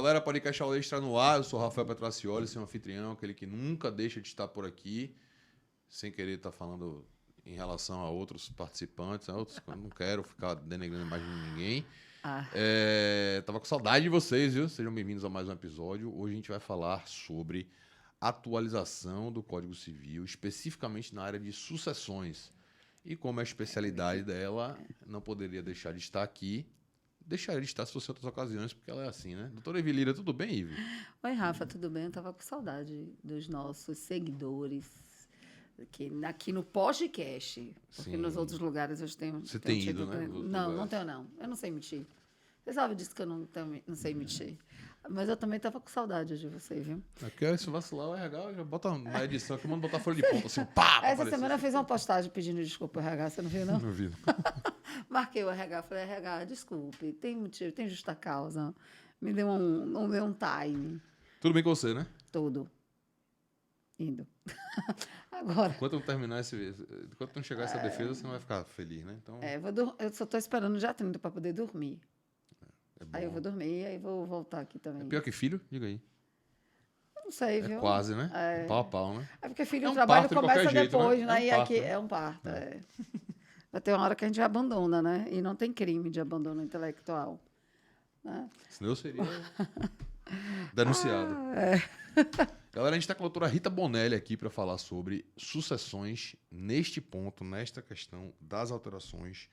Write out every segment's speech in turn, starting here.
Galera, podcast Aula Extra no ar. Eu sou Rafael Petracioli, seu anfitrião, aquele que nunca deixa de estar por aqui, sem querer estar falando em relação a outros participantes. Eu não quero ficar denegando a imagem de ninguém. Tava com saudade de vocês, viu? Sejam bem-vindos a mais um episódio. Hoje a gente vai falar sobre atualização do Código Civil, especificamente na área de sucessões. E como é a especialidade dela, não poderia deixar de estar aqui. Deixaria de estar se fosse em outras ocasiões, porque ela é assim, né? Doutora Ivy Lira, tudo bem, Ivy? Oi, Rafa, tudo bem? Eu estava com saudade dos nossos seguidores aqui no podcast. Porque nos outros lugares eu tenho... Você tem ido, né? Não tenho, não. Eu não sei mentir. Você sabe disso que eu não sei mentir. Mas eu também estava com saudade de você, viu? Aqui, se vacilar, o RH já bota na edição aqui, manda botar folha de ponta, assim, pá! Essa semana eu fiz uma postagem pedindo desculpa ao RH, você não viu, não? Não vi. Marquei o RH, falei, RH, desculpe, tem motivo, tem justa causa. Me deu um time. Tudo bem com você, né? Tudo. Indo. Agora... Enquanto não chegar essa defesa, você não vai ficar feliz, né? Então... eu só estou esperando o dia 30 para poder dormir. Aí eu vou dormir, aí vou voltar aqui também. É pior que filho? Diga aí. Não sei, viu? É quase, né? Pau a pau, né? É porque filho, É um o trabalho parto de começa qualquer jeito, depois, né? né? É um parto, aqui né? é um parto. Vai ter uma hora que a gente abandona, né? E não tem crime de abandono intelectual. Né? Senão eu seria denunciado. Galera, a gente está com a doutora Rita Bonelli aqui para falar sobre sucessões neste ponto, nesta questão das alterações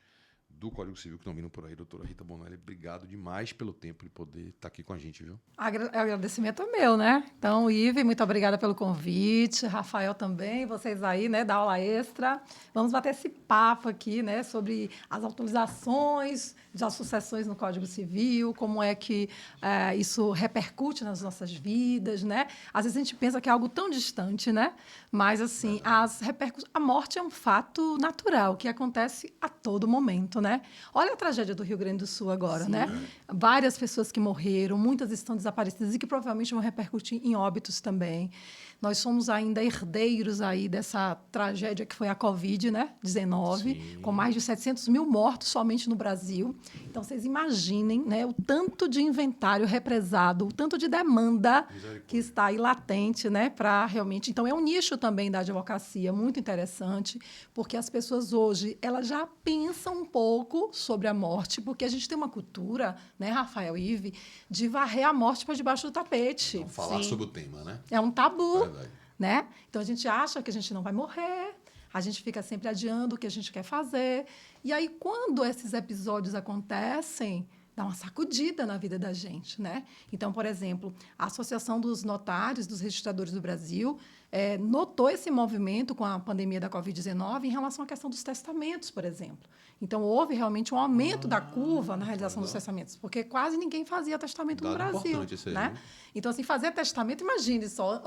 do Código Civil que estão vindo por aí. Doutora Rita Bonelli, obrigado demais pelo tempo de poder estar aqui com a gente, viu? Agradecimento é meu, né? Então, Ivy, muito obrigada pelo convite. Rafael também, vocês aí, né, da aula extra. Vamos bater esse papo aqui, né, sobre as atualizações das sucessões no Código Civil, como é que isso repercute nas nossas vidas, né? Às vezes a gente pensa que é algo tão distante, né? Mas, assim, a morte é um fato natural, que acontece a todo momento, né? Olha a tragédia do Rio Grande do Sul agora, Sim. né? Várias pessoas que morreram, muitas estão desaparecidas e que provavelmente vão repercutir em óbitos também. Nós somos ainda herdeiros aí dessa tragédia que foi a Covid, né? 19, com mais de 700 mil mortos somente no Brasil. Então, vocês imaginem, né, o tanto de inventário represado, o tanto de demanda que está aí latente, né, para realmente... Então, é um nicho também da advocacia muito interessante, porque as pessoas hoje elas já pensam um pouco sobre a morte, porque a gente tem uma cultura, né, Rafael e Ivy, de varrer a morte para debaixo do tapete. Vamos falar sobre o tema, né? É um tabu. Verdade. Né? Então, a gente acha que a gente não vai morrer, a gente fica sempre adiando o que a gente quer fazer. E aí, quando esses episódios acontecem, dá uma sacudida na vida da gente, né? Então, por exemplo, a Associação dos Notários, dos Registradores do Brasil, notou esse movimento com a pandemia da Covid-19 em relação à questão dos testamentos, por exemplo. Então, houve realmente um aumento da curva na realização dos testamentos, porque quase ninguém fazia testamento no Brasil. Isso aí, né? né? Então, assim, fazer testamento, imagine só,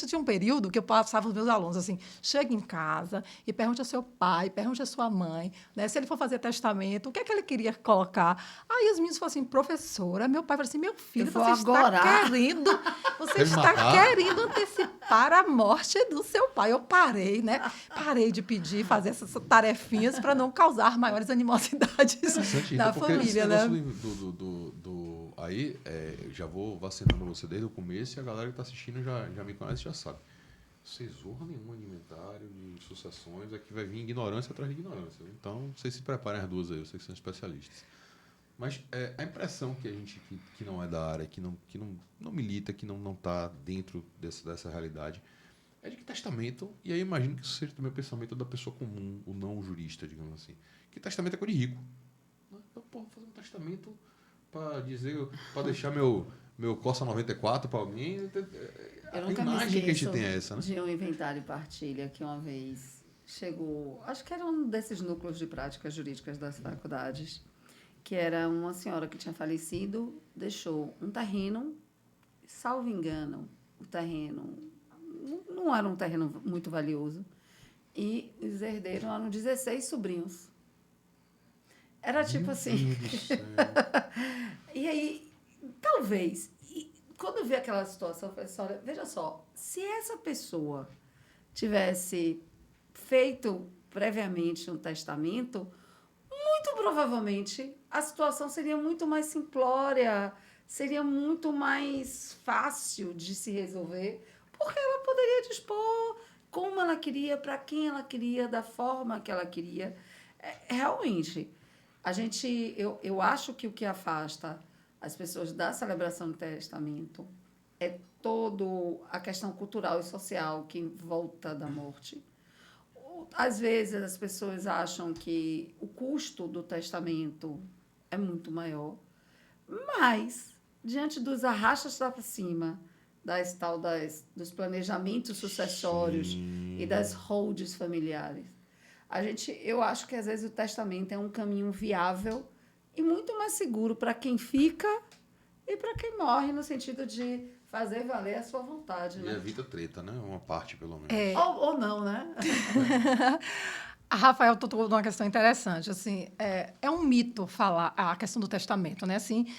tinha um período que eu passava com os meus alunos, assim, chega em casa e pergunte ao seu pai, pergunte à sua mãe, né, se ele for fazer testamento, o que é que ele queria colocar? Aí os meninos falaram assim, professora, meu pai falou assim, meu filho, você está querendo antecipar a morte do seu pai. Eu parei, né? Parei de pedir, fazer essas tarefinhas para não causar maiores animosidades na família, né? Aí, já vou vacinando você desde o começo e a galera que está assistindo já me conhece, já sabe. Vocês zorram nenhuma de inventário, de sucessões, aqui vai vir ignorância atrás de ignorância. Então, vocês se preparem as duas aí, vocês que são especialistas. Mas a impressão que a gente que não é da área, que não milita, que não está dentro dessa realidade, é de que testamento, e aí imagino que isso seja também o pensamento da pessoa comum, o não jurista, digamos assim, que testamento é coisa de rico. Então, vou fazer um testamento para deixar meu Corsa 94 para alguém. Eu A nunca me imagem que a gente esqueço tem é essa, né? de um inventário e partilha que uma vez chegou, acho que era um desses núcleos de práticas jurídicas das faculdades, que era uma senhora que tinha falecido, deixou um terreno, salvo engano, o terreno não era um terreno muito valioso, e os herdeiros eram 16 sobrinhos. Era tipo assim. E aí, talvez, quando eu vi aquela situação, eu falei assim, olha, veja só, se essa pessoa tivesse feito previamente um testamento, muito provavelmente a situação seria muito mais simplória, seria muito mais fácil de se resolver, porque ela poderia dispor como ela queria, para quem ela queria, da forma que ela queria. Realmente, eu acho que o que afasta as pessoas da celebração do testamento é toda a questão cultural e social que volta da morte. Às vezes, as pessoas acham que o custo do testamento é muito maior, mas, diante dos arrastas para cima, dos planejamentos sucessórios e das holds familiares, eu acho que, às vezes, o testamento é um caminho viável e muito mais seguro para quem fica e para quem morre, no sentido de fazer valer a sua vontade. E Né? evita treta, né? Uma parte, pelo menos. Ou não, né? A Rafael tocou numa questão interessante. Assim, é um mito falar a questão do testamento, né? Assim,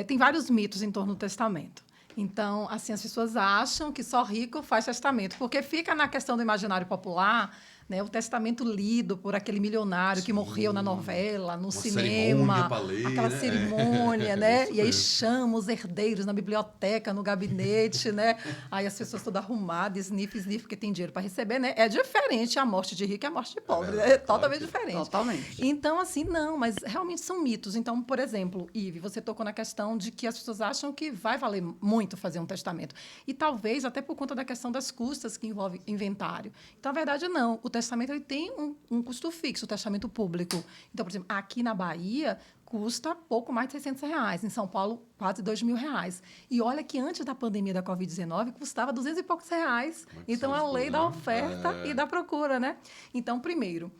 tem vários mitos em torno do testamento. Então, assim, as pessoas acham que só rico faz testamento, porque fica na questão do imaginário popular, né, o testamento lido por aquele milionário que morreu na novela, no cinema, ler, aquela né? cerimônia, né? Isso E aí mesmo. chama os herdeiros na biblioteca, no gabinete, né? Aí as pessoas todas arrumadas, sniff, porque tem dinheiro para receber, né? É diferente a morte de rico e a morte de pobre, verdade, é claro totalmente que é. diferente. Totalmente. Então, assim, não, mas realmente são mitos. Então, por exemplo, Ive, você tocou na questão de que as pessoas acham que vai valer muito fazer um testamento. E talvez até por conta da questão das custas que envolve inventário. Então, na verdade, não. O testamento ele tem um custo fixo, o testamento público. Então, por exemplo, aqui na Bahia, custa pouco mais de R$600. Em São Paulo, quase R$2.000. E olha que antes da pandemia da Covid-19, custava 200 e poucos reais. Então, a lei da oferta e da procura, né? Então, primeiro,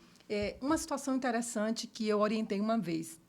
uma situação interessante que eu orientei uma vez.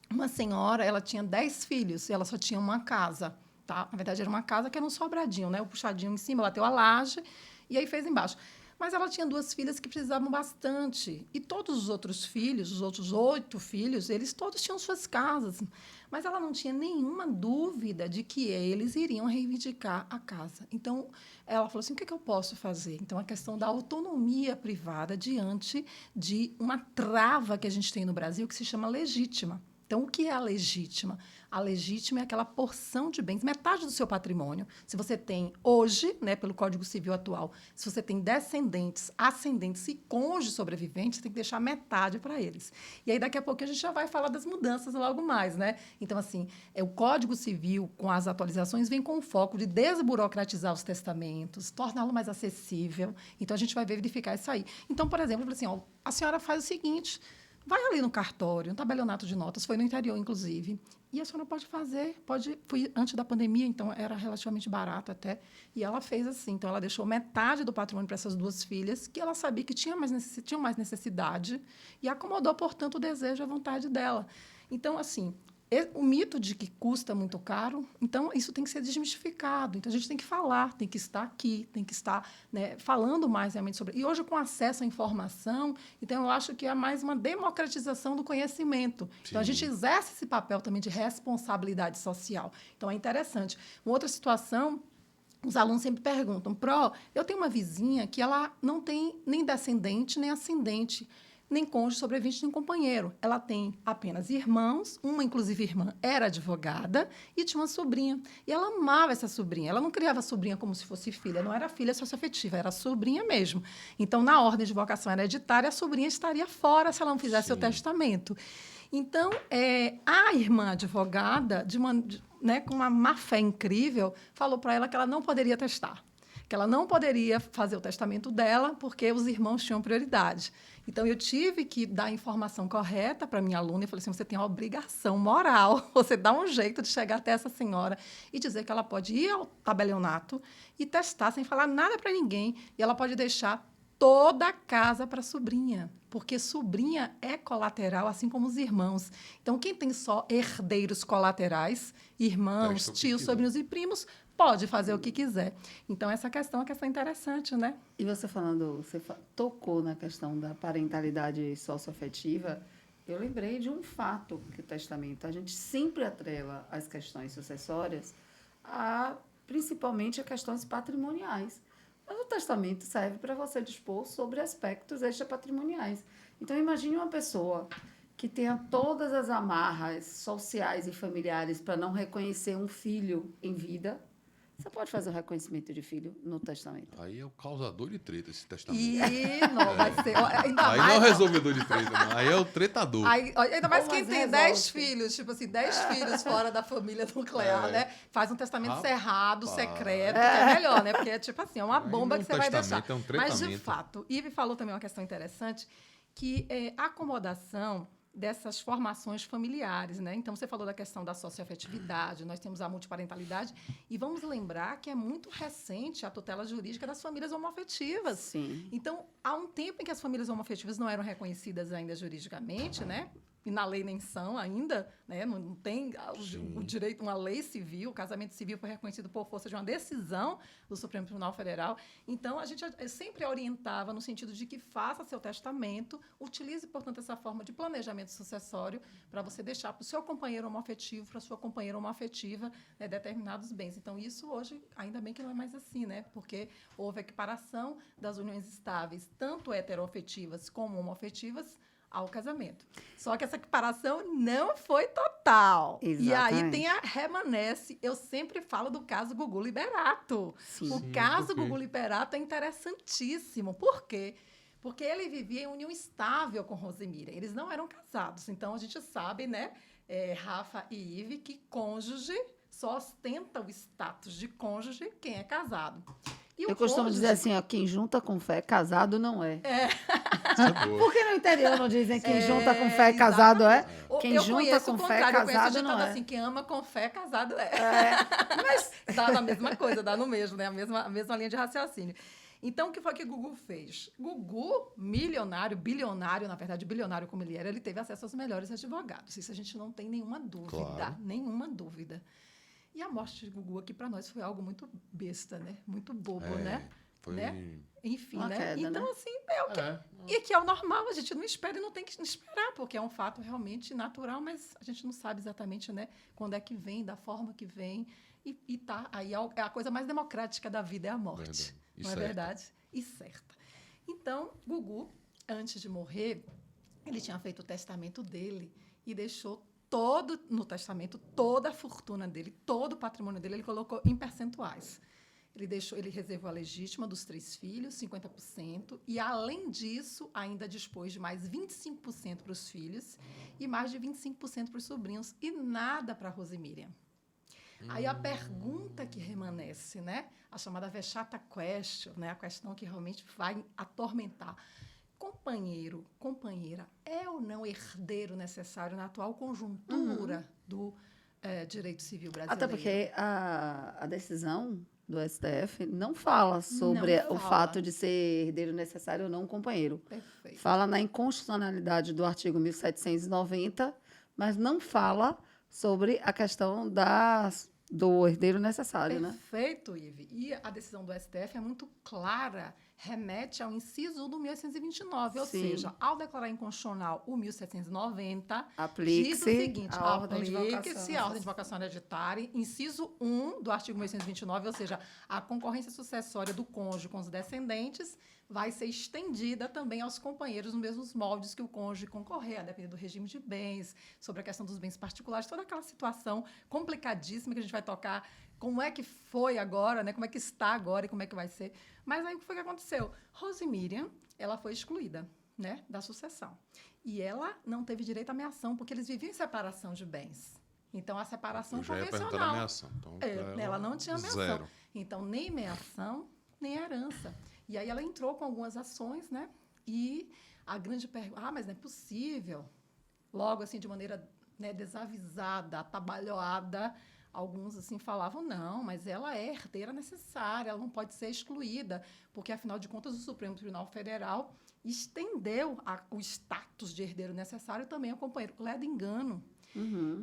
Uma senhora, ela tinha 10 filhos e ela só tinha uma casa, tá? Na verdade, era uma casa que era um sobradinho, né? O puxadinho em cima, bateu a laje e aí fez embaixo. Mas ela tinha 2 filhas que precisavam bastante. E todos os outros filhos, os outros 8 filhos, eles todos tinham suas casas. Mas ela não tinha nenhuma dúvida de que eles iriam reivindicar a casa. Então, ela falou assim, o que eu posso fazer? Então, a questão da autonomia privada diante de uma trava que a gente tem no Brasil que se chama legítima. Então, o que é a legítima? A legítima é aquela porção de bens, metade do seu patrimônio. Se você tem hoje, né, pelo Código Civil atual, se você tem descendentes, ascendentes e cônjuges sobreviventes, você tem que deixar metade para eles. E aí, daqui a pouco, a gente já vai falar das mudanças logo mais, né? Então, assim, o Código Civil, com as atualizações, vem com o foco de desburocratizar os testamentos, torná-lo mais acessível. Então, a gente vai verificar isso aí. Então, por exemplo, assim, ó, a senhora faz o seguinte... Vai ali no cartório, no tabelionato de notas, foi no interior, inclusive, e a senhora fui antes da pandemia, então era relativamente barato até, e ela fez assim, então ela deixou metade do patrimônio para essas 2 filhas, que ela sabia que tinham mais necessidade, e acomodou, portanto, o desejo e a vontade dela. Então, assim, o mito de que custa muito caro, então isso tem que ser desmistificado. Então a gente tem que falar, tem que estar aqui, tem que estar, né, falando mais realmente sobre. E hoje, com acesso à informação, então eu acho que é mais uma democratização do conhecimento. Sim. Então a gente exerce esse papel também de responsabilidade social. Então é interessante. Uma outra situação. Os alunos sempre perguntam, eu tenho uma vizinha que ela não tem nem descendente, nem ascendente, nem cônjuge sobrevivente, nem companheiro. Ela tem apenas irmãos, uma, inclusive, irmã era advogada e tinha uma sobrinha. E ela amava essa sobrinha. Ela não criava a sobrinha como se fosse filha, não era filha socioafetiva, era sobrinha mesmo. Então, na ordem de vocação hereditária, a sobrinha estaria fora se ela não fizesse seu testamento. Então, a irmã advogada, com uma má-fé incrível, falou para ela que ela não poderia testar, que ela não poderia fazer o testamento dela porque os irmãos tinham prioridade. Então, eu tive que dar a informação correta para a minha aluna e falei assim, você tem a obrigação moral, você dá um jeito de chegar até essa senhora e dizer que ela pode ir ao tabelionato e testar sem falar nada para ninguém e ela pode deixar toda a casa para a sobrinha, porque sobrinha é colateral, assim como os irmãos. Então, quem tem só herdeiros colaterais, irmãos, tios, sobrinhos e primos, pode fazer o que quiser. Então, essa questão é uma questão interessante, né? E você tocou na questão da parentalidade socioafetiva, eu lembrei de um fato que o testamento, a gente sempre atrela as questões sucessórias principalmente a questões patrimoniais. Mas o testamento serve para você dispor sobre aspectos extrapatrimoniais. Então, imagine uma pessoa que tenha todas as amarras sociais e familiares para não reconhecer um filho em vida, você pode fazer o reconhecimento de filho no testamento. Aí é o causador de treta, esse testamento. E não vai ser. Ainda Aí mais, não é o resolvedor de treta, não. Aí é o tretador. Ainda mais Como quem assim tem resolve? 10 filhos, tipo assim, 10 filhos fora da família nuclear, É. né? Faz um testamento Rapaz. cerrado, secreto, que é melhor, né? Porque é tipo assim, é uma Aí bomba não que é você um vai testamento, deixar. é um Mas, de tretamento. fato, Ive falou também uma questão interessante, que é a acomodação dessas formações familiares, né? Então, você falou da questão da socioafetividade, nós temos a multiparentalidade, e vamos lembrar que é muito recente a tutela jurídica das famílias homoafetivas. Sim. Então, há um tempo em que as famílias homoafetivas não eram reconhecidas ainda juridicamente, né? E na lei nem são ainda, né? Não tem o direito, uma lei civil, o casamento civil foi reconhecido por força de uma decisão do Supremo Tribunal Federal. Então, a gente sempre orientava no sentido de que faça seu testamento, utilize, portanto, essa forma de planejamento sucessório para você deixar para o seu companheiro homoafetivo, para a sua companheira homoafetiva, né, determinados bens. Então, isso hoje, ainda bem que não é mais assim, né? Porque houve a equiparação das uniões estáveis, tanto heteroafetivas como homoafetivas, ao casamento. Só que essa equiparação não foi total. Exatamente. E aí remanesce, eu sempre falo do caso Gugu Liberato. Sim. O Sim, caso por quê? Gugu Liberato é interessantíssimo. Por quê? Porque ele vivia em união estável com Rosemira. Eles não eram casados. Então, a gente sabe, né, Rafa e Ive, que cônjuge só ostenta o status de cônjuge quem é casado. E Eu o costumo cônjuge- dizer assim, ó, quem junta com fé, casado não é. Isso é boa. Por que no interior não dizem quem junta com fé, casado é? Quem eu junta conheço com o fé, contrário, eu conheço o casado ditado não é. assim, quem ama com fé, casado é. Mas dá na mesma coisa, dá no mesmo, né? A mesma linha de raciocínio. Então, o que foi que Gugu fez? Gugu, milionário, bilionário, na verdade, bilionário como ele teve acesso aos melhores advogados. Isso a gente não tem nenhuma dúvida, Claro. nenhuma dúvida. E a morte de Gugu aqui, para nós, foi algo muito besta, né? Muito bobo, É, né? Foi... Né? Enfim, Uma né? queda, Então, né? assim, é o que É. e que é o normal, a gente não espera e não tem que esperar, porque é um fato realmente natural, mas a gente não sabe exatamente, né, quando é que vem, da forma que vem. E tá, aí é a coisa mais democrática da vida, é a morte. Verdade. E Não certa. é verdade? E certa. Então, Gugu, antes de morrer, ele tinha feito o testamento dele e deixou no testamento, toda a fortuna dele, todo o patrimônio dele, ele colocou em percentuais. Ele reservou a legítima dos 3 filhos, 50%, e, além disso, ainda dispôs de mais 25% para os filhos e mais de 25% para os sobrinhos, e nada para a Rosemiriam. Aí a pergunta que remanesce, né? A chamada vexata question, né? A questão que realmente vai atormentar. Companheiro, companheira, é ou não herdeiro necessário na atual conjuntura do direito civil brasileiro? Até porque a decisão do STF não fala sobre Não o fala. fato de ser herdeiro necessário ou não um companheiro. Perfeito. Fala na inconstitucionalidade do artigo 1790, mas não fala sobre a questão do herdeiro necessário, né? Perfeito, Ive. E a decisão do STF é muito clara, remete ao inciso 1 do 1829, ou Sim. seja, ao declarar inconstitucional o 1790, diz o Aplique-se seguinte, a ordem de vocação. aplique-se a ordem de vocação hereditária, inciso 1 do artigo 1829, ou seja, a concorrência sucessória do cônjuge com os descendentes vai ser estendida também aos companheiros nos mesmos moldes que o cônjuge concorrer, a depender do regime de bens, sobre a questão dos bens particulares, toda aquela situação complicadíssima que a gente vai tocar, como é que foi agora, né? Como é que está agora e como é que vai ser. Mas aí o que foi que aconteceu? Rosemiriam, ela foi excluída, né, da sucessão. E ela não teve direito à meação, porque eles viviam em separação de bens. Então, a separação Eu já ia perguntar da convencional. meação. Então, Ela não tinha meação. Zero. Então, nem meação, nem herança. E aí ela entrou com algumas ações, né? E a grande pergunta, mas não é possível. Logo, assim, de maneira, né, desavisada, atabalhoada, alguns, assim, falavam, não, mas ela é herdeira necessária, ela não pode ser excluída, porque, afinal de contas, o Supremo Tribunal Federal estendeu o status de herdeiro necessário também ao companheiro. Ledo engano.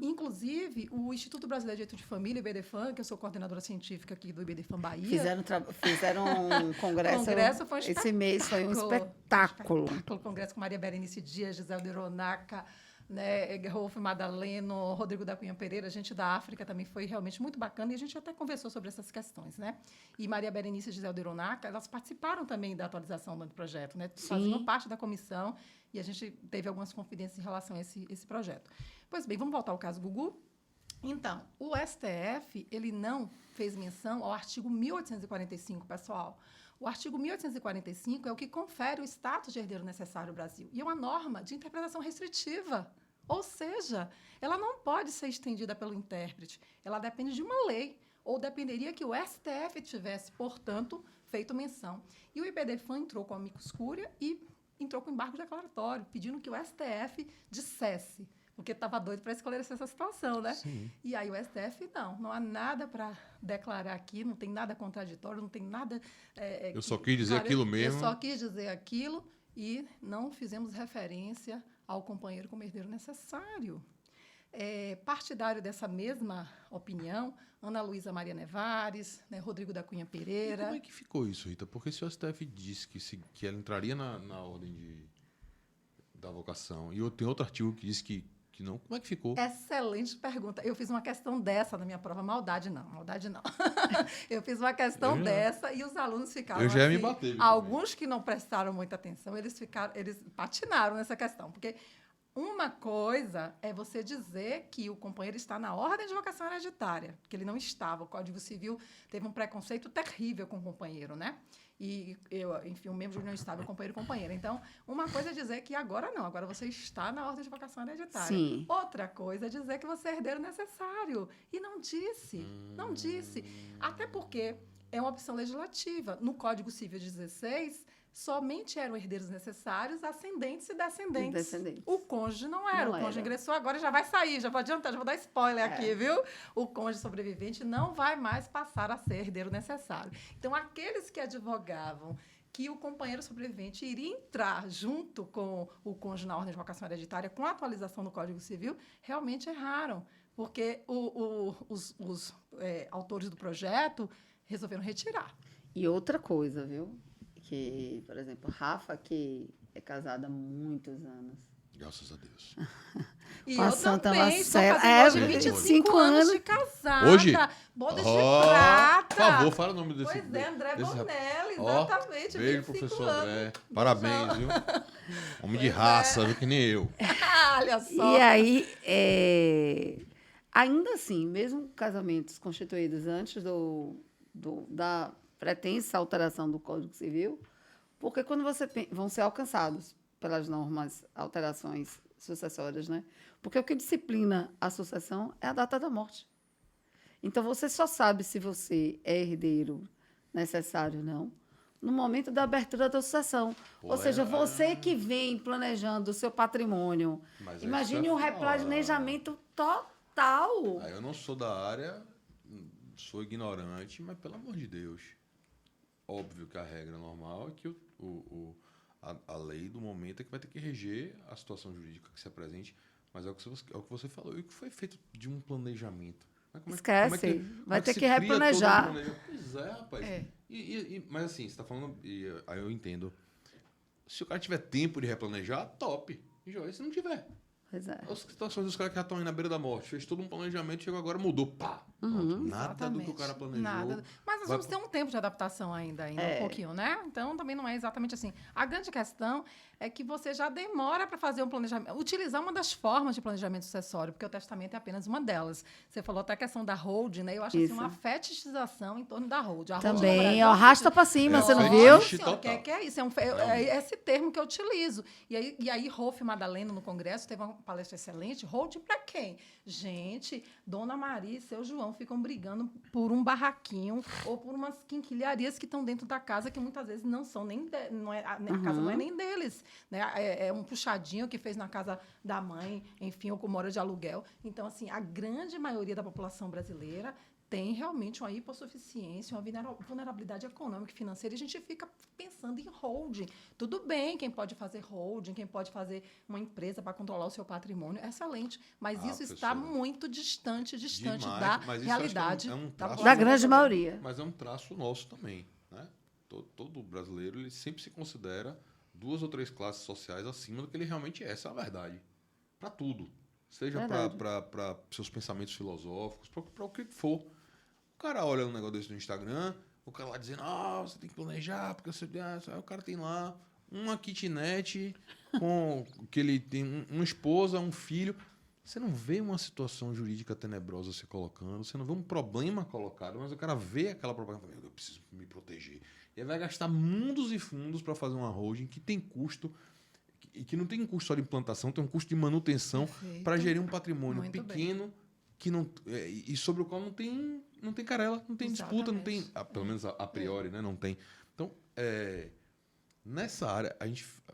Inclusive, o Instituto Brasileiro de Direito de Família, o IBDFAM, que eu sou coordenadora científica aqui do IBDFAM Bahia. Fizeram um congresso. O congresso foi um esse mês foi um espetáculo. espetáculo. O congresso com Maria Berenice Dias, Gisele de Ronaca, né? Rolf Madaleno, Rodrigo da Cunha Pereira, gente da África também foi realmente muito bacana e a gente até conversou sobre essas questões, né? E Maria Berenice e Giselde Ironaca, elas participaram também da atualização do projeto, né? Faziam parte da comissão e a gente teve algumas confidências em relação a esse projeto. Pois bem, vamos voltar ao caso Gugu. Então, o STF, ele não fez menção ao artigo 1845, pessoal. O artigo 1845 é o que confere o status de herdeiro necessário ao Brasil. E é uma norma de interpretação restritiva. Ou seja, ela não pode ser estendida pelo intérprete. Ela depende de uma lei. Ou dependeria que o STF tivesse, portanto, feito menção. E o IBDFAN entrou com a amicus curiae e entrou com embargo declaratório, pedindo que o STF dissesse, porque estava doido para esclarecer essa situação, né? Sim. E aí o STF, não há nada para declarar aqui, não tem nada contraditório, não tem nada... Eu só quis dizer aquilo mesmo. Eu só quis dizer aquilo e não fizemos referência ao companheiro como herdeiro necessário. Partidário dessa mesma opinião, Ana Luísa Maria Nevares, né, Rodrigo da Cunha Pereira... E como é que ficou isso, Rita? Porque se o STF disse que ela entraria na ordem da vocação e tem outro artigo que diz que não, como é que ficou? Excelente pergunta. Eu fiz uma questão dessa na minha prova. Maldade não. Eu fiz uma questão dessa e os alunos ficaram Eu já ia assim, me bater. alguns que não prestaram muita atenção, eles patinaram nessa questão. Porque uma coisa é você dizer que o companheiro está na ordem de vocação hereditária, que ele não estava. O Código Civil teve um preconceito terrível com o companheiro, né? E, enfim, um membro de união estável, companheiro e companheira. Então, uma coisa é dizer que agora não, agora você está na ordem de vocação hereditária. Sim. Outra coisa é dizer que você é herdeiro necessário. E não disse. Não disse. Até porque é uma opção legislativa. No Código Civil 16, somente eram herdeiros necessários ascendentes e descendentes. O cônjuge não era. O cônjuge ingressou agora e já vai sair. Já vou adiantar, já vou dar spoiler aqui, viu? O cônjuge sobrevivente não vai mais passar a ser herdeiro necessário. Então, aqueles que advogavam que o companheiro sobrevivente iria entrar junto com o cônjuge na ordem de vocação hereditária com a atualização do Código Civil, realmente erraram, porque os autores do projeto resolveram retirar. E outra coisa, viu? Que, por exemplo, Rafa, que é casada há muitos anos. Graças a Deus. E Com a eu Santa também estou Marcela. fazendo hoje 25 25 anos de casada. Hoje? Bodas de prata. Por favor, fala o nome desse. Pois é, André desse Bonelli, Ó, exatamente. beijo, 25 professor anos. André. Parabéns, viu? Homem de raça, viu? Que nem eu. Olha só. E aí, ainda assim, mesmo casamentos constituídos antes da pretensa alteração do Código Civil, porque quando vão ser alcançados pelas normas, alterações sucessórias, né? Porque o que disciplina a sucessão é a data da morte. Então, você só sabe se você é herdeiro necessário ou não no momento da abertura da sucessão. Ou seja, você que vem planejando o seu patrimônio, Mas imagine um replanejamento total. Eu não sou da área, sou ignorante, mas pelo amor de Deus. Óbvio que a regra normal é que a lei do momento é que vai ter que reger a situação jurídica que se apresente, mas é o que você falou. E o que foi feito de um planejamento? Esquece. Vai ter que replanejar. Pois é, rapaz. Mas assim, você está falando, aí eu entendo. Se o cara tiver tempo de replanejar, top. E se não tiver. Pois é. As situações dos caras que já estão aí na beira da morte, fez todo um planejamento, chegou agora, mudou. Pá! Nada do que o cara planejou. Nada. Mas nós vamos ter um tempo de adaptação ainda um pouquinho, né? Então, também não é exatamente assim. A grande questão é que você já demora para fazer um planejamento. Utilizar uma das formas de planejamento sucessório, porque o testamento é apenas uma delas. Você falou até a questão da holding, né? Eu acho assim, uma fetichização em torno da holding. Também, arrasta para cima, você não viu? Que é isso? É esse termo que eu utilizo. E aí Rolf Madaleno, no Congresso, teve uma palestra excelente. Holding para quem? Gente, Dona Maria e seu João ficam brigando por um barraquinho ou por umas quinquilharias que estão dentro da casa que muitas vezes não são nem a casa não é nem deles, né? É um puxadinho que fez na casa da mãe, enfim, ou com mora de aluguel. Então, assim, a grande maioria da população brasileira tem realmente uma hipossuficiência, uma vulnerabilidade econômica e financeira, e a gente fica pensando em holding. Tudo bem, quem pode fazer holding, quem pode fazer uma empresa para controlar o seu patrimônio, é excelente, mas isso está muito distante Demais, da mas realidade da grande maioria. Mas é um traço nosso também, né? Todo brasileiro, ele sempre se considera 2 ou 3 classes sociais acima do que ele realmente é, essa é a verdade. para tudo. Seja para seus pensamentos filosóficos, para o que for. O cara olha um negócio desse no Instagram, o cara lá dizendo, você tem que planejar, porque você... Aí o cara tem lá uma kitnet com que ele tem uma esposa, um filho. Você não vê uma situação jurídica tenebrosa se colocando, você não vê um problema colocado, mas o cara vê aquela propaganda e fala, eu preciso me proteger. E aí vai gastar mundos e fundos para fazer uma holding que tem custo, e que não tem custo só de implantação, tem um custo de manutenção para gerir um patrimônio Muito pequeno que não, e sobre o qual não tem querela, não tem disputa, não tem, pelo menos a priori, né, não tem. Então, nessa área,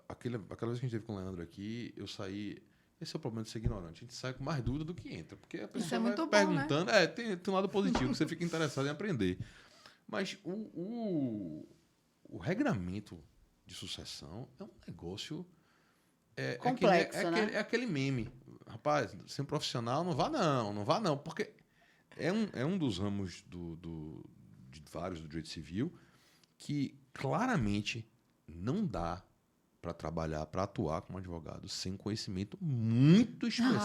aquela vez que a gente teve com o Leandro aqui, eu saí... Esse é o problema de ser ignorante. A gente sai com mais dúvida do que entra. Porque a pessoa vai perguntando... Né? Tem um lado positivo, que você fica interessado em aprender. Mas o regramento de sucessão é um negócio... complexo, né? É aquele meme. Rapaz, ser um profissional, não vá não. Porque é um dos ramos de vários do direito civil que claramente não dá para trabalhar, para atuar como advogado sem um conhecimento muito específico.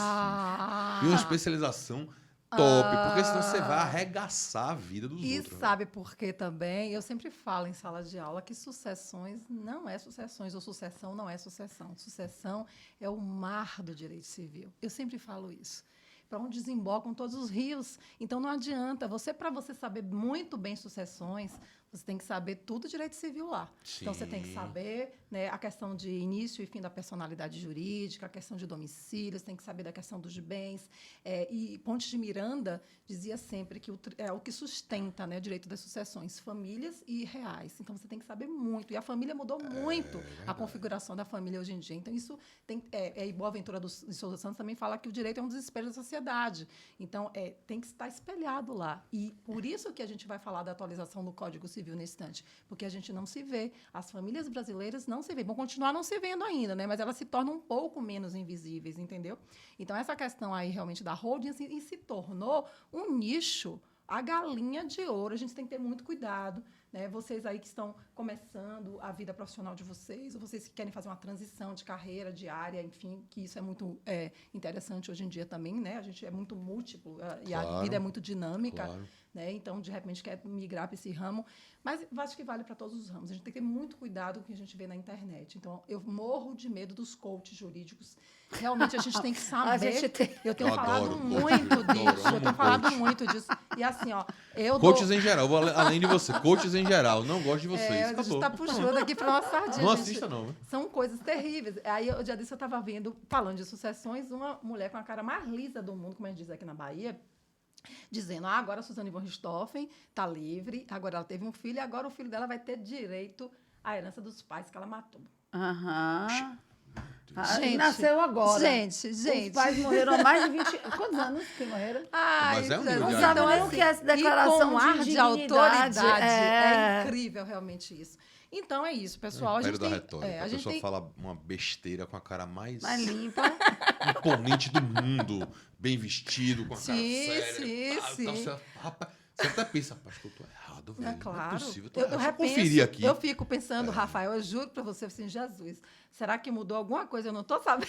E uma especialização top, porque senão você vai arregaçar a vida dos outros. E sabe por quê também? Eu sempre falo em sala de aula que sucessões não é sucessões, ou sucessão não é sucessão. Sucessão é o mar do direito civil. Eu sempre falo isso. Para onde desembocam todos os rios. Então, não adianta. Para você saber muito bem sucessões, você tem que saber tudo direito civil lá. Sim. Então, você tem que saber, né, a questão de início e fim da personalidade jurídica, a questão de domicílio, você tem que saber da questão dos bens. E Pontes de Miranda dizia sempre que o que sustenta, né, o direito das sucessões, famílias e reais. Então, você tem que saber muito. E a família mudou muito, a configuração da família hoje em dia. Então, isso e Boaventura de Souza Santos também fala que o direito é um dos espelhos da sociedade. Então, tem que estar espelhado lá. E por isso que a gente vai falar da atualização do Código Civil nesse instante, porque a gente não se vê. As famílias brasileiras não se veem. Vão continuar não se vendo ainda, né? Mas elas se tornam um pouco menos invisíveis, entendeu? Então, essa questão aí realmente da holding se tornou um nicho, a galinha de ouro. A gente tem que ter muito cuidado, né? Vocês aí que estão começando a vida profissional de vocês, ou vocês que querem fazer uma transição de carreira, de área, enfim, que isso é muito interessante hoje em dia também, né? A gente é muito múltiplo, e a vida é muito dinâmica. Claro. Né? Então, de repente, quer migrar para esse ramo. Mas eu acho que vale para todos os ramos. A gente tem que ter muito cuidado com o que a gente vê na internet. Então, eu morro de medo dos coaches jurídicos. Realmente, a gente tem que saber. Eu tenho falado muito disso. Eu tenho falado muito disso. E assim, coaches em geral, além de você. Coaches em geral. Não gosto de vocês. A gente está puxando aqui para uma sardinha. Não assista, não. Né? São coisas terríveis. Aí, o dia desse, eu estava vendo, falando de sucessões, uma mulher com a cara mais lisa do mundo, como a gente diz aqui na Bahia, dizendo, agora a Suzane von Richthofen está livre, agora ela teve um filho, e agora o filho dela vai ter direito à herança dos pais que ela matou. Gente, nasceu agora. Gente. Os pais morreram há mais de 20... Quantos anos que morreram? Mas é um nível de então, nem que essa declaração com ar de autoridade. É incrível, realmente, isso. Então, é isso, pessoal. A gente tem... a pessoa fala uma besteira com a cara mais limpa, imponente do mundo, bem vestido, com a cara séria. Sim. Você até pensa, rapaz, que eu tô errado, velho. Claro. Não é possível. Eu conferir aqui. Eu fico pensando, Rafael, eu juro para você, assim, Jesus, será que mudou alguma coisa? Eu não estou sabendo.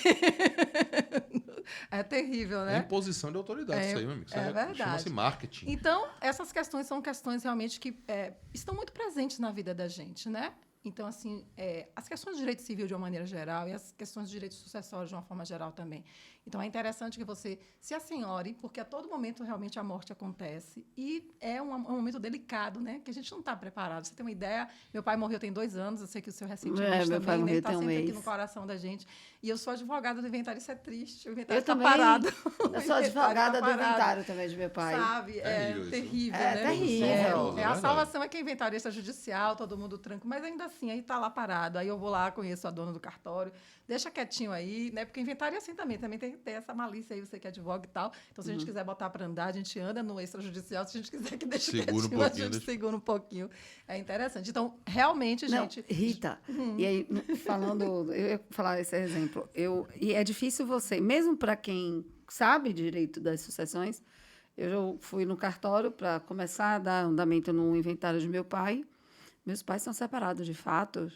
É terrível, né? É imposição de autoridade isso aí, meu amigo. Isso verdade. Chama-se marketing. Então, essas questões são questões realmente que estão muito presentes na vida da gente, né? Então, assim, as questões de direito civil de uma maneira geral e as questões de direito sucessório de uma forma geral também. Então, é interessante que você se assenhore, porque a todo momento realmente a morte acontece e é um momento delicado, né? Que a gente não está preparado. Você tem uma ideia? Meu pai morreu tem 2 anos, eu sei que o seu recentemente meu pai também morreu está sempre aqui no coração da gente. E eu sou advogada do inventário, isso é triste. O inventário está parado. Eu sou advogada do inventário também de meu pai. Sabe? É terrível, né? É terrível. A salvação é que é inventário extrajudicial, todo mundo tranca, mas ainda assim, aí está lá parado. Aí eu vou lá, conheço a dona do cartório, deixa quietinho aí, né? Porque inventário é assim também tem que ter essa malícia aí, você que advoga e tal. Então, se a gente quiser botar para andar, a gente anda no extrajudicial. Se a gente quiser que deixe quietinho, a gente segura um pouquinho. É interessante. Então, realmente, gente... Rita, e aí, falando... Eu ia falar esse exemplo. E é difícil você, mesmo para quem sabe direito das sucessões, eu fui no cartório para começar a dar andamento no inventário de meu pai. Meus pais são separados, de fato,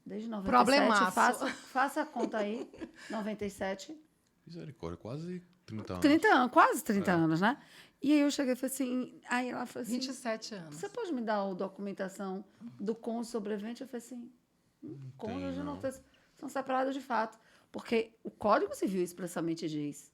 desde 97. Problemaço. Faça a conta aí, 97. Misericórdia, quase 30 anos. 30 anos, quase 30 anos, né? E aí eu cheguei e falei assim, aí ela falou assim, 27 anos. você pode me dar a documentação do cônjuge sobrevivente? Eu falei assim, cônjuge não tem, são separados de fato. Porque o Código Civil expressamente diz,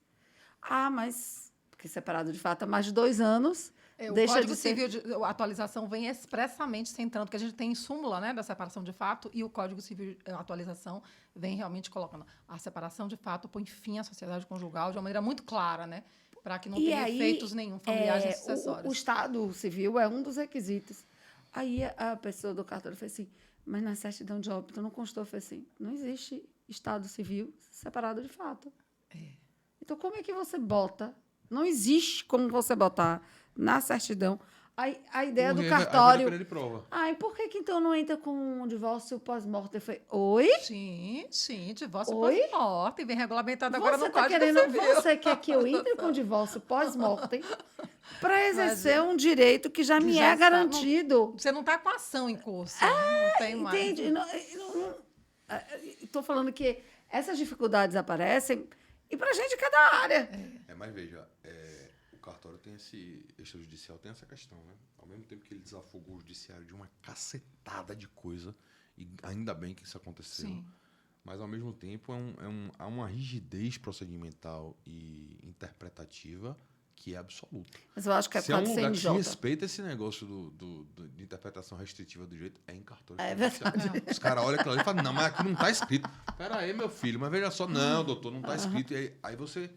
mas, porque separado de fato há mais de 2 anos, O deixa Código de ser... Civil, a atualização vem expressamente centrando, que a gente tem súmula, né, da separação de fato, e o Código Civil, a atualização, vem realmente colocando a separação de fato põe fim à sociedade conjugal de uma maneira muito clara, né, para que não tenha efeitos nenhum familiares nem sucessórios. O Estado Civil é um dos requisitos. Aí a pessoa do cartório fez assim, mas na certidão de óbito não constou. Eu falei assim, não existe Estado Civil separado de fato. Então, como é que você bota? Não existe como você botar na certidão a ideia do cartório. De prova. E por que então não entra com um divórcio pós-morte? Eu falei, oi? Sim, divórcio pós-morte. Vem regulamentado agora no Tá Código Civil. Você quer que eu entre com divórcio pós-morte para exercer um direito que já me é garantido? Você não está com ação em curso. Não tem mais. Entende? Estou falando que essas dificuldades aparecem e para a gente cada área. Mas veja, o cartório tem extrajudicial tem essa questão, né? Ao mesmo tempo que ele desafogou o judiciário de uma cacetada de coisa, e ainda bem que isso aconteceu, Sim. mas ao mesmo tempo há uma rigidez procedimental e interpretativa que é absoluta. Mas eu acho que Se é um lugar que se respeita esse negócio de interpretação restritiva do direito, é em cartório. É verdade. Os caras olham aquilo ali e falam, não, mas aqui não está escrito. Pera aí, meu filho, mas veja só, não, doutor, não está escrito. E aí você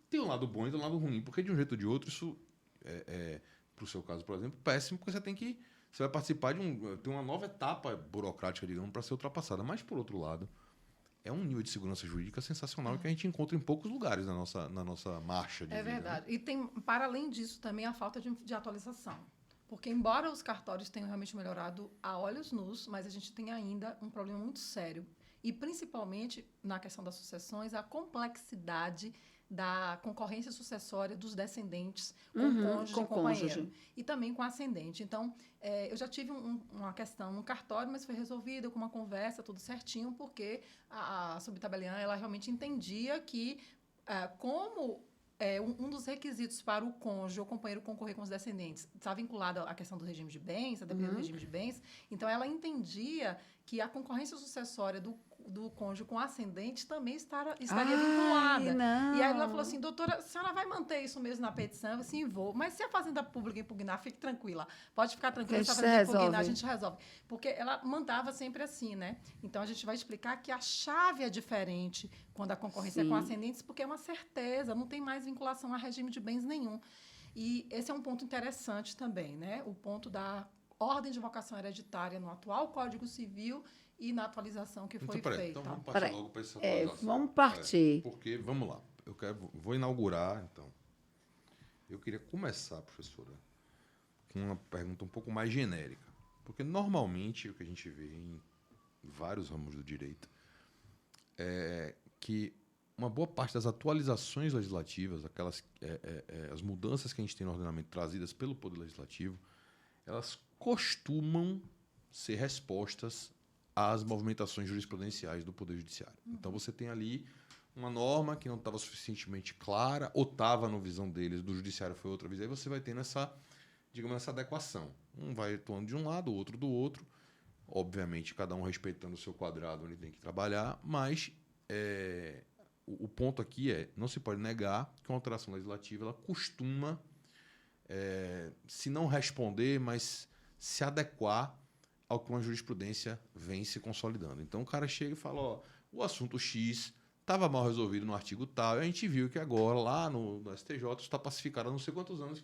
tem um lado bom e tem um lado ruim, porque de um jeito ou de outro, isso para o seu caso, por exemplo, péssimo, porque você vai participar tem uma nova etapa burocrática, digamos, para ser ultrapassada. Mas, por outro lado, é um nível de segurança jurídica sensacional que a gente encontra em poucos lugares na nossa marcha de vida. Verdade. Né? E tem, para além disso, também a falta de atualização. Porque, embora os cartórios tenham realmente melhorado a olhos nus, mas a gente tem ainda um problema muito sério. E, principalmente, na questão das sucessões, a complexidade da concorrência sucessória dos descendentes com cônjuge e companheiro. E também com ascendente. Então, eu já tive uma questão no cartório, mas foi resolvida com uma conversa, tudo certinho, porque a subtabeliã, ela realmente entendia que, como um dos requisitos para o cônjuge ou companheiro concorrer com os descendentes está vinculado à questão do regime de bens, a depender do regime de bens, então ela entendia que a concorrência sucessória do cônjuge com ascendente também estaria vinculada. Não. E aí ela falou assim, doutora, a senhora vai manter isso mesmo na petição? Eu assim, vou. Mas se a Fazenda Pública impugnar, fique tranquila. Pode ficar tranquila, se a Fazenda impugnar, a gente resolve. Porque ela mandava sempre assim, né? Então, a gente vai explicar que a chave é diferente quando a concorrência é com ascendentes, porque é uma certeza, não tem mais vinculação a regime de bens nenhum. E esse é um ponto interessante também, né? O ponto da ordem de vocação hereditária no atual Código Civil e na atualização que foi feita. Então, vamos partir logo para essa atualização. Vamos partir. Porque, vamos lá, vou inaugurar, então. Eu queria começar, professora, com uma pergunta um pouco mais genérica. Porque, normalmente, o que a gente vê em vários ramos do direito é que uma boa parte das atualizações legislativas, as mudanças que a gente tem no ordenamento trazidas pelo Poder Legislativo, elas costumam ser respostas às movimentações jurisprudenciais do Poder Judiciário. Então, você tem ali uma norma que não estava suficientemente clara, ou estava na visão deles, do Judiciário foi outra visão, aí você vai tendo essa adequação. Um vai atuando de um lado, o outro do outro. Obviamente, cada um respeitando o seu quadrado onde tem que trabalhar, mas o ponto aqui não se pode negar que uma alteração legislativa ela costuma, se não responder, mas se adequar ao que uma jurisprudência vem se consolidando. Então, o cara chega e fala, o assunto X estava mal resolvido no artigo tal, e a gente viu que agora, lá no STJ, está pacificado há não sei quantos anos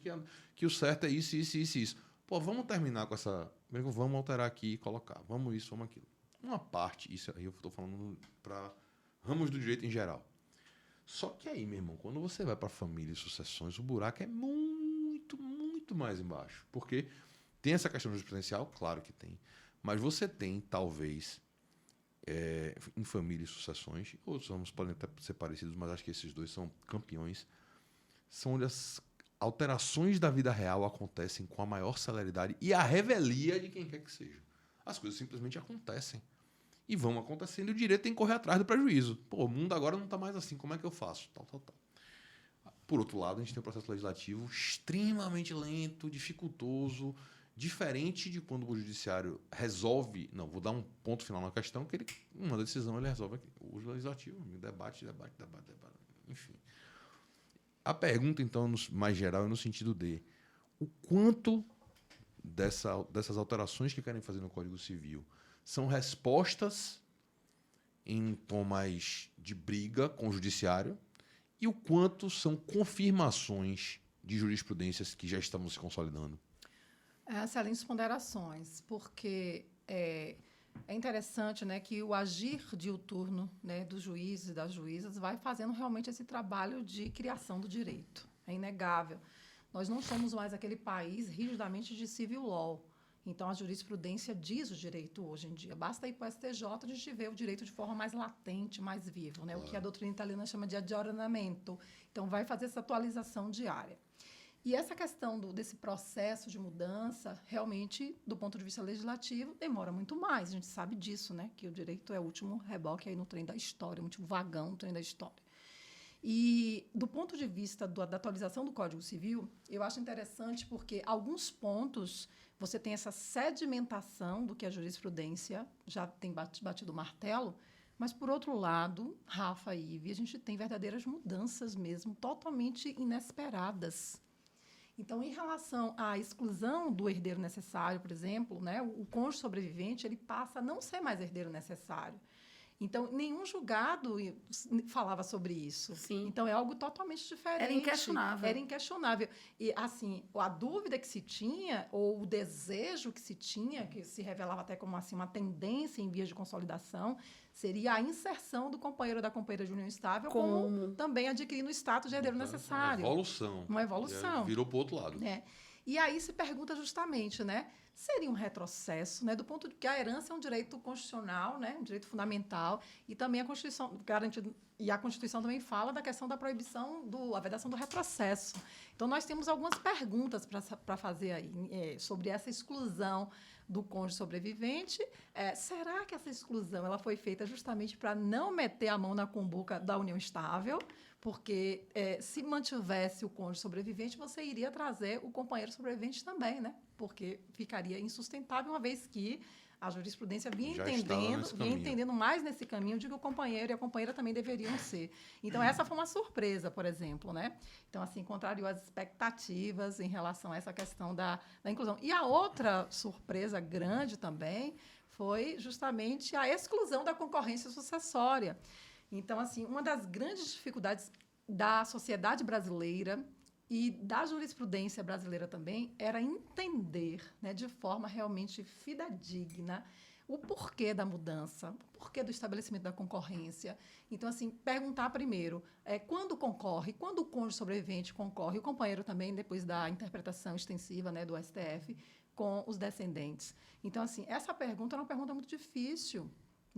que o certo é isso, isso, isso, isso. Pô, vamos terminar com essa... Vamos alterar aqui e colocar. Vamos isso, vamos aquilo. Uma parte, isso aí eu estou falando para ramos do direito em geral. Só que aí, meu irmão, quando você vai para família e sucessões, o buraco é muito, muito mais embaixo. Porque tem essa questão jurisprudencial, claro que tem, mas você tem, talvez, em família e sucessões, outros ramos podem até ser parecidos, mas acho que esses dois são campeões, são onde as alterações da vida real acontecem com a maior celeridade e a revelia de quem quer que seja. As coisas simplesmente acontecem. e vão acontecendo e o direito tem que correr atrás do prejuízo. Pô, o mundo agora não está mais assim, como é que eu faço? Tal, tal, tal. Por outro lado, a gente tem um processo legislativo extremamente lento, dificultoso, diferente de quando o judiciário resolve... Não, vou dar um ponto final na questão, que uma decisão ele resolve aqui. O legislativo, debate, enfim. A pergunta, então, mais geral, é no sentido de o quanto dessas alterações que querem fazer no Código Civil são respostas em tom mais de briga com o judiciário e o quanto são confirmações de jurisprudências que já estamos se consolidando. Excelentes ponderações, porque é interessante, né, que o agir diuturno, né, dos juízes e das juízas vai fazendo realmente esse trabalho de criação do direito. É inegável. Nós não somos mais aquele país rigidamente de civil law. Então, a jurisprudência diz o direito hoje em dia. Basta ir para o STJ, a gente vê o direito de forma mais latente, mais vivo, né? Claro. O que a doutrina italiana chama de aggiornamento. Então, vai fazer essa atualização diária. E essa questão desse processo de mudança, realmente, do ponto de vista legislativo, demora muito mais. A gente sabe disso, né? Que o direito é o último reboque aí no trem da história, o último vagão no trem da história. E, do ponto de vista da atualização do Código Civil, eu acho interessante porque alguns pontos você tem essa sedimentação do que a jurisprudência já tem batido o martelo, mas, por outro lado, Rafa e Ive, a gente tem verdadeiras mudanças mesmo, totalmente inesperadas. Então, em relação à exclusão do herdeiro necessário, por exemplo, né, o cônjuge sobrevivente ele passa a não ser mais herdeiro necessário. Então, nenhum julgado falava sobre isso. Sim. Então, é algo totalmente diferente. Era inquestionável. Era inquestionável. E, assim, a dúvida que se tinha, ou o desejo que se tinha, que se revelava até como assim, uma tendência em vias de consolidação, seria a inserção do companheiro ou da companheira de união estável, como também adquirindo o status de herdeiro necessário. Uma evolução. Uma evolução. Virou para o outro lado. E aí se pergunta justamente, né? Seria um retrocesso, né? Do ponto de que a herança é um direito constitucional, né? Um direito fundamental, e também a Constituição garantido, e a Constituição também fala da questão da proibição, a vedação do retrocesso. Então, nós temos algumas perguntas para fazer aí sobre essa exclusão do cônjuge sobrevivente. Será que essa exclusão ela foi feita justamente para não meter a mão na cumbuca da união estável? Porque se mantivesse o cônjuge sobrevivente, você iria trazer o companheiro sobrevivente também, né? Porque ficaria insustentável, uma vez que a jurisprudência vinha entendendo mais nesse caminho de que o companheiro e a companheira também deveriam ser. Então, essa foi uma surpresa, por exemplo, né? Então, assim, contrariou as expectativas em relação a essa questão da inclusão. E a outra surpresa grande também foi justamente a exclusão da concorrência sucessória. Então, assim, uma das grandes dificuldades da sociedade brasileira e da jurisprudência brasileira também era entender, né, de forma realmente fidedigna o porquê da mudança, o porquê do estabelecimento da concorrência. Então, assim, perguntar primeiro, quando o cônjuge sobrevivente concorre, o companheiro também, depois da interpretação extensiva, né, do STF, com os descendentes. Então, assim, essa pergunta é uma pergunta muito difícil.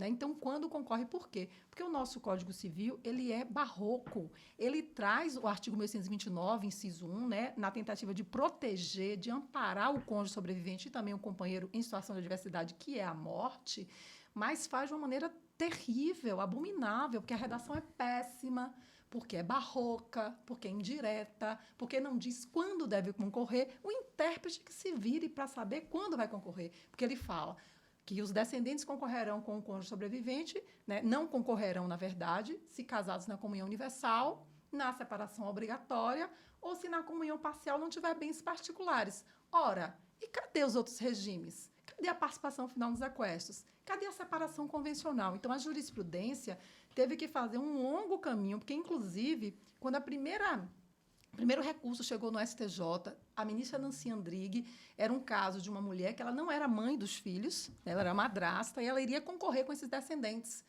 Então, quando concorre, por quê? Porque o nosso Código Civil ele é barroco. Ele traz o artigo 1129, inciso 1, né, na tentativa de proteger, de amparar o cônjuge sobrevivente e também o companheiro em situação de adversidade, que é a morte, mas faz de uma maneira terrível, abominável, porque a redação é péssima, porque é barroca, porque é indireta, porque não diz quando deve concorrer. O intérprete que se vire para saber quando vai concorrer, porque ele fala que os descendentes concorrerão com o cônjuge sobrevivente, né? Não concorrerão, na verdade, se casados na comunhão universal, na separação obrigatória, ou se na comunhão parcial não tiver bens particulares. Ora, e cadê os outros regimes? Cadê a participação final nos aquestos? Cadê a separação convencional? Então, a jurisprudência teve que fazer um longo caminho, porque, inclusive, quando o primeiro recurso chegou no STJ, a ministra Nancy Andrighi era um caso de uma mulher que ela não era mãe dos filhos, ela era madrasta, e ela iria concorrer com esses descendentes.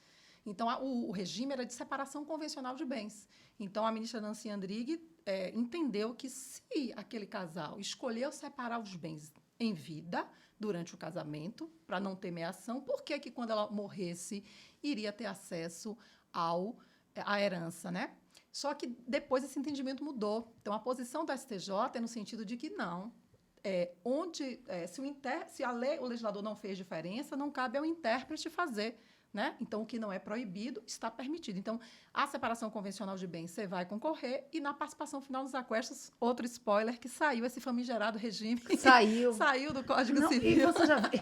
Então, o regime era de separação convencional de bens. Então, a ministra Nancy Andrighi entendeu que se aquele casal escolheu separar os bens em vida, durante o casamento, para não ter meação, por que quando ela morresse, iria ter acesso à herança, né? Só que depois esse entendimento mudou. Então, a posição do STJ é no sentido de que não. Se o legislador não fez diferença, não cabe ao intérprete fazer. né? Então, o que não é proibido está permitido. Então, a separação convencional de bens, você vai concorrer, e na participação final nos aquestos, outro spoiler, que saiu esse famigerado regime. Saiu. Saiu do Código Não, Civil. e você já viu?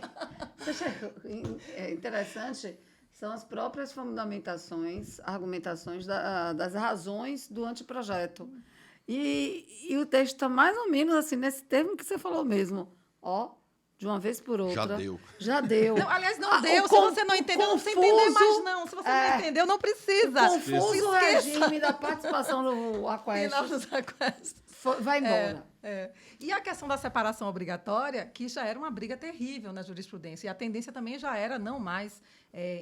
É interessante, são as próprias fundamentações, argumentações das razões do anteprojeto. E o texto está mais ou menos assim, nesse termo que você falou mesmo. Ó, de uma vez por outra. Já deu. Já deu. Não, aliás, não deu. o Se você não entendeu, não precisa entender confuso, mais, não. Se você não entendeu, não precisa. Confuso regime da participação no Final Aquestos dos aquestos. vai embora. E a questão da separação obrigatória, que já era uma briga terrível na jurisprudência. E a tendência também já era não mais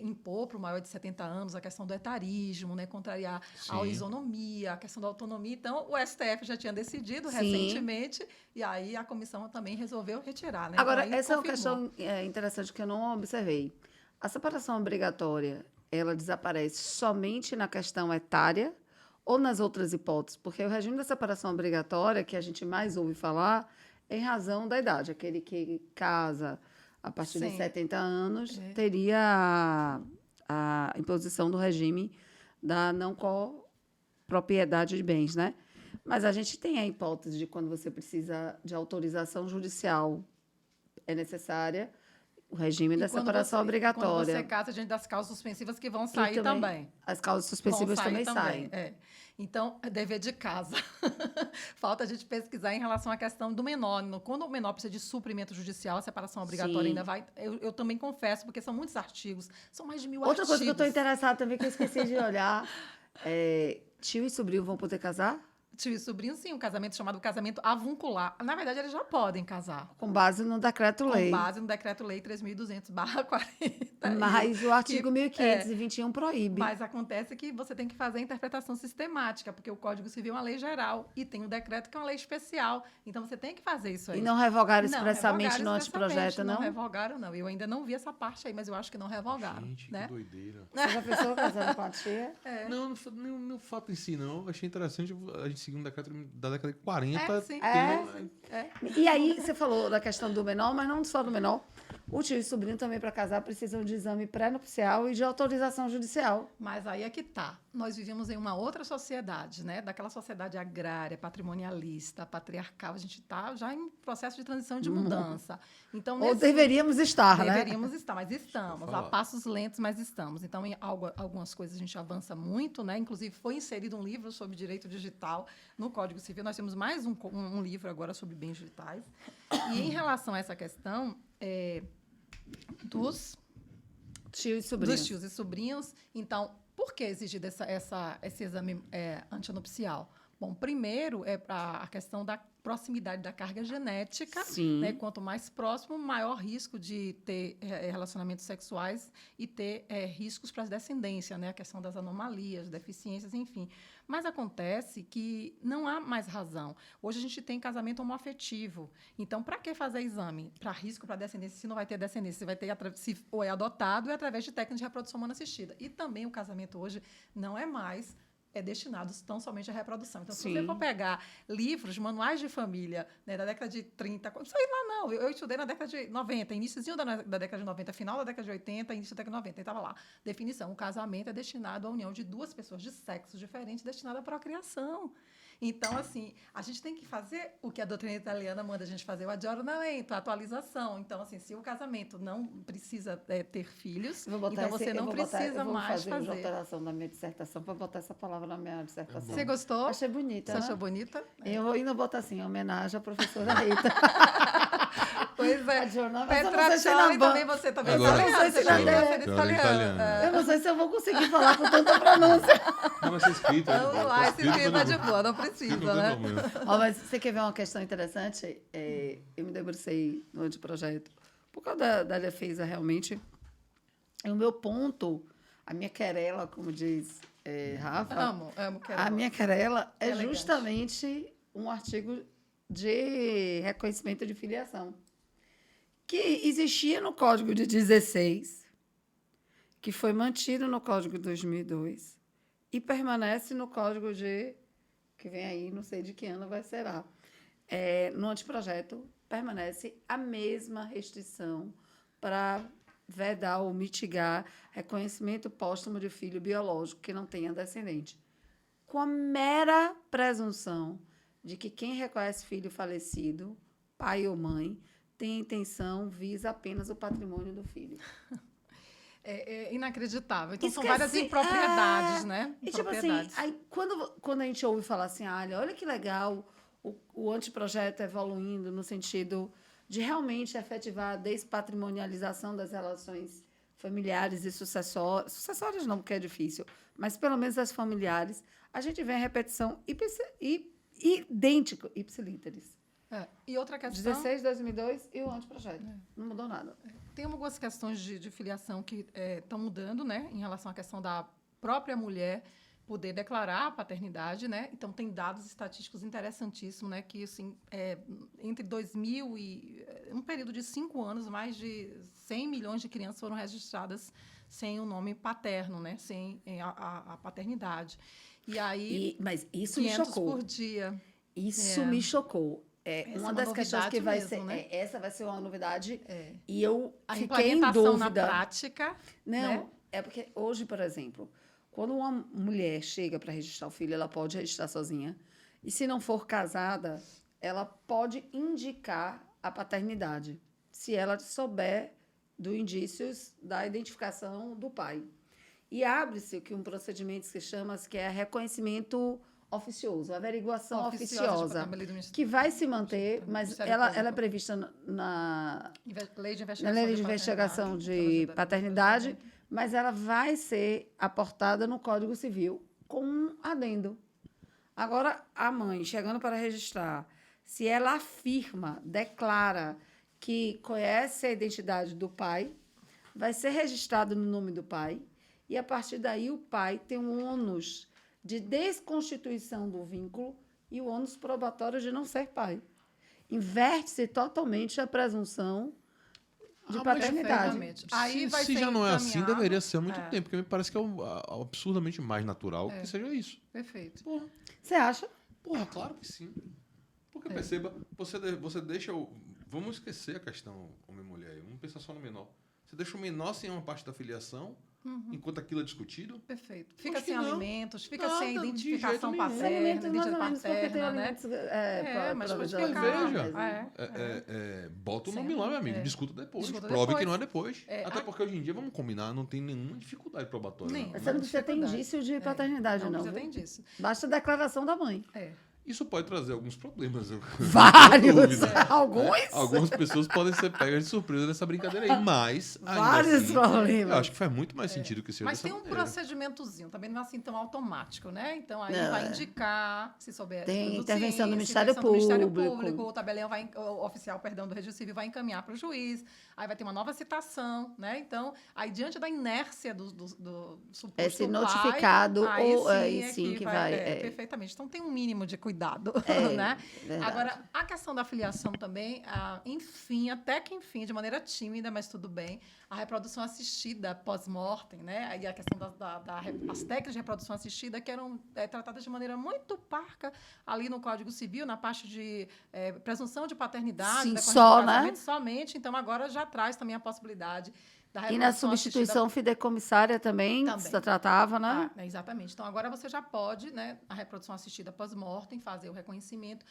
impor para o maior de 70 anos a questão do etarismo, né, contrariar a isonomia, a questão da autonomia. Então, o STF já tinha decidido recentemente, e aí a comissão também resolveu retirar. Né? Agora, Então, aí essa confirmou. é uma questão interessante que eu não observei. A separação obrigatória, ela desaparece somente na questão etária ou nas outras hipóteses? Porque o regime da separação obrigatória, que a gente mais ouve falar, é em razão da idade. Aquele que casa a partir de 70 anos teria a imposição do regime da não copropriedade de bens, né? Mas a gente tem a hipótese de quando você precisa de autorização judicial, é necessária o regime da separação obrigatória. Quando você casa, a gente das causas suspensivas que vão sair também. As causas suspensivas também saem. Então, é dever de casa. Falta a gente pesquisar em relação à questão do menor. Quando o menor precisa de suprimento judicial, a separação obrigatória ainda vai... Eu também confesso, porque são muitos artigos. São mais de 1000 artigos. Outra coisa que eu estou interessada também, que eu esqueci de olhar, tio e sobrinho vão poder casar? Tio e sobrinho, sim, um casamento chamado casamento avuncular. Na verdade, eles já podem casar. Com base no decreto-lei. Com base no decreto-lei 3.200/40. Mas o artigo 1521 proíbe. Mas acontece que você tem que fazer a interpretação sistemática, porque o Código Civil é uma lei geral e tem o decreto que é uma lei especial. Então, você tem que fazer isso aí. E não revogaram expressamente no anteprojeto, não? Não revogaram, não. Eu ainda não vi essa parte aí, mas eu acho que não revogaram. Gente, né? que doideira. Você já pensou casando com a tia? Não o fato em si, não. Eu achei interessante a gente seguir um decreto da década de 40. Sim. E aí, você falou da questão do menor, mas não só do menor. O tio e o sobrinho também, para casar, precisam de exame pré-nupcial e de autorização judicial. Mas aí é que tá. Nós vivíamos em uma outra sociedade, né? Daquela sociedade agrária, patrimonialista, patriarcal. A gente está já em processo de transição de mudança. Então, Ou deveríamos estar, né? Deveríamos estar, mas estamos. A passos lentos, mas estamos. Então, em algumas coisas a gente avança muito, né? Inclusive, foi inserido um livro sobre direito digital no Código Civil. Nós temos mais um livro agora sobre bens digitais. E em relação a essa questão dos tios e sobrinhos. Dos tios e sobrinhos. Então, por que exigir esse exame antinupcial? Bom, primeiro é a questão da proximidade da carga genética. Sim. Né? Quanto mais próximo, maior risco de ter relacionamentos sexuais e ter riscos para a descendência, né? A questão das anomalias, deficiências, enfim. Mas acontece que não há mais razão. Hoje a gente tem casamento homoafetivo. Então, para que fazer exame? Para risco para descendência, se não vai ter descendência, se vai ter se ou é adotado, é através de técnicas de reprodução humana assistida. E também o casamento hoje não é mais destinados tão somente à reprodução. Então, se você for pegar livros, manuais de família, né, da década de 30, não sei lá, não. Eu estudei na década de 90, iníciozinho da década de 90, final da década de 80, início da década de 90. E estava lá. Definição: o casamento é destinado à união de duas pessoas de sexos diferentes, destinado à procriação. Então, assim, a gente tem que fazer o que a doutrina italiana manda a gente fazer, o aggiornamento, a atualização. Então, assim, se o casamento não precisa ter filhos, então você não precisa mais fazer. Eu vou fazer alteração da minha dissertação para botar essa palavra na minha dissertação. Você gostou? Achei bonita. Você achou bonita? Eu vou ainda botar assim, em homenagem à professora Rita. Pois é. Petraccioli também, você também agora, eu não sei se eu vou conseguir falar com tanta pronúncia. Não, mas escrito. Vamos lá, esse escrito é de boa, não precisa, né? Mas você quer ver uma questão interessante? Eu me debrucei no anteprojeto por causa da defesa, realmente. E o meu ponto, a minha querela, como diz Rafa, amo querela. A minha querela é justamente um artigo de reconhecimento de filiação que existia no Código de 16, que foi mantido no Código de 2002 e permanece no Código que vem aí, não sei de que ano vai ser. No anteprojeto, permanece a mesma restrição para vedar ou mitigar reconhecimento póstumo de filho biológico que não tenha descendente, com a mera presunção de que quem reconhece filho falecido, pai ou mãe, tem a intenção, visa apenas o patrimônio do filho. É inacreditável. Então, Isso são que várias assim, impropriedades, né? E, tipo assim, Impropriedades. aí, quando a gente ouve falar assim, olha que legal o anteprojeto evoluindo no sentido de realmente efetivar a despatrimonialização das relações familiares e sucessórias. Sucessórias não, porque é difícil, mas pelo menos as familiares, a gente vê a repetição idêntico, ipsilíteris. E outra questão... 16, 2002 e o anteprojeto. Não mudou nada. Tem algumas questões de filiação que estão mudando, né? Em relação à questão da própria mulher poder declarar a paternidade, né? Então, tem dados estatísticos interessantíssimos, né? Que, assim, entre 2000 e... um período de 5 anos, mais de 100 milhões de crianças foram registradas sem o nome paterno, né? Sem a paternidade. E aí... Mas isso me 500 chocou. por dia. Isso me chocou. Essa Uma é das questões que vai mesmo, ser... né? Essa vai ser uma novidade. E eu A fiquei em implementação dúvida. na prática... Não, né? é porque hoje, por exemplo, quando uma mulher chega para registrar o filho, ela pode registrar sozinha. E se não for casada, ela pode indicar a paternidade, se ela souber dos indícios da identificação do pai. E abre-se um procedimento que se chama, que é reconhecimento oficioso, averiguação oficiosa, que vai se manter, mas ela é prevista na Lei de Lei de Investigação de Paternidade, mas ela vai ser aportada no Código Civil com um adendo. Agora, a mãe, chegando para registrar, se ela afirma, declara que conhece a identidade do pai, vai ser registrado no nome do pai, e, a partir daí, o pai tem um ônus de desconstituição do vínculo e o ônus probatório de não ser pai. Inverte-se totalmente a presunção de paternidade. Aí vai se ser já não é assim, encaminhado. deveria ser há muito tempo, porque me parece que é absurdamente mais natural que seja isso. Perfeito. Porra, Você acha? claro que sim. Porque perceba, você deixa o... Vamos esquecer a questão homem e mulher, vamos pensar só no menor. Você deixa o menor sem uma parte da filiação, enquanto aquilo é discutido? Perfeito. Fica Acho que sem não. alimentos, fica Nada, sem de identificação jeito nenhum. Os paterna, alimentos, mais ou identidade menos, porque tem paterna, né? alimentos Mas pode provisórios. ficar. Bota o nome lá, meu amigo. Discuta depois. Discuta Prove depois. que não é depois. Até porque hoje em dia, vamos combinar, não tem nenhuma dificuldade probatória. Nem. Não. Você não precisa ter indício de paternidade, não. Você Viu? tem disso. Basta a declaração da mãe. Isso pode trazer alguns problemas. Vários! Dúvida. Alguns? Algumas pessoas podem ser pegas de surpresa nessa brincadeira aí, mas ainda Vários assim, problemas. eu acho que faz muito mais sentido que seja Mas dessa tem um maneira. procedimentozinho, também não é assim tão automático, né? Então, aí Não, vai indicar, se souber... Tem tudo intervenção do ciência, Ministério intervenção do Ministério Público. Público, o tabelião o oficial, do Registro Civil vai encaminhar para o juiz, aí vai ter uma nova citação, né? Então, aí diante da inércia do suposto Esse pai, notificado, aí sim sim que vai... perfeitamente. Então, tem um mínimo de cuidado, né? Verdade. Agora, a questão da filiação também, enfim, até que enfim, de maneira tímida, mas tudo bem, a reprodução assistida pós-mortem, né? Aí a questão as técnicas de reprodução assistida que eram tratadas de maneira muito parca ali no Código Civil, na parte de presunção de paternidade, Sim, decorrente só, do casamento, né? somente. Então, agora já traz também a possibilidade da E na reprodução substituição fideicomissária também se tratava, né? Exatamente. Então, agora você já pode, né, a reprodução assistida pós-mortem, fazer o reconhecimento,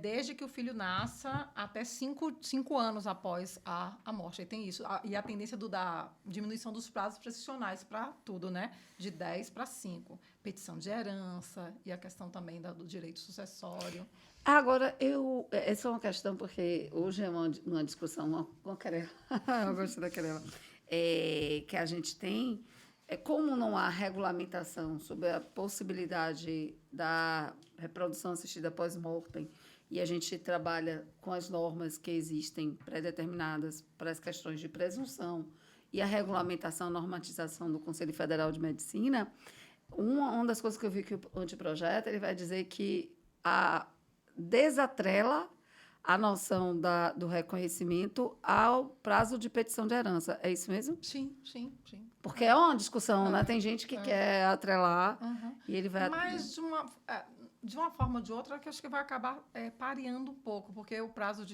desde que o filho nasça até 5 anos após a morte. Aí tem isso. E a tendência da diminuição dos prazos prescricionais para tudo, né? De 10 para 5. Petição de herança e a questão também do direito sucessório. Agora, essa é uma questão, porque hoje é uma discussão, uma querela, eu gosto da querela, que a gente tem, como não há regulamentação sobre a possibilidade da reprodução assistida pós-mortem, e a gente trabalha com as normas que existem pré-determinadas para as questões de presunção e a regulamentação, normatização do Conselho Federal de Medicina, uma das coisas que eu vi que o anteprojeto ele vai dizer que desatrela a noção do reconhecimento ao prazo de petição de herança. É isso mesmo? Sim. Porque é uma discussão, né? Tem gente que quer atrelar e ele vai... Mas de uma forma ou de outra, que acho que vai acabar pareando um pouco, porque o prazo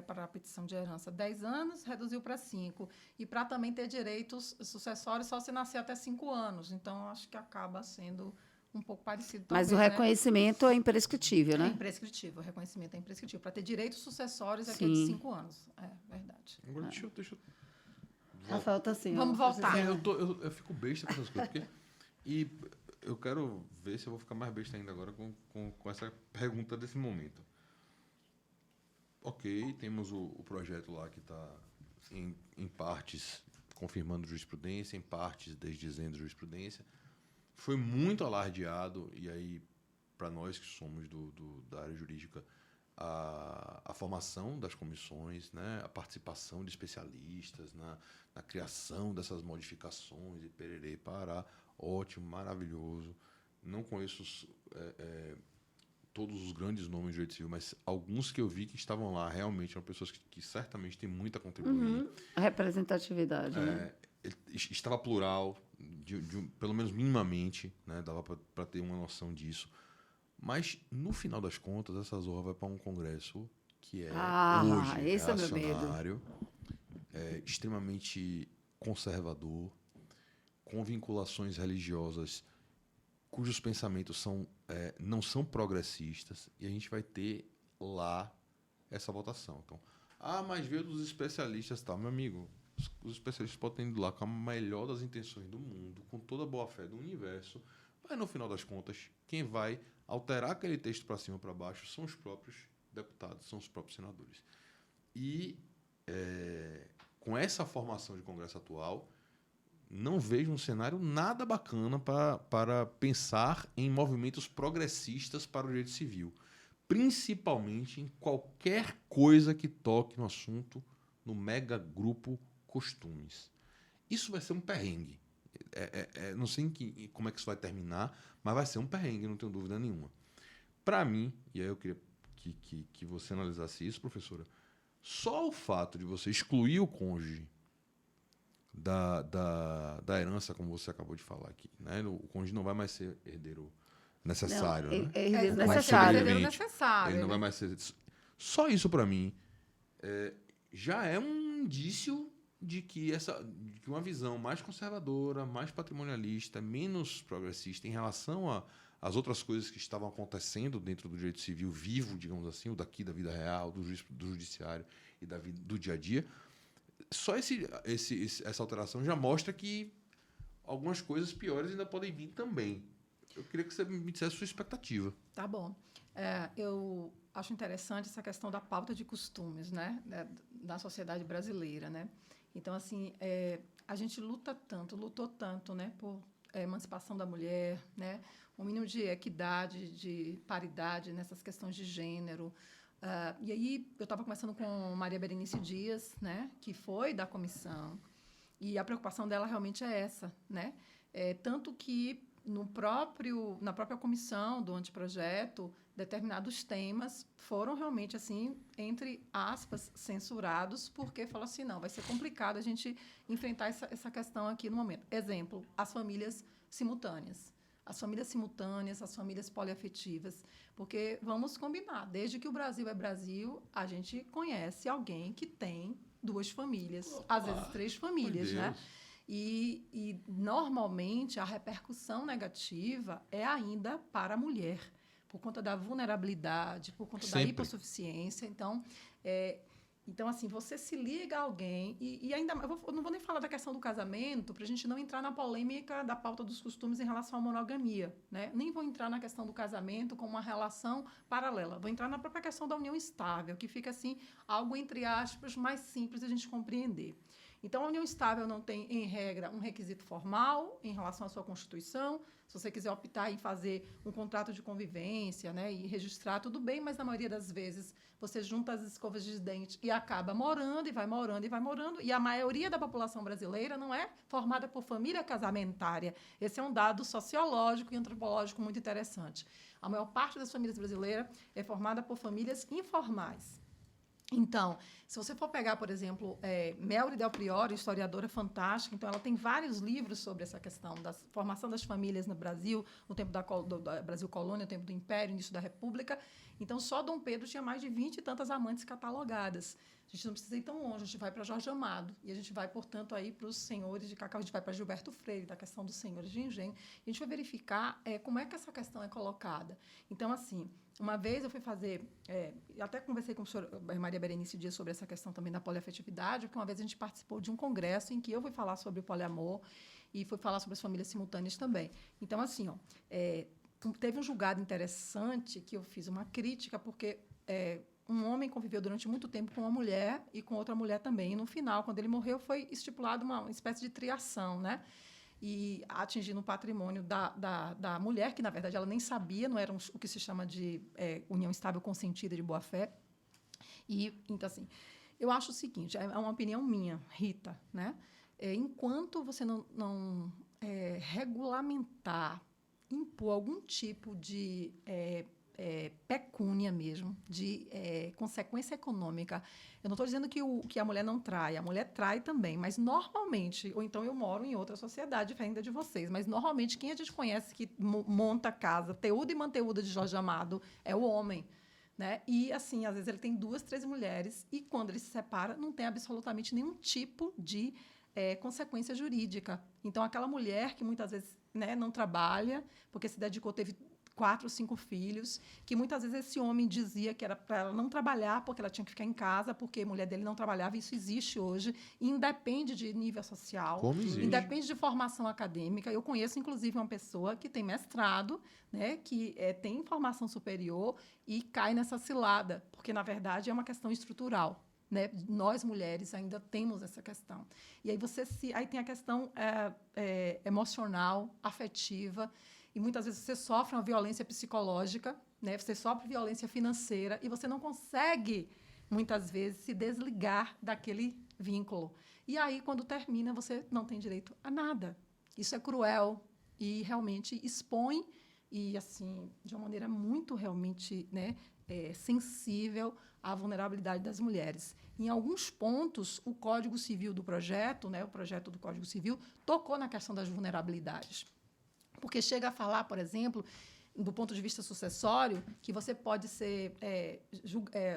para a petição de herança, 10 anos, reduziu para 5. E para também ter direitos sucessórios, só se nascer até 5 anos. Então, acho que acaba sendo um pouco parecido. Mas talvez, o né? reconhecimento é imprescritível, É né? imprescritível, o reconhecimento é imprescritível. Para ter direitos sucessórios aqui é de Sim. 5 anos. É verdade. Agora deixa eu Rafael tá assim. Vamos ó, voltar. dizendo- eu fico besta com essas coisas. E eu quero ver se eu vou ficar mais besta ainda agora com essa pergunta desse momento. Ok, temos o projeto lá que está em partes confirmando jurisprudência, em partes desdizendo jurisprudência. Foi muito alardeado, e aí, para nós que somos da área jurídica, a formação das comissões, né, a participação de especialistas na criação dessas modificações e pererê, pará, ótimo, maravilhoso. Não conheço todos os grandes nomes do direito civil, mas alguns que eu vi que estavam lá realmente eram pessoas que certamente têm muito a contribuir. A representatividade, né? Estava plural, pelo menos minimamente, né, dava para ter uma noção disso. Mas, no final das contas, essa zorra vai para um congresso que é hoje esse é meu medo. reacionário, extremamente conservador, com vinculações religiosas cujos pensamentos não são progressistas, e a gente vai ter lá essa votação. Então, mas veio dos especialistas, tá, meu amigo? Os especialistas podem ir lá com a melhor das intenções do mundo, com toda a boa fé do universo, mas no final das contas, quem vai alterar aquele texto para cima ou para baixo são os próprios deputados, são os próprios senadores. E com essa formação de Congresso atual, não vejo um cenário nada bacana para pensar em movimentos progressistas para o direito civil, principalmente em qualquer coisa que toque no assunto no mega grupo costumes. Isso vai ser um perrengue. Não sei como é que isso vai terminar, mas vai ser um perrengue, não tenho dúvida nenhuma. Para mim, e aí eu queria que você analisasse isso, professora, só o fato de você excluir o cônjuge da herança, como você acabou de falar aqui, né? O cônjuge não vai mais ser herdeiro necessário, Não, né? é herdeiro Vai ser necessário. herdeiro Sobrevivente. necessário. Ele não vai mais ser. Só isso, para mim, já é um indício de que uma visão mais conservadora, mais patrimonialista, menos progressista em relação às outras coisas que estavam acontecendo dentro do direito civil vivo, digamos assim, o daqui da vida real, do judiciário e do dia a dia. Só essa alteração já mostra que algumas coisas piores ainda podem vir também. Eu queria que você me dissesse a sua expectativa. Tá bom. Eu acho interessante essa questão da pauta de costumes, né, da sociedade brasileira, né? Então, assim, a gente lutou tanto, né, por emancipação da mulher, né, um mínimo de equidade, de paridade nessas questões de gênero. E aí eu estava conversando com Maria Berenice Dias, né, que foi da comissão, e a preocupação dela realmente é essa, né? Tanto que na própria comissão do anteprojeto, determinados temas foram realmente, assim, entre aspas, censurados, porque falou assim, não, vai ser complicado a gente enfrentar essa questão aqui no momento. Exemplo, as famílias simultâneas. As famílias poliafetivas, porque vamos combinar, desde que o Brasil é Brasil, a gente conhece alguém que tem 2 famílias, às vezes 3 famílias, né? E normalmente a repercussão negativa é ainda para a mulher, por conta da vulnerabilidade, por conta da hipossuficiência. Então, assim, você se liga a alguém e ainda... Eu não vou nem falar da questão do casamento para a gente não entrar na polêmica da pauta dos costumes em relação à monogamia, né? Nem vou entrar na questão do casamento como uma relação paralela. Vou entrar na própria questão da união estável, que fica, assim, algo, entre aspas, mais simples de a gente compreender. Então, a união estável não tem, em regra, um requisito formal em relação à sua Constituição. Se você quiser optar em fazer um contrato de convivência, né, e registrar, tudo bem, mas na maioria das vezes você junta as escovas de dente e acaba morando, e vai morando, e vai morando. E a maioria da população brasileira não é formada por família casamentária. Esse é um dado sociológico e antropológico muito interessante. A maior parte das famílias brasileiras é formada por famílias informais. Então, se você for pegar, por exemplo, Melri Del Priore, historiadora fantástica, então ela tem vários livros sobre essa questão da formação das famílias no Brasil, no tempo do Brasil colônia, no tempo do Império, início da República. Então, só Dom Pedro tinha mais de 20 e tantas amantes catalogadas. A gente não precisa ir tão longe, a gente vai para Jorge Amado, e a gente vai, portanto, aí para os senhores de Cacau, a gente vai para Gilberto Freire, da questão dos senhores de engenho, e a gente vai verificar como é que essa questão é colocada. Então, assim, uma vez eu fui fazer, até conversei com a professora Maria Berenice Dias sobre essa questão também da poliafetividade, porque uma vez a gente participou de um congresso em que eu fui falar sobre o poliamor e fui falar sobre as famílias simultâneas também. Então, assim, teve um julgado interessante que eu fiz uma crítica, porque um homem conviveu durante muito tempo com uma mulher e com outra mulher também. E, no final, quando ele morreu, foi estipulado uma espécie de triação, né? E atingindo o patrimônio da mulher, que, na verdade, ela nem sabia, não era o que se chama de união estável consentida de boa-fé. E, então, assim, eu acho o seguinte, é uma opinião minha, Rita, né? Enquanto você não regulamentar, impor algum tipo de pecúnia mesmo, de consequência econômica. Eu não estou dizendo que a mulher não trai, a mulher trai também, mas normalmente, ou então eu moro em outra sociedade diferente da de vocês, mas normalmente quem a gente conhece que monta casa, teuda e manteuda de Jorge Amado, é o homem. Né? E, assim, às vezes ele tem 2, 3 mulheres e, quando ele se separa, não tem absolutamente nenhum tipo de consequência jurídica. Então, aquela mulher que muitas vezes, né, não trabalha, porque se dedicou, teve 4, 5 filhos, que muitas vezes esse homem dizia que era para ela não trabalhar porque ela tinha que ficar em casa, porque a mulher dele não trabalhava. Isso existe hoje, independe de nível social, Como existe? independe de formação acadêmica. Eu conheço, inclusive, uma pessoa que tem mestrado, né, que tem formação superior e cai nessa cilada, porque, na verdade, é uma questão estrutural. Né? Nós, mulheres, ainda temos essa questão. E aí, aí tem a questão emocional, afetiva, e muitas vezes você sofre uma violência psicológica, né? Você sofre violência financeira e você não consegue, muitas vezes, se desligar daquele vínculo. E aí, quando termina, você não tem direito a nada. Isso é cruel e realmente expõe, e assim, de uma maneira muito realmente, né, sensível à vulnerabilidade das mulheres. Em alguns pontos, o Código Civil do projeto, né, o projeto do Código Civil, tocou na questão das vulnerabilidades. Porque chega a falar, por exemplo, do ponto de vista sucessório, que você pode ser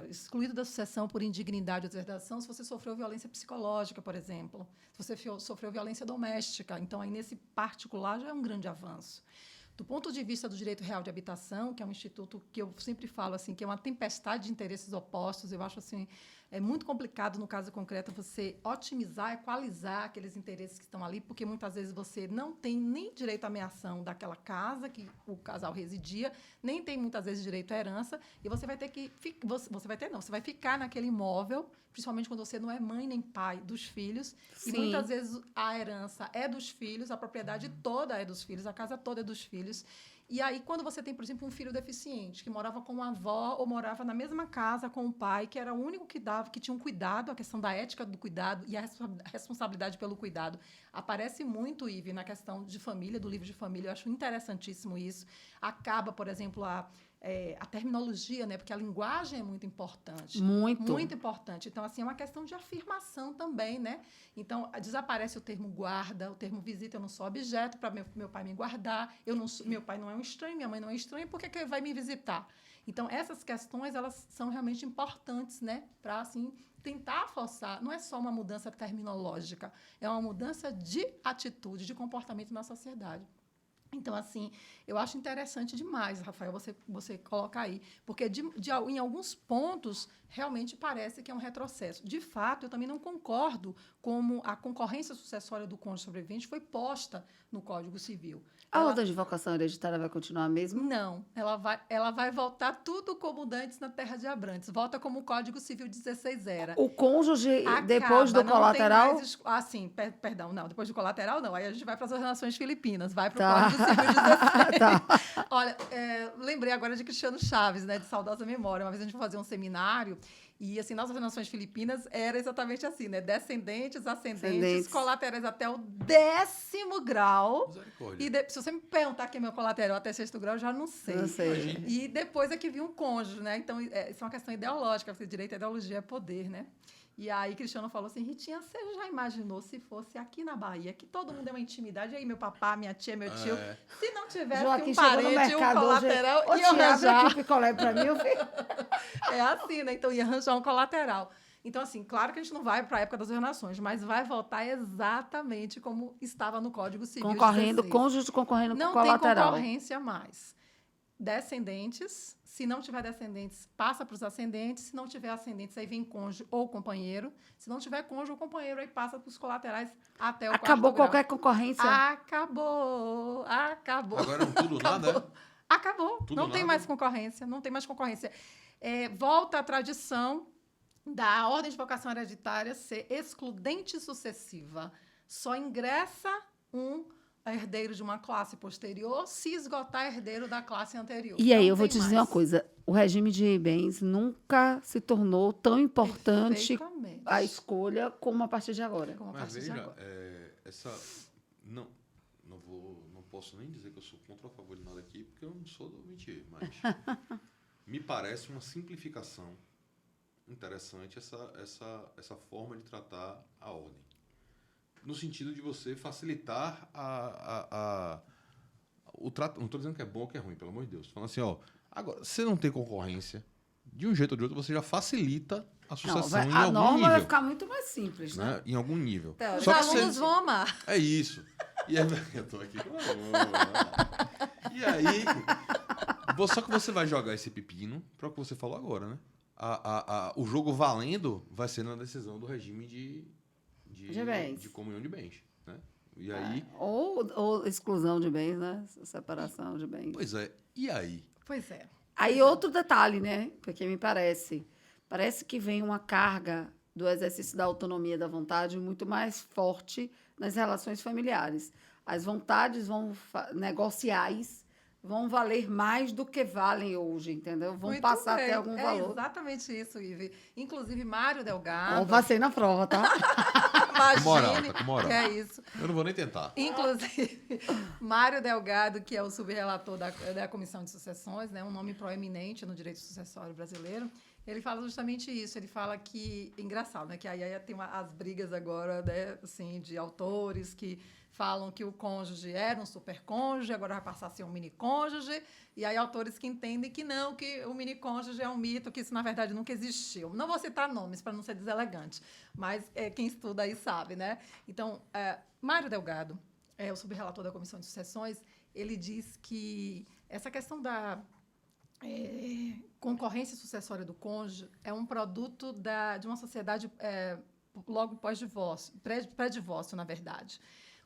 excluído da sucessão por indignidade ou deserdação se você sofreu violência psicológica, por exemplo, se você sofreu violência doméstica. Então, aí, nesse particular, já é um grande avanço. Do ponto de vista do direito real de habitação, que é um instituto que eu sempre falo assim, que é uma tempestade de interesses opostos, eu acho assim, é muito complicado, no caso concreto, você otimizar, equalizar aqueles interesses que estão ali, porque muitas vezes você não tem nem direito à meação daquela casa que o casal residia, nem tem muitas vezes direito à herança, e você vai ter que você vai ficar naquele imóvel, principalmente quando você não é mãe nem pai dos filhos. Sim. E muitas vezes a herança é dos filhos, a propriedade toda é dos filhos, a casa toda é dos filhos. E aí, quando você tem, por exemplo, um filho deficiente, que morava com uma avó ou morava na mesma casa com o pai, que era o único que tinha um cuidado, a questão da ética do cuidado e a responsabilidade pelo cuidado. Aparece muito, Ive, na questão de família, do livro de família. Eu acho interessantíssimo isso. Acaba, por exemplo, a terminologia, né? Porque a linguagem é muito importante. Muito. Muito importante. Então, assim, é uma questão de afirmação também, né? Então, desaparece o termo guarda, o termo visita. Eu não sou objeto para meu pai me guardar. Meu pai não é um estranho, minha mãe não é estranha. Por que ele vai me visitar? Então, essas questões, elas são realmente importantes, né? Para, assim, tentar forçar. Não é só uma mudança terminológica. É uma mudança de atitude, de comportamento na sociedade. Então, assim, eu acho interessante demais, Rafael, você colocar aí, porque em alguns pontos realmente parece que é um retrocesso. De fato, eu também não concordo como a concorrência sucessória do cônjuge sobrevivente foi posta no Código Civil. A outra de vocação hereditária vai continuar mesmo? Não, ela vai voltar tudo como dantes na terra de Abrantes, volta como o Código Civil 16 era. O cônjuge, depois do colateral? Perdão, não, depois do colateral não, aí a gente vai para as Nações Filipinas, vai para o Tá. Código século XVI. Tá. Olha, lembrei agora de Cristiano Chaves, né, de saudosa memória. Uma vez a gente foi fazer um seminário e, assim, nossas nações filipinas era exatamente assim, né? Descendentes, ascendentes, colaterais até o 10º grau. Misericórdia. Se você me perguntar quem é meu colateral até 6º grau, eu já não sei. Não sei. Imagina. E depois é que vinha um cônjuge, né? Então, isso é uma questão ideológica, porque direito à ideologia é poder, né? E aí, Cristiano falou assim, Ritinha, você já imaginou se fosse aqui na Bahia, que todo mundo é uma intimidade, e aí meu papá, minha tia, meu tio, se não tivesse Joaquim um chegou no parente, um mercado colateral, hoje. ia Ô, tia, abre arranjar. aqui picolé pra mim, eu vi. É assim, né? Então, ia arranjar um colateral. Então, assim, claro que a gente não vai para a época das ordenações, mas vai voltar exatamente como estava no Código Civil. Concorrendo, cônjuge concorrendo com não colateral. Não tem concorrência mais. Descendentes, se não tiver descendentes, passa para os ascendentes. Se não tiver ascendentes, aí vem cônjuge ou companheiro. Se não tiver cônjuge ou companheiro, aí passa para os colaterais até o Acabou 4º grau. qualquer concorrência. Acabou. Agora é um tudo nada, Acabou. Tudo Não tem nada. mais concorrência. Não tem mais concorrência. Volta a tradição da ordem de vocação hereditária ser excludente e sucessiva. Só ingressa um herdeiro de uma classe posterior se esgotar herdeiro da classe anterior. E aí, Não eu vou tem te dizer uma mais. coisa. O regime de bens nunca se tornou tão importante Perfeitamente. a escolha como a partir de agora. Como a Mas partir de veja, agora. não posso nem dizer que eu sou contra ou a favor de nada aqui, porque eu não sou do mentir, mas me parece uma simplificação interessante essa forma de tratar a ordem. No sentido de você facilitar o trato. Não estou dizendo que é bom ou que é ruim, pelo amor de Deus. Estou falando assim, ó, agora, você não tem concorrência, de um jeito ou de outro, você já facilita a sucessão em a algum norma nível. vai ficar muito mais simples, né? Né? Em algum nível. Teórico. Os Só que alunos você- vão amar. É isso. E aí, eu tô aqui com E aí, só que você vai jogar esse pepino para o que você falou agora, né? O jogo valendo vai ser na decisão do regime de bens. de comunhão de bens, né? E aí, Ou exclusão de bens, né? Separação de bens. pois é, e aí? Pois é. Aí outro detalhe, né? Porque me parece que vem uma carga do exercício da autonomia da vontade muito mais forte nas relações familiares. As vontades negociais vão valer mais do que valem hoje, entendeu? Vão Muito passar bem. até algum É valor. exatamente isso, Ive. Inclusive, Mário Delgado. Ó, passei na prova, tá? Imagine moral, tá com moral. que é isso. Eu não vou nem tentar. Inclusive, Mário Delgado, que é o subrelator da Comissão de Sucessões, né, um nome proeminente no direito sucessório brasileiro, ele fala justamente isso. Ele fala que, engraçado, né, que aí tem as brigas agora, né, assim, de autores que falam que o cônjuge era um supercônjuge, agora vai passar a ser um minicônjuge, e aí autores que entendem que não, que o minicônjuge é um mito, que isso, na verdade, nunca existiu. Não vou citar nomes para não ser deselegante, mas quem estuda aí sabe, né? Então, Mário Delgado, o subrelator da Comissão de Sucessões, ele diz que essa questão da concorrência sucessória do cônjuge é um produto de uma sociedade logo pós-divórcio, pré-divórcio, na verdade.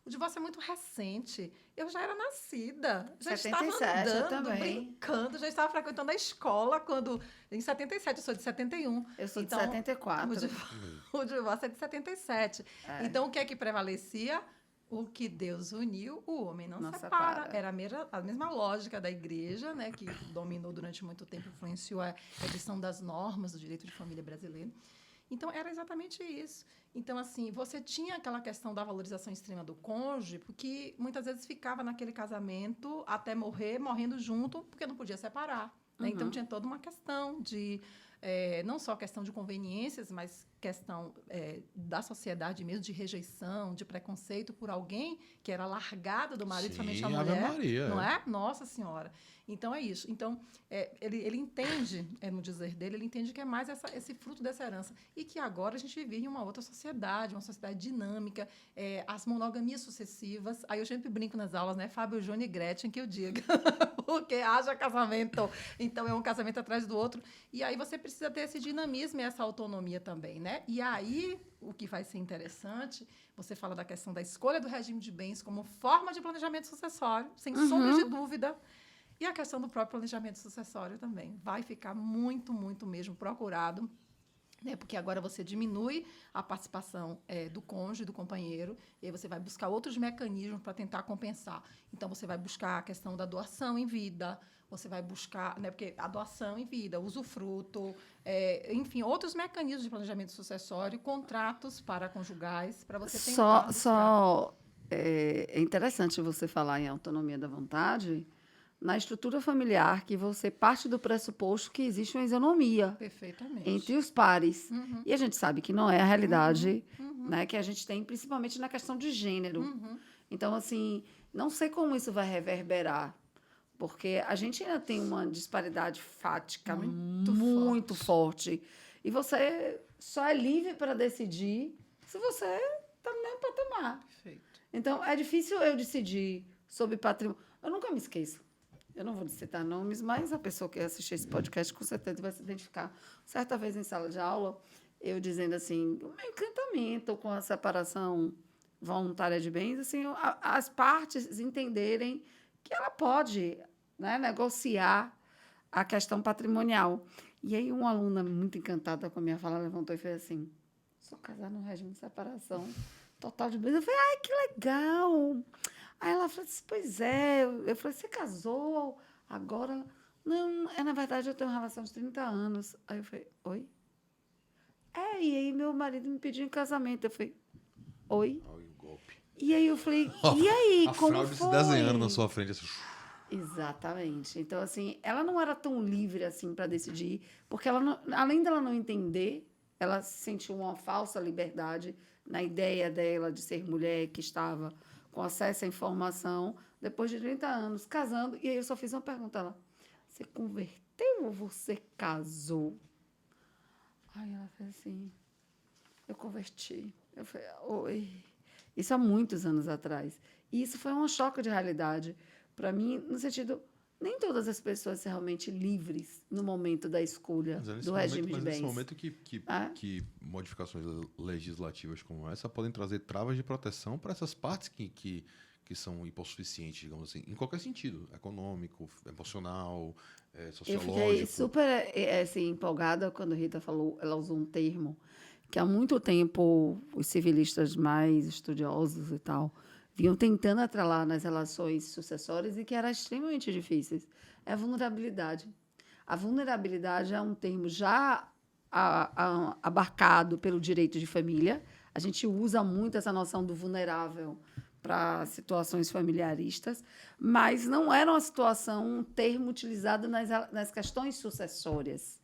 O divórcio é muito recente. Eu já era nascida, já 77, estava eu andando, também. brincando, já estava frequentando a escola quando... Em 77, eu sou de 71. Eu sou de Então, 74. o divórcio é de 77. É. Então, o que é que prevalecia? O que Deus uniu, o homem não separa. Era a mesma lógica da igreja, né, que dominou durante muito tempo, influenciou a edição das normas do direito de família brasileiro. Então, era exatamente isso. Então, assim, você tinha aquela questão da valorização extrema do cônjuge, porque muitas vezes ficava naquele casamento até morrer, morrendo junto, porque não podia separar. Né? Então, tinha toda uma questão de... não só questão de conveniências, mas questão da sociedade mesmo, de rejeição, de preconceito por alguém que era largado do marido, somente a Ave mulher. Maria, Não é? Nossa Senhora. Então, é isso. Então, ele entende, no dizer dele, ele entende que é mais esse fruto dessa herança. E que agora a gente vive em uma outra sociedade, uma sociedade dinâmica, as monogamias sucessivas. Aí eu sempre brinco nas aulas, né? Fábio, Júnior e Gretchen, que eu diga. Porque haja casamento. Então, é um casamento atrás do outro. E aí você precisa ter esse dinamismo e essa autonomia também, né? E aí, o que vai ser interessante, você fala da questão da escolha do regime de bens como forma de planejamento sucessório, sem sombra de dúvida. E a questão do próprio planejamento sucessório também. Vai ficar muito, muito mesmo procurado né? Porque agora você diminui a participação do cônjuge, do companheiro, e aí você vai buscar outros mecanismos para tentar compensar. Então, você vai buscar a questão da doação em vida, você vai buscar, né? Porque a doação em vida, usufruto, enfim, outros mecanismos de planejamento sucessório, contratos paraconjugais, para você tentar buscar. É interessante você falar em autonomia da vontade na estrutura familiar, que você parte do pressuposto que existe uma isonomia Perfeitamente. entre os pares. Uhum. E a gente sabe que não é a realidade, né, que a gente tem, principalmente na questão de gênero. Então, assim, não sei como isso vai reverberar, porque a gente ainda tem uma disparidade fática muito forte. E você só é livre para decidir se você está no mesmo patamar. Perfeito. Então, é difícil eu decidir sobre patrimônio. Eu nunca me esqueço. Eu não vou citar nomes, mas a pessoa que assistir esse podcast com certeza vai se identificar. Certa vez em sala de aula, eu dizendo assim, o meu encantamento com a separação voluntária de bens, assim, as partes entenderem que ela pode, né, negociar a questão patrimonial. E aí uma aluna muito encantada com a minha fala levantou e fez assim, sou casada no regime de separação total de bens. Eu falei, ai, que legal! Aí ela falou assim, pois é. Eu falei, você casou agora? Não, na verdade, eu tenho uma relação de 30 anos. Aí eu falei, oi? E aí meu marido me pediu em casamento. Eu falei, oi? Olha o golpe. E aí eu falei, e aí, a como fraude foi? se desenhando na sua frente. Assim. Exatamente. Então, assim, ela não era tão livre assim para decidir, porque ela não, além dela não entender, ela sentiu uma falsa liberdade na ideia dela de ser mulher que estava com acesso à informação, depois de 30 anos, casando. E aí eu só fiz uma pergunta a ela, você converteu ou você casou? Aí ela fez assim, eu converti. Eu falei, oi. Isso há muitos anos atrás. E isso foi um choque de realidade para mim, no sentido, nem todas as pessoas são realmente livres no momento da escolha do regime de bens. Mas nesse momento que modificações legislativas como essa podem trazer travas de proteção para essas partes que são hipossuficientes, digamos assim, em qualquer sentido, econômico, emocional, sociológico. Eu fiquei super assim, empolgada quando a Rita falou, ela usou um termo que há muito tempo os civilistas mais estudiosos e tal vinham tentando atrelar nas relações sucessórias e que era extremamente difíceis. É a vulnerabilidade. A vulnerabilidade é um termo já abarcado pelo direito de família. A gente usa muito essa noção do vulnerável para situações familiaristas, mas não era uma situação, um termo utilizado nas questões sucessórias.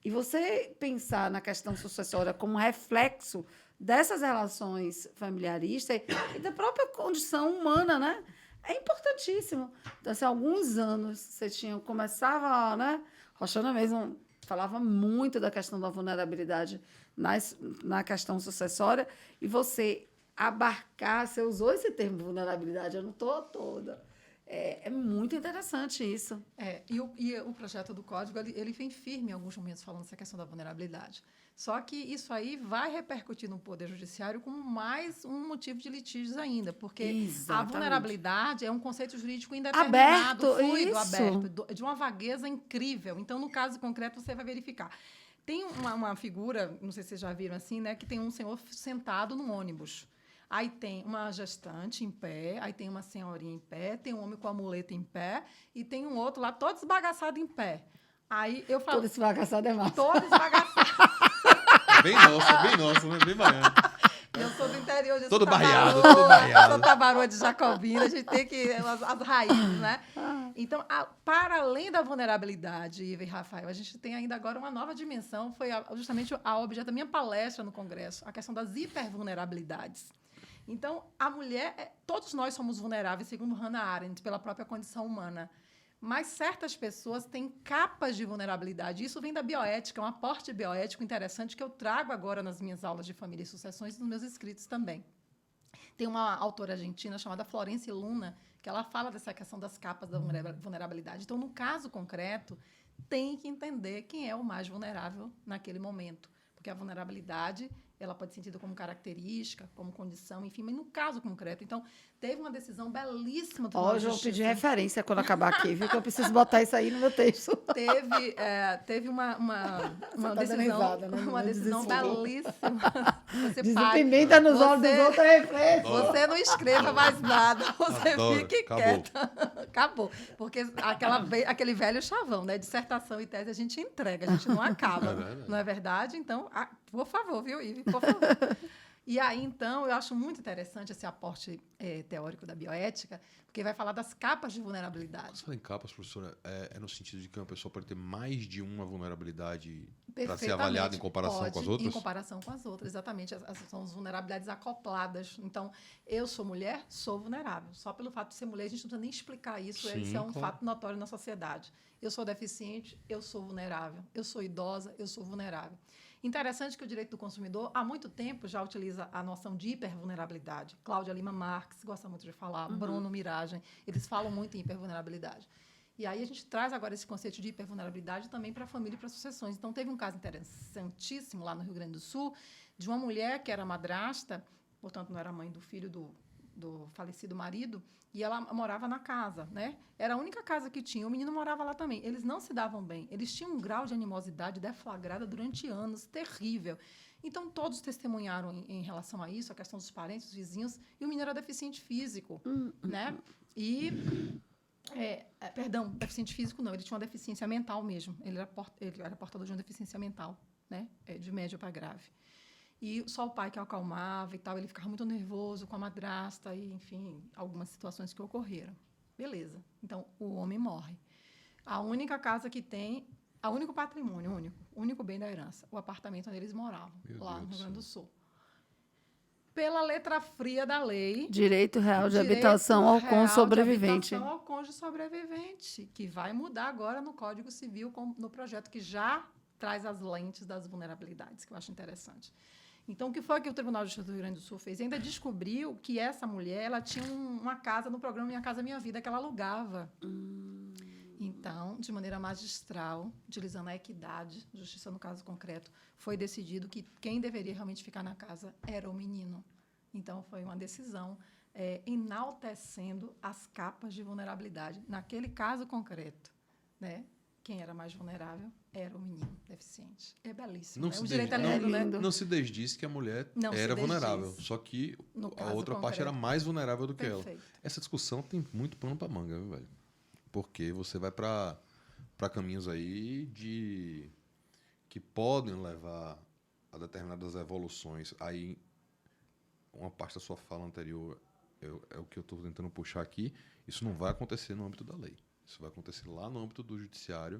E você pensar na questão sucessória como reflexo dessas relações familiaristas e da própria condição humana, né? É importantíssimo. Então, assim, há alguns anos, começava, né? Roxana mesmo falava muito da questão da vulnerabilidade na questão sucessória, e você abarcar, você usou esse termo vulnerabilidade, eu não estou toda. É muito interessante isso. E o projeto do Código, ele vem firme em alguns momentos falando dessa questão da vulnerabilidade. Só que isso aí vai repercutir no Poder Judiciário como mais um motivo de litígios ainda, porque Exatamente. A vulnerabilidade é um conceito jurídico indeterminado, fluido, aberto, de uma vagueza incrível. Então, no caso concreto, você vai verificar. Tem uma figura, não sei se vocês já viram assim, né, que tem um senhor sentado no ônibus. Aí tem uma gestante em pé, aí tem uma senhorinha em pé, tem um homem com a muleta em pé e tem um outro lá todo esbagaçado em pé. Aí eu falo... Todo esbagaçado é massa. Todo esbagaçado. Bem nosso, né? Bem baiano. Eu sou do interior de todo barriado. Sou tabaroa de Jacobina, a gente tem que... As raízes, né? Então, para além da vulnerabilidade, Iva e Rafael, a gente tem ainda agora uma nova dimensão, foi justamente a objeto da minha palestra no Congresso, a questão das hipervulnerabilidades. Então, a mulher, todos nós somos vulneráveis, segundo Hannah Arendt, pela própria condição humana. Mas certas pessoas têm capas de vulnerabilidade. Isso vem da bioética, um aporte bioético interessante que eu trago agora nas minhas aulas de família e sucessões e nos meus escritos também. Tem uma autora argentina chamada Florence Luna, que ela fala dessa questão das capas da vulnerabilidade. Então, no caso concreto, tem que entender quem é o mais vulnerável naquele momento. Porque a vulnerabilidade ela pode ser sentida como característica, como condição, enfim, mas no caso concreto. Então, teve uma decisão belíssima do Tribunal de Hoje eu vou Justiça. pedir referência quando acabar aqui, viu? Que eu preciso botar isso aí no meu texto. Teve uma tá decisão, dando risada, né? uma Não decisão desistiu. belíssima. Você, Pimenta nos olhos dos outros é refresco. você não escreva mais nada, você Adoro. fique Acabou. quieta. Acabou. Porque aquele velho chavão, né? Dissertação e tese a gente entrega, a gente não acaba. É verdade. Não é verdade? Então, por favor, viu, Ive? Por favor. E aí, então, eu acho muito interessante esse aporte teórico da bioética, porque vai falar das capas de vulnerabilidade. Quando você fala em capas, professora, é no sentido de que uma pessoa pode ter mais de uma vulnerabilidade para ser Perfeitamente. avaliada em comparação com as Pode, outras? Em comparação com as outras, exatamente. São as vulnerabilidades acopladas. Então, eu sou mulher, sou vulnerável. Só pelo fato de ser mulher, a gente não precisa nem explicar isso. Sim, Isso é um claro. fato notório na sociedade. Eu sou deficiente, eu sou vulnerável. Eu sou idosa, eu sou vulnerável. Interessante que o direito do consumidor, há muito tempo, já utiliza a noção de hipervulnerabilidade. Cláudia Lima Marques gosta muito de falar, Bruno Miragem, eles falam muito em hipervulnerabilidade. E aí a gente traz agora esse conceito de hipervulnerabilidade também para a família e para as sucessões. Então, teve um caso interessantíssimo lá no Rio Grande do Sul, de uma mulher que era madrasta, portanto, não era mãe do filho do falecido marido, e ela morava na casa, né? Era a única casa que tinha, o menino morava lá também. Eles não se davam bem, eles tinham um grau de animosidade deflagrada durante anos, terrível. Então, todos testemunharam em relação a isso, a questão dos parentes, dos vizinhos, e o menino era deficiente físico, né? E... perdão, deficiente físico não, ele tinha uma deficiência mental mesmo. Ele era portador de uma deficiência mental, né? De média para grave. E só o pai que acalmava e tal, ele ficava muito nervoso com a madrasta e, enfim, algumas situações que ocorreram. Beleza. Então, o homem morre. A única casa que tem, o único patrimônio, o único bem da herança, o apartamento onde eles moravam, lá no Rio Grande do Sul. Pela letra fria da lei... Direito real de habitação ao cônjuge sobrevivente. Direito ao cônjuge sobrevivente, que vai mudar agora no Código Civil, no projeto que já traz as lentes das vulnerabilidades, que eu acho interessante. Então, o que foi que o Tribunal de Justiça do Rio Grande do Sul fez? Ainda descobriu que essa mulher ela tinha uma casa no programa Minha Casa Minha Vida, que ela alugava. Então, de maneira magistral, utilizando a equidade, justiça no caso concreto, foi decidido que quem deveria realmente ficar na casa era o menino. Então, foi uma decisão enaltecendo as capas de vulnerabilidade. Naquele caso concreto, né? Quem era mais vulnerável era o menino deficiente. É belíssimo. O direito é lindo, né? Não se desdiz que a mulher Não se era desdiz. vulnerável, só que No a caso outra parte concreto. era mais vulnerável do que ela. Perfeito. Essa discussão tem muito pano para manga, viu, velho? Porque você vai para caminhos aí que podem levar a determinadas evoluções. Aí, uma parte da sua fala anterior é o que eu estou tentando puxar aqui. Isso não vai acontecer no âmbito da lei. Isso vai acontecer lá no âmbito do judiciário.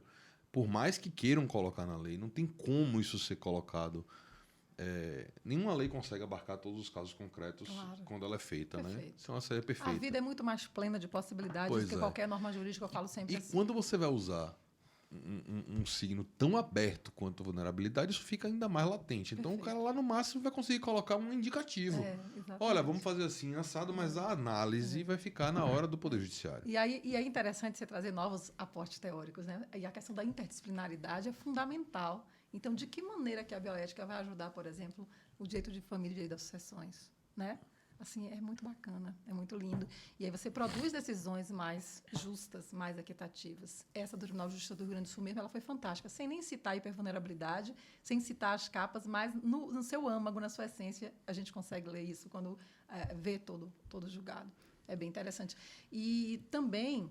Por mais que queiram colocar na lei, não tem como isso ser colocado. Nenhuma lei consegue abarcar todos os casos concretos quando ela é feita, né? Perfeito. Então, essa é perfeita. A vida é muito mais plena de possibilidades Pois do que é. qualquer norma jurídica, eu falo sempre E assim. quando você vai usar um signo tão aberto quanto a vulnerabilidade, isso fica ainda mais latente. Então, o cara lá no máximo vai conseguir colocar um indicativo. Exatamente. Olha, vamos fazer assim, assado, mas a análise vai ficar na hora do Poder Judiciário. E é interessante você trazer novos aportes teóricos, né? E a questão da interdisciplinaridade é fundamental. Então, de que maneira que a bioética vai ajudar, por exemplo, o direito de família e o direito das sucessões, né? Assim, é muito bacana, é muito lindo. E aí você produz decisões mais justas, mais equitativas. Essa do Tribunal de Justiça do Rio Grande do Sul mesmo, ela foi fantástica, sem nem citar a hipervulnerabilidade, sem citar as capas, mas no seu âmago, na sua essência, a gente consegue ler isso quando vê todo julgado. É bem interessante. E também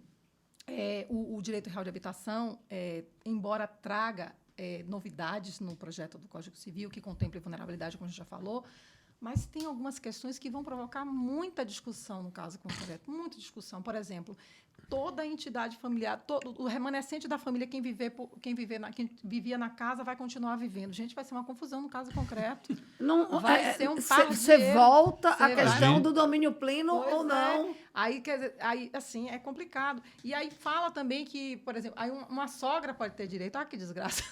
o direito real de habitação, embora traga novidades no projeto do Código Civil, que contemple vulnerabilidade, como a gente já falou, mas tem algumas questões que vão provocar muita discussão no caso concreto, muita discussão. Por exemplo, toda a entidade familiar, todo o remanescente da família, quem vivia na casa, vai continuar vivendo. Gente, vai ser uma confusão no caso concreto. Não, vai ser um pardieiro. Você volta à Você questão vai- do domínio pleno Pois ou não. Aí, quer dizer, assim, é complicado. E aí fala também que, por exemplo, aí uma sogra pode ter direito. Ah, que desgraça.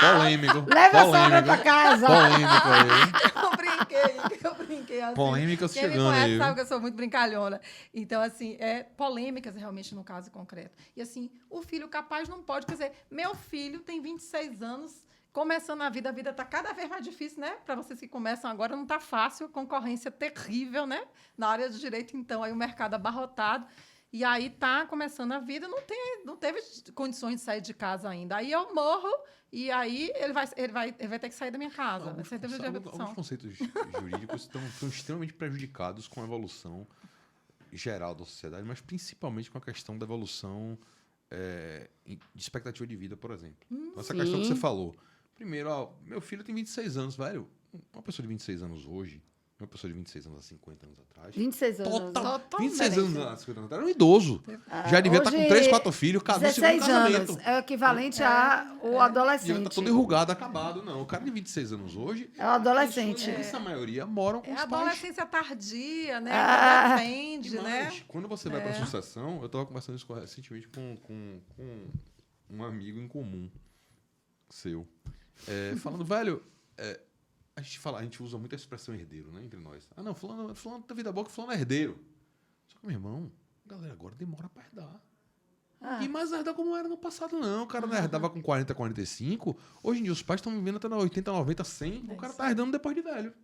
Polêmico. Leva a sogra polêmico, pra casa. Polêmico aí. Eu brinquei assim. Polêmicas Quem me chegando conhece aí, sabe viu? que eu sou muito brincalhona. Então, assim, polêmicas realmente no caso concreto. E, assim, o filho capaz não pode. Quer dizer, meu filho tem 26 anos, começando a vida está cada vez mais difícil, né? Para vocês que começam agora, não está fácil, concorrência terrível, né? Na área do direito, então, aí o mercado abarrotado. E aí tá começando a vida, não teve condições de sair de casa ainda. Aí eu morro e aí ele vai ter que sair da minha casa. Vai ser de Alguns conceitos jurídicos estão extremamente prejudicados com a evolução geral da sociedade, mas principalmente com a questão da evolução de expectativa de vida, por exemplo. Então, essa questão que você falou. Primeiro, meu filho tem 26 anos, velho. Uma pessoa de 26 anos hoje, uma pessoa de 26 anos há 50 anos atrás. 26 anos. Totalmente. 26 anos há 50 anos atrás era um idoso. Já devia estar com 3, 4 filhos, cada segundo 16 casamento. anos. É o equivalente ao Já adolescente. tá todo enrugado, acabado. Não, o cara de 26 anos hoje... É o adolescente. Essa maioria moram com É os a pais. adolescência tardia, né? Ah. Depende, né? Quando você vai para a sucessão, eu estava conversando isso recentemente com um amigo em comum seu. Falando, velho, a gente usa muito a expressão herdeiro, né, entre nós. Ah, não, fulano da vida boa que fulano é herdeiro. Só que, meu irmão, a galera agora demora para herdar. E mais herdar como era no passado, não. O cara não herdava com 40, 45. Hoje em dia os pais estão vivendo até na 80, 90, 100. O cara tá herdando depois de velho.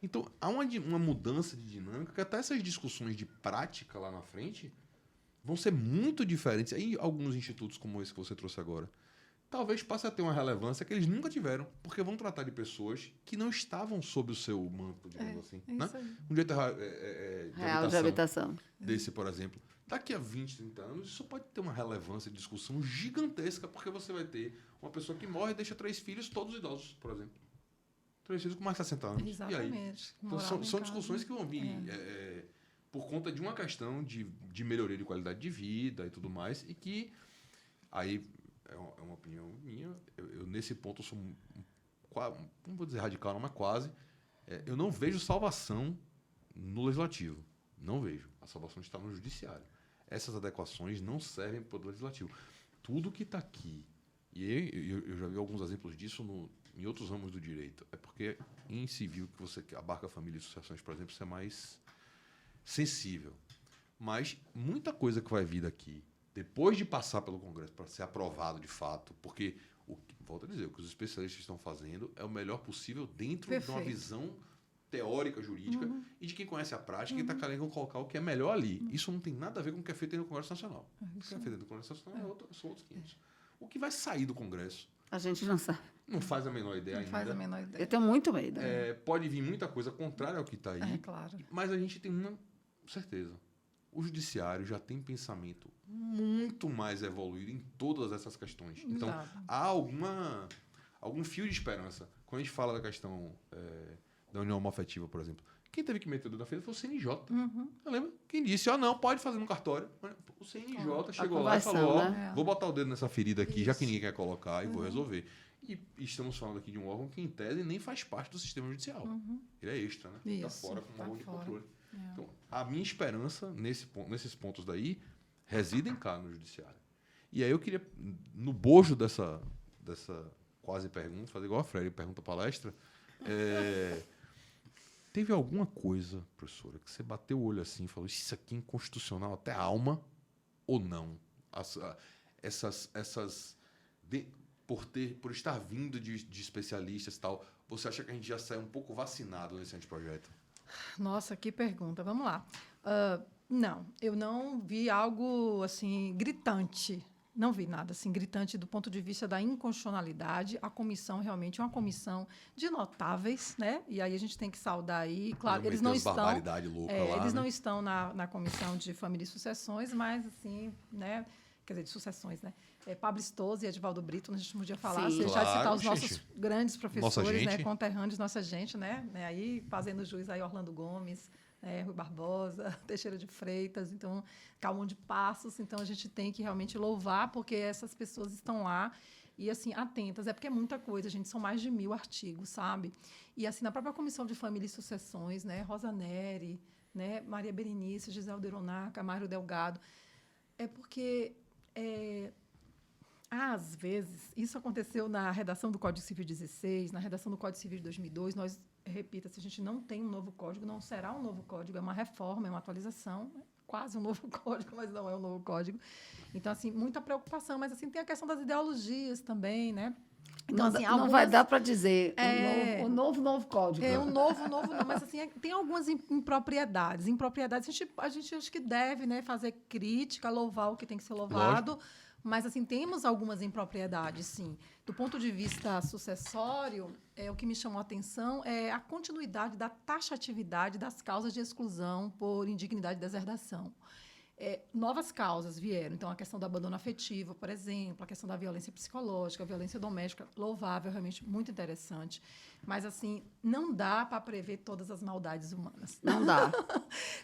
Então, há uma mudança de dinâmica que até essas discussões de prática lá na frente vão ser muito diferentes. Aí, alguns institutos como esse que você trouxe agora, talvez passe a ter uma relevância que eles nunca tiveram, porque vão tratar de pessoas que não estavam sob o seu manto, digamos assim. Né? Um direito Real de habitação. Desse, por exemplo. Daqui a 20, 30 anos, isso pode ter uma relevância de discussão gigantesca, porque você vai ter uma pessoa que morre e deixa 3 filhos, todos idosos, por exemplo. 3 filhos com mais de 60 anos. Exatamente. E aí? Então, são discussões que vão vir por conta de uma questão de melhoria de qualidade de vida e tudo mais, e que aí é uma opinião minha. Eu nesse ponto, sou não vou dizer radical, não, mas quase. Eu não vejo salvação no legislativo. Não vejo. A salvação está no judiciário. Essas adequações não servem para o legislativo. Tudo que está aqui, e eu já vi alguns exemplos disso em outros ramos do direito, é porque em civil, que você abarca família e sucessões, por exemplo, isso é mais sensível. Mas muita coisa que vai vir daqui, depois de passar pelo Congresso para ser aprovado de fato, porque, volto a dizer, o que os especialistas estão fazendo é o melhor possível dentro de uma visão teórica, jurídica, e de quem conhece a prática e está querendo colocar o que é melhor ali. Isso não tem nada a ver com o que é feito no Congresso Nacional. O que é feito no Congresso Nacional são outros 500. O que vai sair do Congresso? A gente não sabe. Não faz a menor ideia ainda. Não faz a menor ideia. Eu tenho muito medo. Pode vir muita coisa contrária ao que está aí. Claro. Mas a gente tem uma certeza. O judiciário já tem pensamento muito mais evoluído em todas essas questões. Então, há algum fio de esperança. Quando a gente fala da questão da união homoafetiva, por exemplo, quem teve que meter o dedo na ferida foi o CNJ. Eu lembro? Quem disse, não, pode fazer no cartório. O CNJ chegou lá e falou, né? vou botar o dedo nessa ferida aqui, já que ninguém quer colocar, e vou resolver. E estamos falando aqui de um órgão que, em tese, nem faz parte do sistema judicial. Ele é extra, né? Está fora com um órgão de controle. Então, a minha esperança nesses pontos daí residem cá no judiciário. E aí eu queria, no bojo dessa quase pergunta, fazer igual a Freire, pergunta palestra, teve alguma coisa, professora, que você bateu o olho assim e falou, isso aqui é inconstitucional até a alma ou não? Por estar vindo de especialistas e tal, você acha que a gente já saiu um pouco vacinado nesse anteprojeto? Nossa, que pergunta. Vamos lá. Não, eu não vi algo assim gritante. Não vi nada assim gritante do ponto de vista da inconstitucionalidade. A comissão realmente é uma comissão de notáveis, né? E aí a gente tem que saudar aí. Claro, eles não estão. Barbaridade louca lá, eles né? não estão na comissão de família e sucessões, mas assim, né? Quer dizer, de sucessões, né? Pablo Stoso e Edivaldo Brito, a gente podia falar, Sim, já citar os gente. nossos grandes professores, né? Gente. Conterrâneos, nossa gente, né? Aí fazendo juiz aí Orlando Gomes, Rui Barbosa, Teixeira de Freitas, então Calmon de Passos, então a gente tem que realmente louvar, porque essas pessoas estão lá e assim atentas, porque é muita coisa, gente, são mais de 1000 artigos, sabe? E assim na própria Comissão de Família e Sucessões, né? Rosa Neri, né? Maria Berenice, Gisele Deronaca, Mário Delgado, é porque às vezes, isso aconteceu na redação do Código Civil 16, na redação do Código Civil de 2002. Nós, repita, se a gente não tem um novo código, não será um novo código, é uma reforma, é uma atualização, é quase um novo código, mas não é um novo código. Então, assim, muita preocupação, mas assim, tem a questão das ideologias também, né? Então, assim, não vai dar para dizer o novo código. É um novo, não, mas assim, tem algumas impropriedades. Impropriedades, a gente acho que deve, né, fazer crítica, louvar o que tem que ser louvado. Lógico. Mas, assim, temos algumas impropriedades, sim. Do ponto de vista sucessório, o que me chamou a atenção é a continuidade da taxatividade das causas de exclusão por indignidade e deserdação. Novas causas vieram. Então, a questão do abandono afetivo, por exemplo, a questão da violência psicológica, a violência doméstica, louvável, realmente muito interessante. Mas, assim, não dá para prever todas as maldades humanas. Não dá.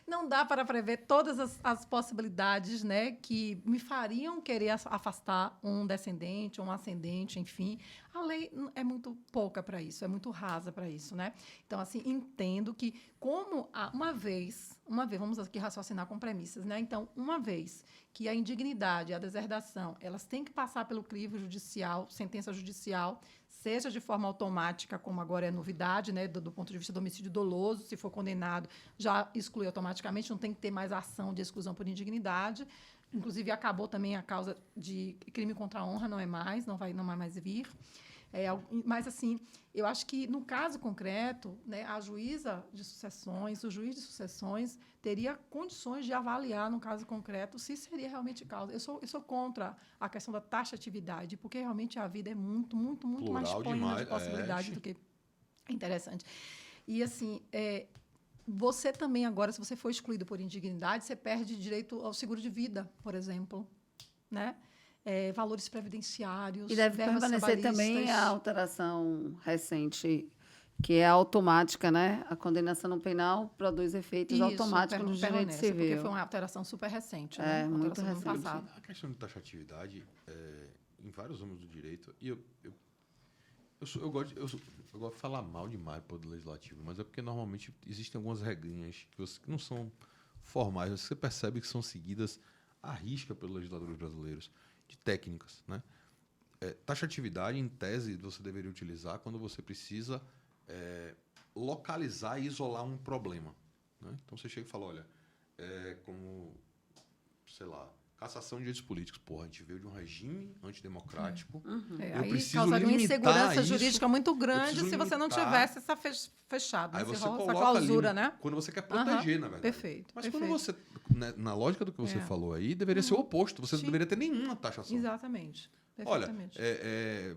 Não dá para prever todas as possibilidades, né, que me fariam querer afastar um descendente, um ascendente, enfim. A lei é muito pouca para isso, é muito rasa para isso, né? Então, assim, entendo que como uma vez, vamos aqui raciocinar com premissas, né? Então, uma vez que a indignidade e a deserdação, elas têm que passar pelo crivo judicial, sentença judicial, seja de forma automática, como agora é novidade, né, do ponto de vista do homicídio doloso, se for condenado, já exclui automaticamente, não tem que ter mais ação de exclusão por indignidade. Inclusive, acabou também a causa de crime contra a honra, não vai mais vir. Mas, assim, eu acho que, no caso concreto, né, a juíza de sucessões, o juiz de sucessões, teria condições de avaliar, no caso concreto, se seria realmente causa. Eu sou contra a questão da taxatividade, porque realmente a vida é muito, muito, muito Plural mais plena demais, de possibilidade do que interessante. E, assim, você também agora, se você for excluído por indignidade, você perde direito ao seguro de vida, por exemplo, né? Valores previdenciários. E deve permanecer também a alteração recente, que é automática, né? A condenação no penal produz efeitos automáticos no direito civil. Porque foi uma alteração super recente, né? Muito recente. Passado. A questão de taxatividade, em vários ramos do direito, e eu gosto de falar mal demais do Poder Legislativo, mas é porque normalmente existem algumas regrinhas que não são formais, você percebe que são seguidas à risca pelos legisladores brasileiros, de técnicas, né? Taxatividade, em tese, você deveria utilizar quando você precisa localizar e isolar um problema, né? Então, você chega e fala, olha, como, sei lá, cassação de direitos políticos. Porra, a gente veio de um regime antidemocrático. Eu aí preciso causaria uma insegurança isso, jurídica muito grande se você não tivesse essa fechado, aí essa coloca clausura, ali, né? Quando você quer proteger, na verdade. Perfeito. Mas quando você, né, na lógica do que você falou aí, deveria ser o oposto. Você não deveria ter nenhuma taxação. Exatamente. Olha,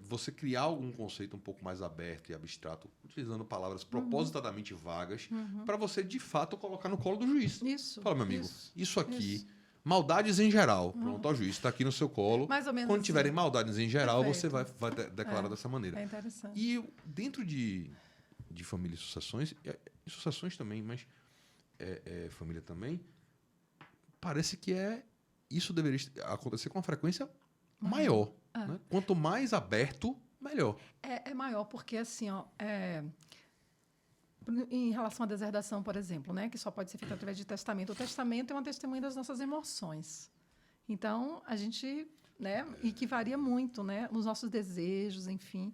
você criar algum conceito um pouco mais aberto e abstrato, utilizando palavras propositadamente vagas, para você, de fato, colocar no colo do juiz. Isso. Fala, meu amigo, isso aqui... Maldades em geral. Pronto, ó, juiz, está aqui no seu colo. Mais ou menos Quando assim. tiverem maldades em geral, Perfeito. você vai declarar dessa maneira. É interessante. E dentro de família e sucessões também, mas família também, parece que isso deveria acontecer com uma frequência maior. Né? Quanto mais aberto, melhor. É maior, porque assim, em relação à deserdação, por exemplo, né, que só pode ser feita através de testamento. O testamento é uma testemunha das nossas emoções. Então, a gente, né, e que varia muito, né, nos nossos desejos, enfim.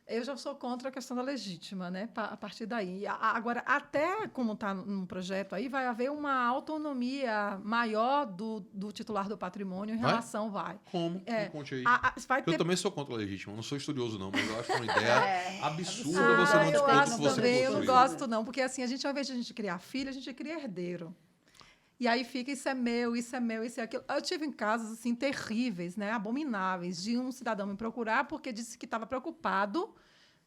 Eu já sou contra a questão da legítima, né, a partir daí. Agora, até como está no projeto aí, vai haver uma autonomia maior do titular do patrimônio em relação... Como? Me conte aí. Eu também sou contra a legítima, não sou estudioso não, mas eu acho uma ideia absurda você não dispor do que você também, eu não construiu. gosto não, porque assim, ao invés de a gente criar filho, a gente cria herdeiro. E aí fica, isso é meu, isso é meu, isso é aquilo. Eu tive em casos assim, terríveis, né, abomináveis, de um cidadão me procurar porque disse que estava preocupado.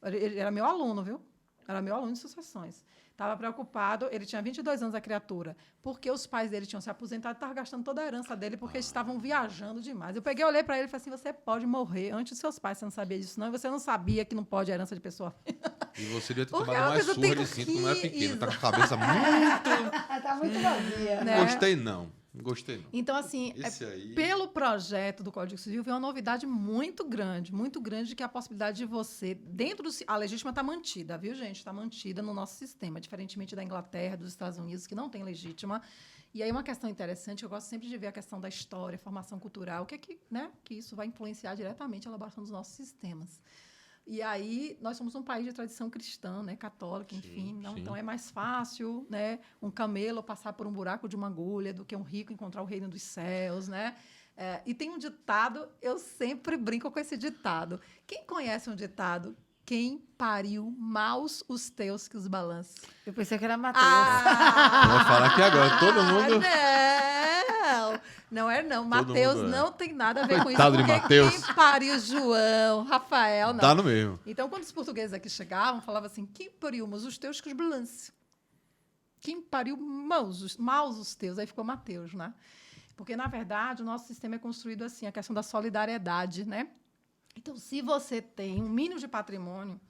Ele era meu aluno, viu? Era meu aluno de sucessões. Estava preocupado, ele tinha 22 anos, a criatura, porque os pais dele tinham se aposentado e estavam gastando toda a herança dele porque eles estavam viajando demais. Eu peguei, olhei para ele e falei assim, você pode morrer antes dos seus pais, você não sabia disso não, e você não sabia que não pode a herança de pessoa. E você devia ter Porque tomado mais surra de cinto quando era pequeno, tá com a cabeça muito... Tá muito vazia. Né? Gostei não. Então, assim, pelo projeto do Código Civil, veio uma novidade muito grande, que é a possibilidade de você, a legítima está mantida, viu, gente? Está mantida no nosso sistema, diferentemente da Inglaterra, dos Estados Unidos, que não tem legítima. E aí uma questão interessante, eu gosto sempre de ver a questão da história, formação cultural, que isso vai influenciar diretamente a elaboração dos nossos sistemas. E aí, nós somos um país de tradição cristã, né, católica, enfim. Então, é mais fácil, né, um camelo passar por um buraco de uma agulha do que um rico encontrar o reino dos céus, né? E tem um ditado, eu sempre brinco com esse ditado. Quem conhece um ditado? Quem pariu maus os teus que os balance. Eu pensei que era Matheus. Eu vou falar aqui agora, todo mundo... Não é não. Todo Matheus mundo é. não tem nada a ver com isso. Coitado de Porque Matheus. quem pariu João, Rafael, não. Tá no mesmo. Então, quando os portugueses aqui chegavam, falavam assim, quem pariu maus os teus que os balance. Quem pariu maus os teus. Aí ficou Matheus, né? Porque, na verdade, o nosso sistema é construído assim, a questão da solidariedade, né? Então, se você tem um mínimo de patrimônio,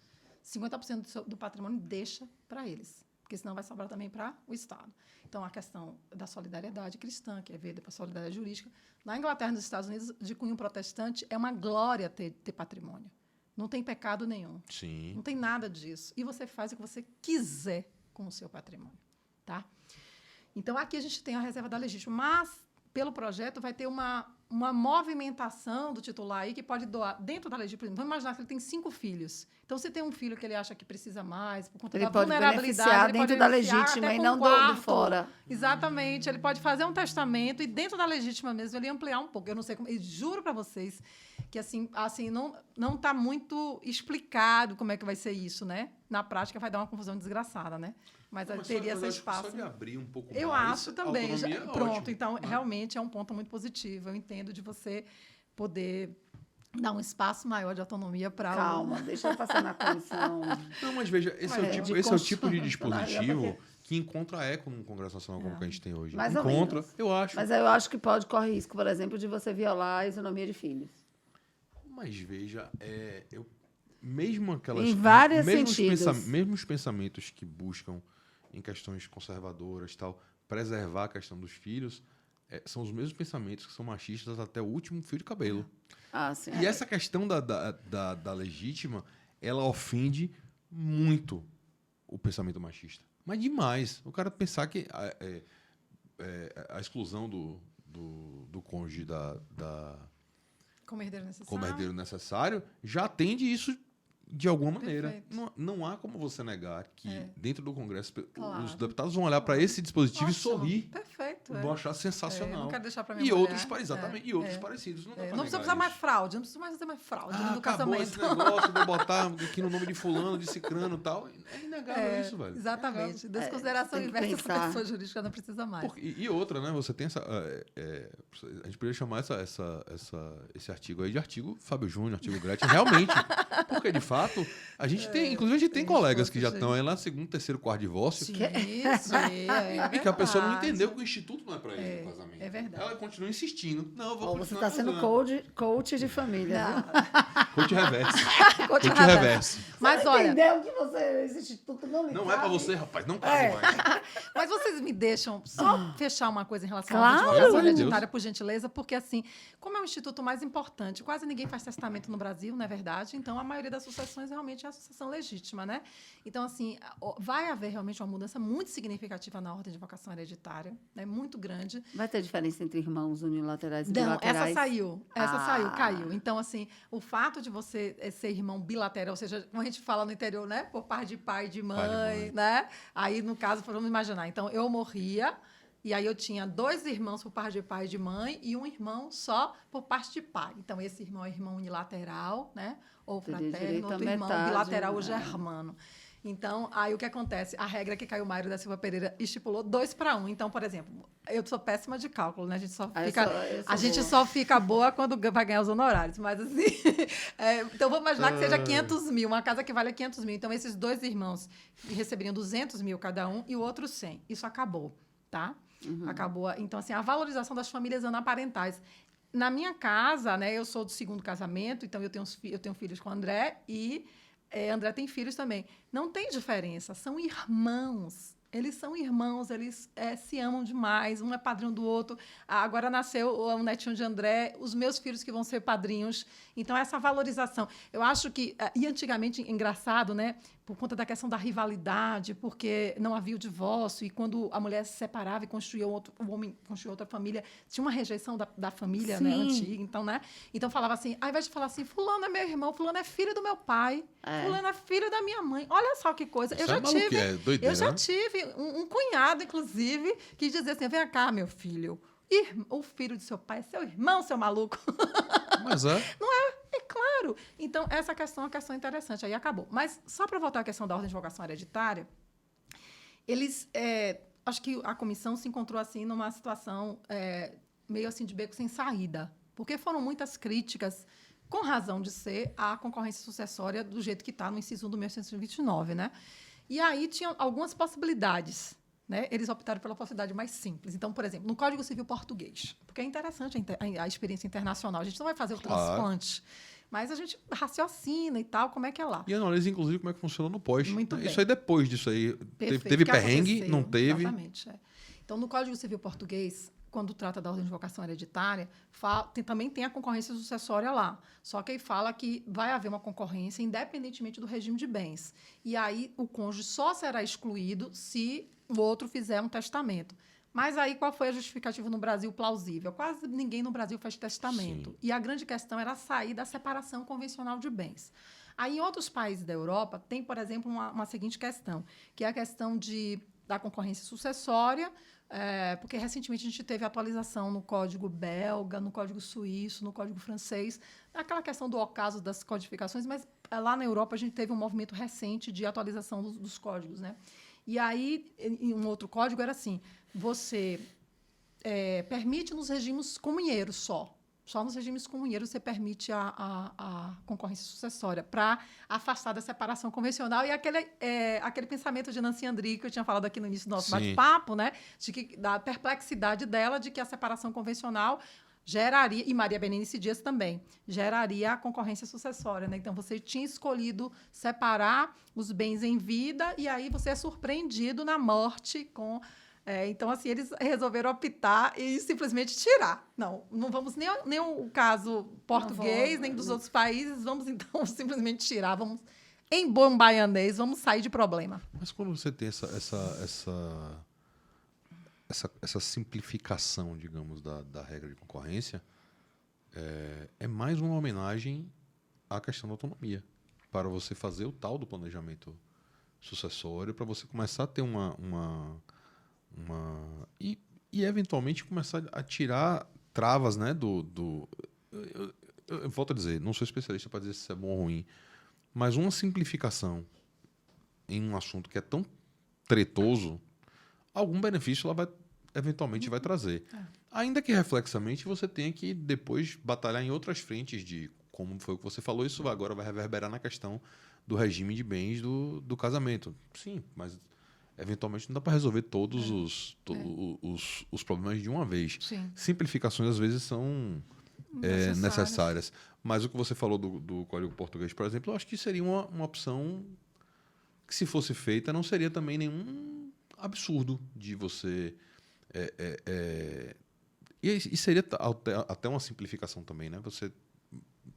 50% do patrimônio deixa para eles, porque senão vai sobrar também para o Estado. Então, a questão da solidariedade cristã, que é ver para a solidariedade jurídica. Na Inglaterra e nos Estados Unidos, de cunho protestante, é uma glória ter patrimônio. Não tem pecado nenhum. Sim. Não tem nada disso. E você faz o que você quiser com o seu patrimônio. Tá? Então, aqui a gente tem a reserva da legítima, mas, pelo projeto, vai ter uma movimentação do titular aí que pode doar dentro da legítima. Por exemplo, vamos imaginar que ele tem 5 filhos. Então, se tem um filho que ele acha que precisa mais, por conta Ele da pode vulnerabilidade, beneficiar ele dentro pode da beneficiar legítima até e com não um do quarto. fora. Exatamente. Ele pode fazer um testamento e dentro da legítima mesmo ele ampliar um pouco. Eu não sei como, eu juro para vocês que assim não está muito explicado como é que vai ser isso, né? Na prática vai dar uma confusão desgraçada, né? Mas teria esse espaço. Só de abrir um pouco Eu mais, acho também. autonomia é Pronto, ótimo, então, né? realmente é um ponto muito positivo. Eu entendo de você poder dar um espaço maior de autonomia para Calma, deixa eu passar na comissão. Não, mas veja, esse é o tipo de dispositivo que encontra eco num Congresso Nacional como que a gente tem hoje. Mais ou Encontra, menos. eu acho. Mas eu acho que corre risco, por exemplo, de você violar a isonomia de filhos. Mas veja, mesmo aquelas... Em vários mesmo sentidos. Mesmo os pensamentos que buscam, em questões conservadoras, tal, preservar a questão dos filhos, são os mesmos pensamentos que são machistas até o último fio de cabelo. Ah, sim. E essa questão da legítima, ela ofende muito o pensamento machista. Mas demais. O cara pensar que a exclusão do cônjuge como herdeiro necessário. como herdeiro necessário já atende isso de alguma maneira. Perfeito. Não há como você negar que dentro do Congresso Claro. os deputados vão olhar para esse dispositivo e Ótimo. sorrir. Perfeito. Vão achar sensacional. Não quero deixar para minha E mulher. outros exatamente, e outros parecidos. Não, dá pra Não precisa negar usar mais isso. fraude, não precisa mais fazer mais fraude no Acabou casamento. esse negócio, vou botar aqui no nome de fulano, de cicrano e tal. É inegável isso, velho. Exatamente. É Desconsideração tem que inversa essa pensar. pessoa jurídica não precisa mais. E outra, né? Você tem essa... a gente poderia chamar esse artigo aí de artigo Fábio Júnior, artigo Gretchen, realmente. Porque, de fato, a gente tem... Inclusive, a gente tem colegas que já estão aí lá no segundo, terceiro, quarto divórcio. Sim, E que a pessoa não entendeu que o instituto não é para ele no casamento. é verdade. Ela continua insistindo. Não, eu vou Você continuar está sendo casando. coach de família. Viu? Coach reverso. Coach Coach reverso. reverso. Mas Você olha, entendeu que esse instituto não lhe Não é para cabe? você, rapaz. Não case mais. mas vocês me deixam só fechar uma coisa em relação Claro. à Pelo advocacia amor de Deus. hereditária, por gentileza, porque assim, como é o instituto mais importante, quase ninguém faz testamento no Brasil, não é verdade? Então, a maioria das sucessões realmente é a sucessão legítima, né? Então, assim, vai haver realmente uma mudança muito significativa na ordem de vocação hereditária, né? Muito grande. Vai ter diferença entre irmãos unilaterais e Não, bilaterais? essa saiu. Essa Ah. saiu, caiu. Então, assim, o fato de você ser irmão bilateral, ou seja, como a gente fala no interior, né? Por parte de pai e de mãe, né? Aí, no caso, vamos imaginar. Então, eu morria, e aí eu tinha 2 irmãos por parte de pai e de mãe, e um irmão só por parte de pai. Então, esse irmão é irmão unilateral, né? Ou Teria fraterno, direito à outro irmão metade, bilateral, ou né? germano. Então, aí o que acontece? A regra que Caio Mário da Silva Pereira estipulou 2-1. Então, por exemplo, eu sou péssima de cálculo, né? A gente só fica, eu sou a gente boa. só fica boa quando vai ganhar os honorários. Mas, assim, então vamos imaginar que seja 500 mil, uma casa que vale 500 mil. Então, esses 2 irmãos receberiam 200 mil cada um e o outro 100. Isso acabou, tá? Acabou. Então, assim, a valorização das famílias anaparentais. Na minha casa, né? Eu sou do segundo casamento, então eu tenho filhos com o André e André tem filhos também. Não tem diferença, são irmãos. Eles são irmãos, eles se amam demais, um é padrinho do outro. Agora nasceu o netinho de André, os meus filhos que vão ser padrinhos. Então, essa valorização. Eu acho que... E antigamente, engraçado, né? Por conta da questão da rivalidade, porque não havia o divórcio, e quando a mulher se separava e o homem construiu outra família, tinha uma rejeição da família, né, Sim. antiga. Então, né? Então, falava assim, ao invés de falar assim, fulano é meu irmão, fulano é filho do meu pai, fulano é filho da minha mãe. Olha só que coisa. Isso é maluquice, é doideira, eu já né? tive um cunhado, inclusive, que dizia assim, vem cá, meu filho, O filho de seu pai é seu irmão, seu maluco. Mas é. É claro. Então, essa questão é uma questão interessante. Aí acabou. Mas, só para voltar à questão da ordem de vocação hereditária, eles... acho que a comissão se encontrou assim numa situação meio assim de beco sem saída. Porque foram muitas críticas, com razão de ser, à concorrência sucessória do jeito que está no inciso 1 do 1129, né? E aí tinham algumas possibilidades, né? Eles optaram pela possibilidade mais simples. Então, por exemplo, no Código Civil Português, porque é interessante a experiência internacional. A gente não vai fazer o transplante, mas a gente raciocina e tal, como é que é lá. E analisa, inclusive, como é que funciona no pós. Muito bem. Isso aí depois disso aí. Perfeito. Teve Que perrengue, aconteceu, não teve. Exatamente. Então, no Código Civil Português, quando trata da ordem de vocação hereditária, também tem a concorrência sucessória lá. Só que aí fala que vai haver uma concorrência independentemente do regime de bens. E aí o cônjuge só será excluído se o outro fizer um testamento. Mas aí qual foi a justificativa no Brasil plausível? Quase ninguém no Brasil faz testamento. Sim. E a grande questão era sair da separação convencional de bens. Aí, em outros países da Europa, tem, por exemplo, uma seguinte questão, que é a questão da concorrência sucessória, porque recentemente a gente teve atualização no Código belga, no Código suíço, no Código francês, aquela questão do ocaso das codificações, mas lá na Europa a gente teve um movimento recente de atualização dos códigos, né? E aí, em um outro código era assim, você permite nos regimes comunheiros só. Só nos regimes comunheiros você permite a concorrência sucessória para afastar da separação convencional e aquele pensamento de Nancy Andrighi que eu tinha falado aqui no início do nosso bate-papo, né? Da perplexidade dela de que a separação convencional geraria, e Maria Berenice Dias também, geraria a concorrência sucessória, né? Então, você tinha escolhido separar os bens em vida e aí você é surpreendido na morte com... então, assim, eles resolveram optar e simplesmente tirar. Não vamos nem o caso português, nem dos outros países, vamos, então, simplesmente tirar. Vamos, em bom baianês, vamos sair de problema. Mas quando você tem essa simplificação, digamos, da regra de concorrência, é mais uma homenagem à questão da autonomia, para você fazer o tal do planejamento sucessório, para você começar a ter e eventualmente começar a tirar travas, né, eu volto a dizer, não sou especialista para dizer se é bom ou ruim, mas uma simplificação em um assunto que é tão tretoso, algum benefício ela eventualmente vai trazer. Ainda que reflexamente você tenha que depois batalhar em outras frentes de, como foi o que você falou, isso agora vai reverberar na questão do regime de bens do casamento. Sim, mas eventualmente não dá para resolver todos os problemas de uma vez. Sim. Simplificações, às vezes, são necessárias. Mas o que você falou do Código Português, por exemplo, eu acho que seria uma opção que, se fosse feita, não seria também nenhum absurdo de você... E seria até uma simplificação também, né? Você,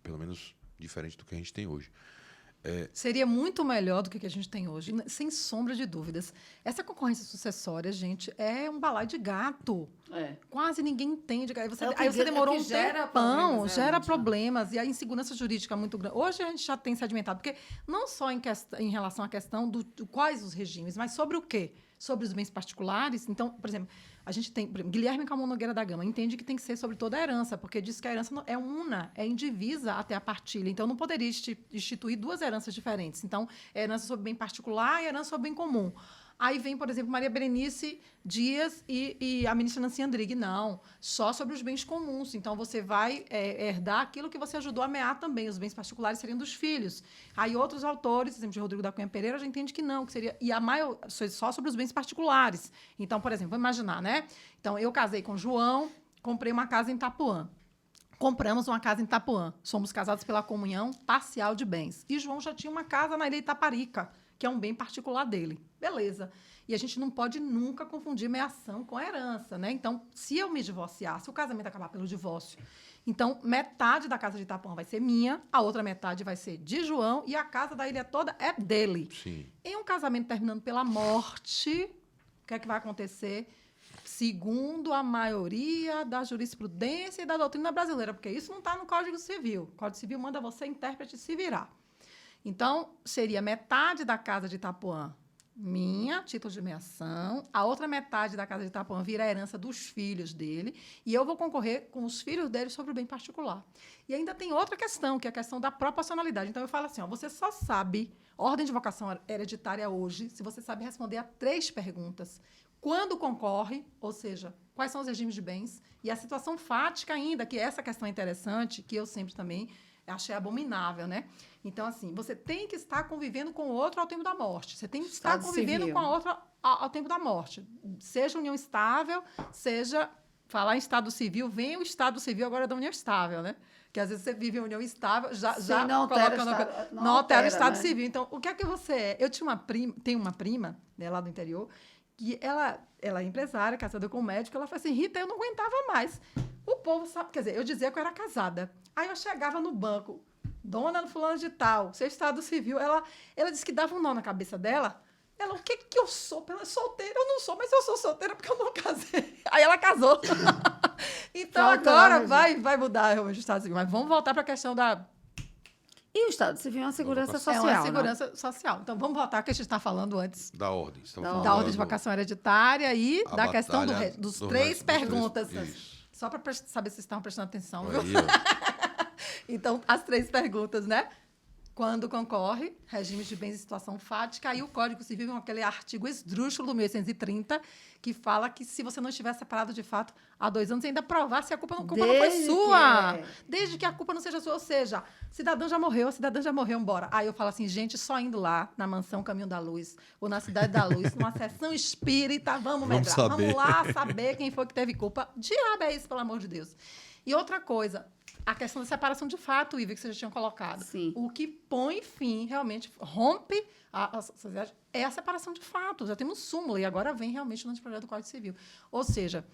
pelo menos, diferente do que a gente tem hoje. Seria muito melhor do que o que a gente tem hoje, sem sombra de dúvidas. Essa concorrência sucessória, gente, é um balaio de gato. Quase ninguém entende. Aí você demorou um tempão, gera problemas, e a insegurança jurídica é muito grande. Hoje a gente já tem sedimentado, porque não só em relação à questão do quais os regimes, mas sobre o quê? Sobre os bens particulares. Então, por exemplo, a gente tem... Guilherme Calmon Nogueira da Gama entende que tem que ser sobre toda a herança, porque diz que a herança é una, é indivisa até a partilha. Então, não poderia instituir duas heranças diferentes. Então, herança sobre bem particular e herança sobre bem comum. Aí vem, por exemplo, Maria Berenice Dias e a ministra Nancy Andrighi. Não, só sobre os bens comuns. Então, você vai herdar aquilo que você ajudou a mear também. Os bens particulares seriam dos filhos. Aí, outros autores, por exemplo, de Rodrigo da Cunha Pereira, já entende que não, que seria... E a maior, só sobre os bens particulares. Então, por exemplo, vamos imaginar, né? Então, eu casei com o João, comprei uma casa em Itapuã. Compramos uma casa em Itapuã. Somos casados pela comunhão parcial de bens. E João já tinha uma casa na Ilha Itaparica, que é um bem particular dele. Beleza. E a gente não pode nunca confundir meação com herança, né? Então, se eu me divorciar, se o casamento acabar pelo divórcio, então, metade da casa de Itapuã vai ser minha, a outra metade vai ser de João e a casa da ilha toda é dele. Sim. Em um casamento terminando pela morte, o que é que vai acontecer? Segundo a maioria da jurisprudência e da doutrina brasileira, porque isso não está no Código Civil. O Código Civil manda você, intérprete, se virar. Então, seria metade da casa de Itapuã minha, título de meação. A outra metade da casa de Itapuã vira a herança dos filhos dele. E eu vou concorrer com os filhos dele sobre o bem particular. E ainda tem outra questão, que é a questão da proporcionalidade. Então, eu falo assim, ó, você só sabe, ordem de vocação hereditária hoje, se você sabe responder a 3 perguntas. Quando concorre, ou seja, quais são os regimes de bens, e a situação fática ainda, que essa questão é interessante, que eu sempre também achei abominável, né? Então, assim, você tem que estar convivendo com o outro ao tempo da morte. Você tem que estar convivendo com a outra ao tempo da morte. Seja união estável, seja... Falar em estado civil, vem o estado civil agora da união estável, né? Que às vezes você vive em união estável, já não altera coloca o não altera o estado né? civil. Então, o que é que você é? Eu tenho uma prima, né, lá do interior, que ela é empresária, casada com um médico, ela falou assim, Rita, eu não aguentava mais. O povo sabe, quer dizer, eu dizia que eu era casada. Aí eu chegava no banco, dona fulana de tal, seu estado civil, ela disse que dava um nó na cabeça dela. Ela, o que eu sou? Ela é solteira, eu não sou, mas eu sou solteira porque eu não casei. Aí ela casou. Então agora vai mudar o estado civil. Mas vamos voltar para a questão da... E o estado civil é uma segurança social, É uma segurança social. Então, vamos voltar que a gente está falando antes. Da ordem. Da ordem de vocação hereditária e da questão dos do 3 perguntas. Só para saber se vocês estavam prestando atenção. Aí, Então, as 3 perguntas, né? Quando concorre, regimes de bens em situação fática, aí o Código Civil é aquele artigo esdrúxulo do 1830, que fala que se você não estiver separado de fato há 2 anos, ainda provar se a culpa não foi sua. Desde que a culpa não seja sua. Ou seja, cidadão já morreu, embora. Aí eu falo assim, gente, só indo lá na mansão Caminho da Luz, ou na Cidade da Luz, numa sessão espírita, vamos medrar. Vamos lá saber quem foi que teve culpa. Diabo é isso, pelo amor de Deus. E outra coisa, a questão da separação de fato, Iva, que vocês já tinham colocado. Sim. O que põe fim, realmente, rompe a sociedade, é a separação de fato. Já temos súmula, e agora vem realmente no anteprojeto do Código Civil. Ou seja,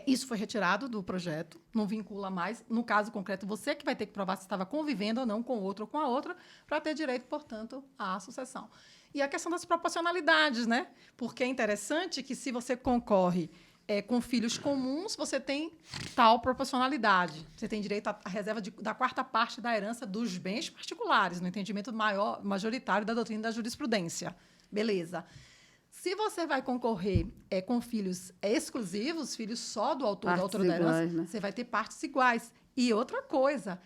isso foi retirado do projeto, não vincula mais. No caso concreto, você que vai ter que provar se estava convivendo ou não com o outro ou com a outra, para ter direito, portanto, à sucessão. E a questão das proporcionalidades, né? Porque é interessante que, se você concorre com filhos comuns, você tem tal proporcionalidade. Você tem direito à reserva da 4ª parte da herança dos bens particulares, no entendimento majoritário da doutrina da jurisprudência. Beleza. Se você vai concorrer com filhos exclusivos, filhos só do autor da herança, né? Você vai ter partes iguais. E outra coisa,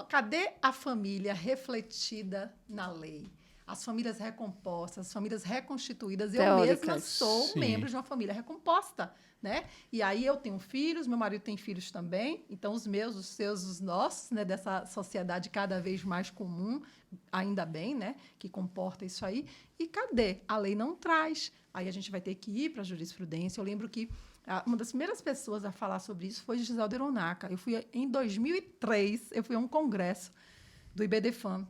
cadê a família refletida na lei? As famílias recompostas, as famílias reconstituídas. Teóricas. Eu mesma sou membro de uma família recomposta, né? E aí eu tenho filhos, meu marido tem filhos também. Então, os meus, os seus, os nossos, né? Dessa sociedade cada vez mais comum, ainda bem, né? Que comporta isso aí. E cadê? A lei não traz. Aí a gente vai ter que ir para a jurisprudência. Eu lembro que uma das primeiras pessoas a falar sobre isso foi Giselda Eronaca. Em 2003, eu fui a um congresso do IBDFAM,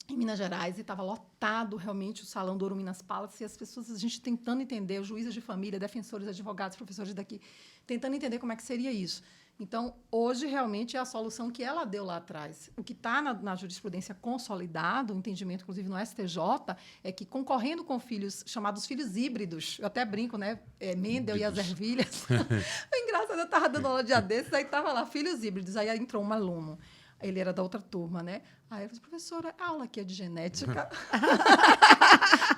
em Minas Gerais, e estava lotado realmente o Salão do Ouro Minas Palace, e as pessoas, a gente tentando entender, os juízes de família, defensores, advogados, professores daqui, tentando entender como é que seria isso. Então, hoje, realmente, é a solução que ela deu lá atrás. O que está na jurisprudência consolidado, o entendimento, inclusive, no STJ, é que, concorrendo com filhos, chamados filhos híbridos, eu até brinco, né? Mendel e as ervilhas. É engraçado, eu estava dando aula de desses, aí estava lá, filhos híbridos, aí entrou um aluno. Ele era da outra turma, né? Aí eu falei, professora, a aula aqui é de genética.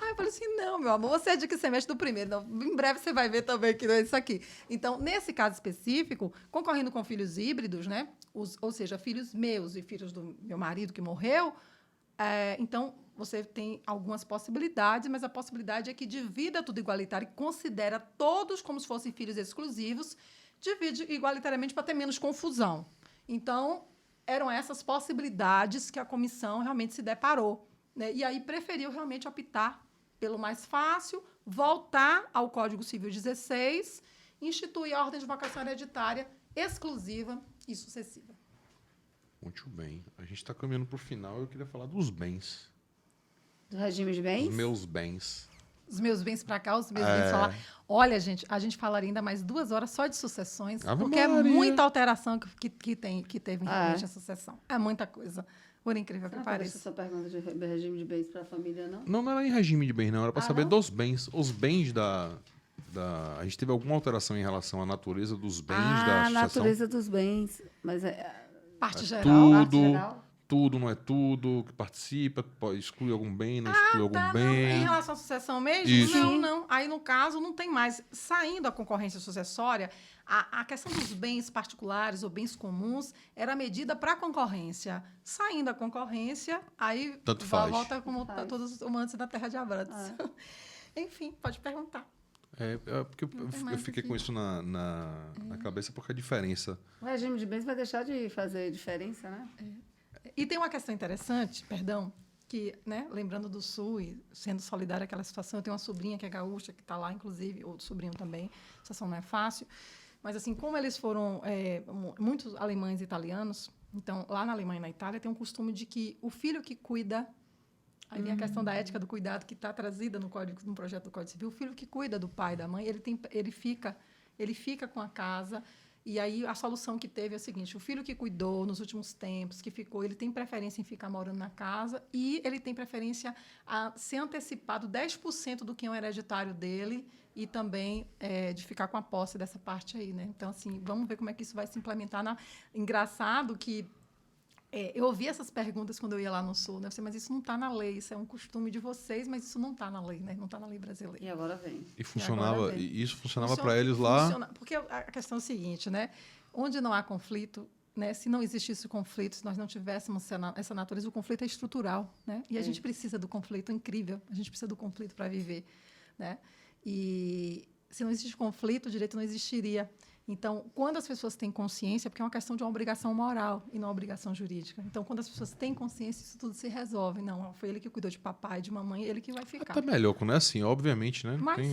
Aí eu falei assim, não, meu amor, você é de que semestre do primeiro? Não, em breve você vai ver também que não é isso aqui. Então, nesse caso específico, concorrendo com filhos híbridos, né? Ou seja, filhos meus e filhos do meu marido que morreu, então, você tem algumas possibilidades, mas a possibilidade é que divida tudo igualitário e considera todos como se fossem filhos exclusivos, divide igualitariamente para ter menos confusão. Então, eram essas possibilidades que a comissão realmente se deparou, né? E aí preferiu realmente optar pelo mais fácil, voltar ao Código Civil 16, instituir a ordem de vocação hereditária exclusiva e sucessiva. Muito bem. A gente está caminhando para o final. Eu queria falar dos bens. Do regime de bens? Os meus bens. Os meus bens para cá, os meus bens para lá. Olha, gente, a gente falaria ainda mais 2 horas só de sucessões, porque é muita alteração que teve realmente a sucessão. É muita coisa, por incrível que pareça. Essa pergunta de regime de bens para a família, não? Não era em regime de bens, não. Era para saber dos bens. Os bens a gente teve alguma alteração em relação à natureza dos bens da sucessão? A natureza dos bens. Mas parte geral. Tudo. Parte geral. tudo, não é tudo, que participa, exclui algum bem, não exclui algum Em bem. relação à sucessão mesmo? Isso. Não. Aí, no caso, não tem mais. Saindo a concorrência sucessória, a questão dos bens particulares ou bens comuns era medida para a concorrência. Saindo a concorrência, aí Tanto faz. volta como Faz. todos os humanos da terra de Abrantes. Enfim, pode perguntar. Porque Não tem eu mais fiquei o que- com isso na cabeça, porque a diferença. O regime de bens vai deixar de fazer diferença, né? E tem uma questão interessante, perdão, que, né, lembrando do Sul e sendo solidária àquela situação, eu tenho uma sobrinha que é gaúcha, que está lá, inclusive, outro sobrinho também, a situação não é fácil, mas, assim, como eles foram muitos alemães e italianos, então, lá na Alemanha e na Itália, tem um costume de que o filho que cuida, aí vem a questão da ética do cuidado que está trazida no projeto do Código Civil, o filho que cuida do pai e da mãe, ele fica com a casa. E aí a solução que teve é o seguinte: o filho que cuidou nos últimos tempos, que ficou, ele tem preferência em ficar morando na casa e ele tem preferência a ser antecipado 10% do que é um hereditário dele e também de ficar com a posse dessa parte aí, né? Então, assim, vamos ver como é que isso vai se implementar. Engraçado que eu ouvi essas perguntas quando eu ia lá no Sul, né? Eu falei, mas isso não está na lei, isso é um costume de vocês, mas isso não está na lei, né? Não está na lei brasileira. E agora vem. E funcionava, agora vem. e isso funcionava para eles lá. Porque a questão é o seguinte, né? Onde não há conflito, né? Se não existisse conflito, se nós não tivéssemos essa natureza, o conflito é estrutural, né? E a gente precisa do conflito, é incrível. A gente precisa do conflito para viver, né? E se não existe conflito, o direito não existiria. Então, quando as pessoas têm consciência, porque é uma questão de uma obrigação moral e não uma obrigação jurídica. Então, quando as pessoas têm consciência, isso tudo se resolve. Não, foi ele que cuidou de papai, de mamãe, ele que vai ficar. Até melhor, quando é assim, obviamente, né? Mas,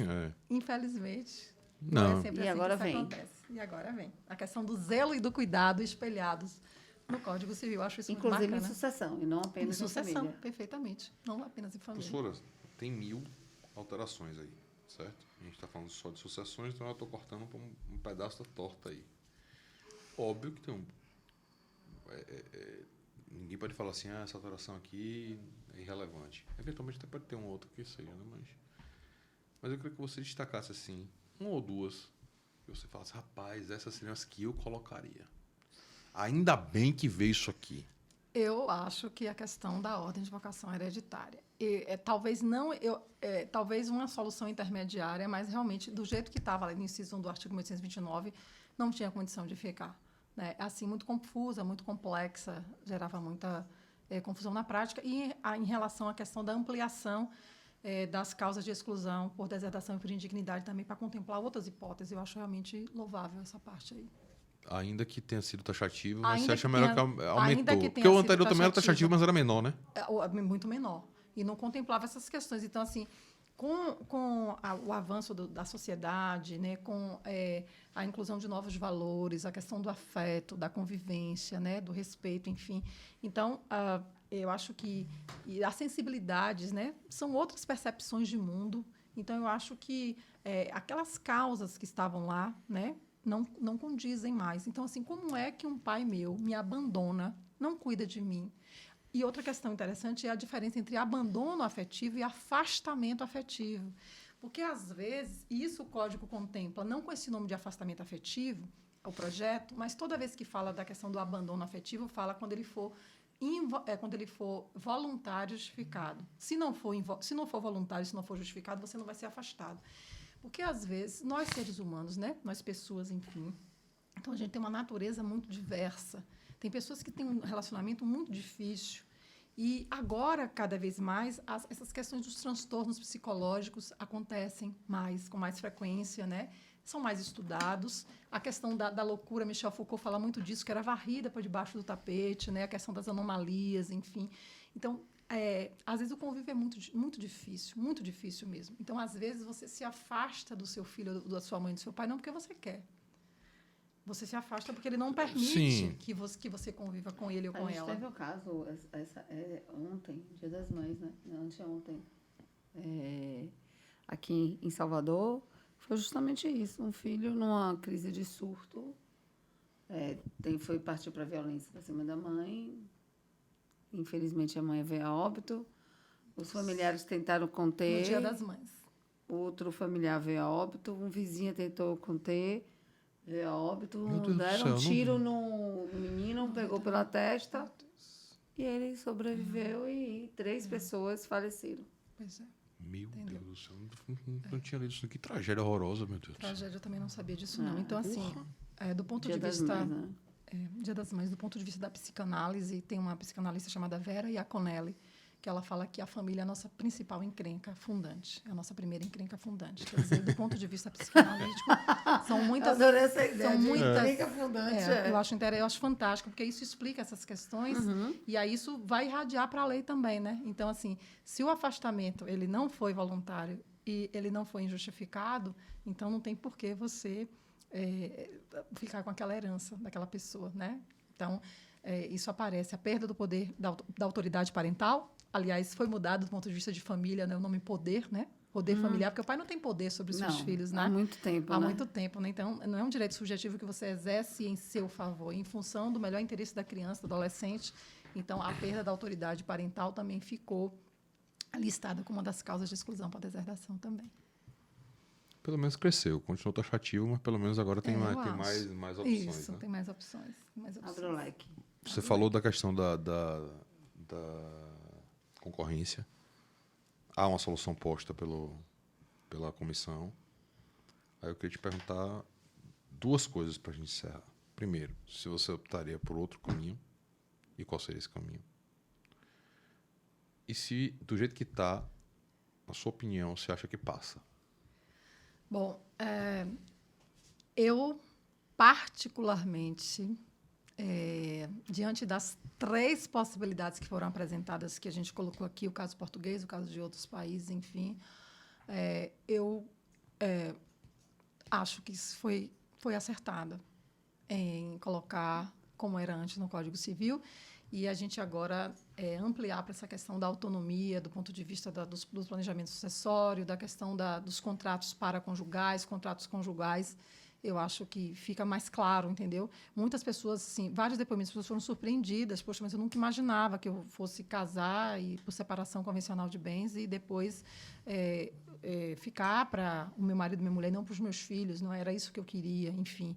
infelizmente, Não. é sempre E assim agora que isso vem. acontece. E agora vem. A questão do zelo e do cuidado espelhados no Código Civil. Eu acho isso Inclusive muito em bacana. sucessão, e não Em apenas em sucessão, família. perfeitamente. Não apenas em família. Professora, tem 1000 alterações aí, certo? A gente está falando só de sucessões, então eu estou cortando para um pedaço da torta aí. Óbvio que tem ninguém pode falar assim, essa alteração aqui é irrelevante. Eventualmente até pode ter um outro que seja, né? Mas eu queria que você destacasse assim, uma ou duas, que você falasse, rapaz, essas seriam as que eu colocaria. Ainda bem que veio isso aqui. Eu acho que a questão da ordem de vocação hereditária. Talvez uma solução intermediária, mas realmente, do jeito que estava ali no inciso 1 do artigo 1829, não tinha condição de ficar. Né? Assim, muito confusa, muito complexa, gerava muita confusão na prática. E em relação à questão da ampliação das causas de exclusão por deserdação e por indignidade também, para contemplar outras hipóteses, eu acho realmente louvável essa parte aí. Ainda que tenha sido taxativo, mas Ainda você acha que melhor tenha- que ainda aumentou? que Porque tenha o sido anterior também era taxativo. taxativo, mas era menor, né? Muito menor. E não contemplava essas questões. Então, assim, com o avanço da sociedade, né, com a inclusão de novos valores, a questão do afeto, da convivência, né, do respeito, enfim. Então, eu acho que as sensibilidades, né, são outras percepções de mundo. Então, eu acho que aquelas causas que estavam lá, né, não condizem mais. Então, assim, como é que um pai meu me abandona, não cuida de mim? E outra questão interessante é a diferença entre abandono afetivo e afastamento afetivo. Porque, às vezes, isso o Código contempla, não com esse nome de afastamento afetivo, o projeto, mas toda vez que fala da questão do abandono afetivo, fala quando ele for voluntário justificado. Se não for voluntário, se não for justificado, você não vai ser afastado. Porque, às vezes, nós seres humanos, né? Nós pessoas, enfim, então a gente tem uma natureza muito diversa. Tem pessoas que têm um relacionamento muito difícil. E agora, cada vez mais, essas questões dos transtornos psicológicos acontecem com mais frequência, né? São mais estudados. A questão da loucura, Michel Foucault fala muito disso, que era varrida por debaixo do tapete, né? A questão das anomalias, enfim. Então, às vezes o convívio é muito difícil mesmo. Então, às vezes, você se afasta do seu filho, da sua mãe, do seu pai, não porque você quer. Você se afasta porque ele não permite que você conviva com ele ou com ela. A gente teve o caso ontem, Dia das Mães, né? Anteontem, aqui em Salvador, foi justamente isso. Um filho numa crise de surto, partiu para a violência para cima da mãe. Infelizmente, a mãe veio a óbito. Os familiares tentaram conter. No Dia das Mães. Outro familiar veio a óbito. Um vizinho tentou conter. Veio a óbito. Meu Deus do Deram céu, um tiro no menino, pegou pela testa. E ele sobreviveu e 3 pessoas faleceram. Pois é. Meu Deus do céu, não tinha lido isso. Que tragédia horrorosa, meu Deus. Tragédia, eu também não sabia disso, não. Então, assim, do ponto Dia de das vista... Mães, né? Dia das Mães, do ponto de vista da psicanálise, tem uma psicanalista chamada Vera Iaconelli, que ela fala que a família é a nossa principal encrenca fundante, é a nossa primeira encrenca fundante. Quer dizer, do ponto de vista psicanalítico, são muitas... Adorei essa ideia. São de muitas... encrenca fundante. Eu acho fantástico, porque isso explica essas questões e aí isso vai irradiar para a lei também, né? Então, assim, se o afastamento ele não foi voluntário e ele não foi injustificado, então não tem por que você ficar com aquela herança daquela pessoa, né? Então, isso aparece, a perda do poder da autoridade parental. Aliás, foi mudado do ponto de vista de família, né? O nome poder, né? Poder familiar, porque o pai não tem poder sobre os seus filhos, né? Há muito tempo, Há né? muito tempo, né? Então, não é um direito subjetivo que você exerce em seu favor, em função do melhor interesse da criança, do adolescente. Então, a perda da autoridade parental também ficou listada como uma das causas de exclusão para a deserdação também. Pelo menos cresceu. Continuou taxativo, mas pelo menos agora tem mais opções. Isso, né? tem mais opções. Abre o leque. Você falou da questão da concorrência. Há uma solução posta pela comissão. Aí eu queria te perguntar 2 coisas para a gente encerrar. Primeiro, se você optaria por outro caminho e qual seria esse caminho? E se, do jeito que está, na sua opinião, você acha que passa? Bom, eu particularmente, diante das 3 possibilidades que foram apresentadas, que a gente colocou aqui, o caso português, o caso de outros países, enfim, eu acho que isso foi acertada em colocar como era antes no Código Civil e a gente agora ampliar para essa questão da autonomia, do ponto de vista do planejamento sucessório, da questão dos contratos paraconjugais, contratos conjugais. Eu acho que fica mais claro, entendeu? Muitas pessoas, assim, vários depoimentos, as pessoas foram surpreendidas. Poxa, mas eu nunca imaginava que eu fosse casar e por separação convencional de bens e depois ficar para o meu marido e minha mulher, não para os meus filhos. Não era isso que eu queria, enfim.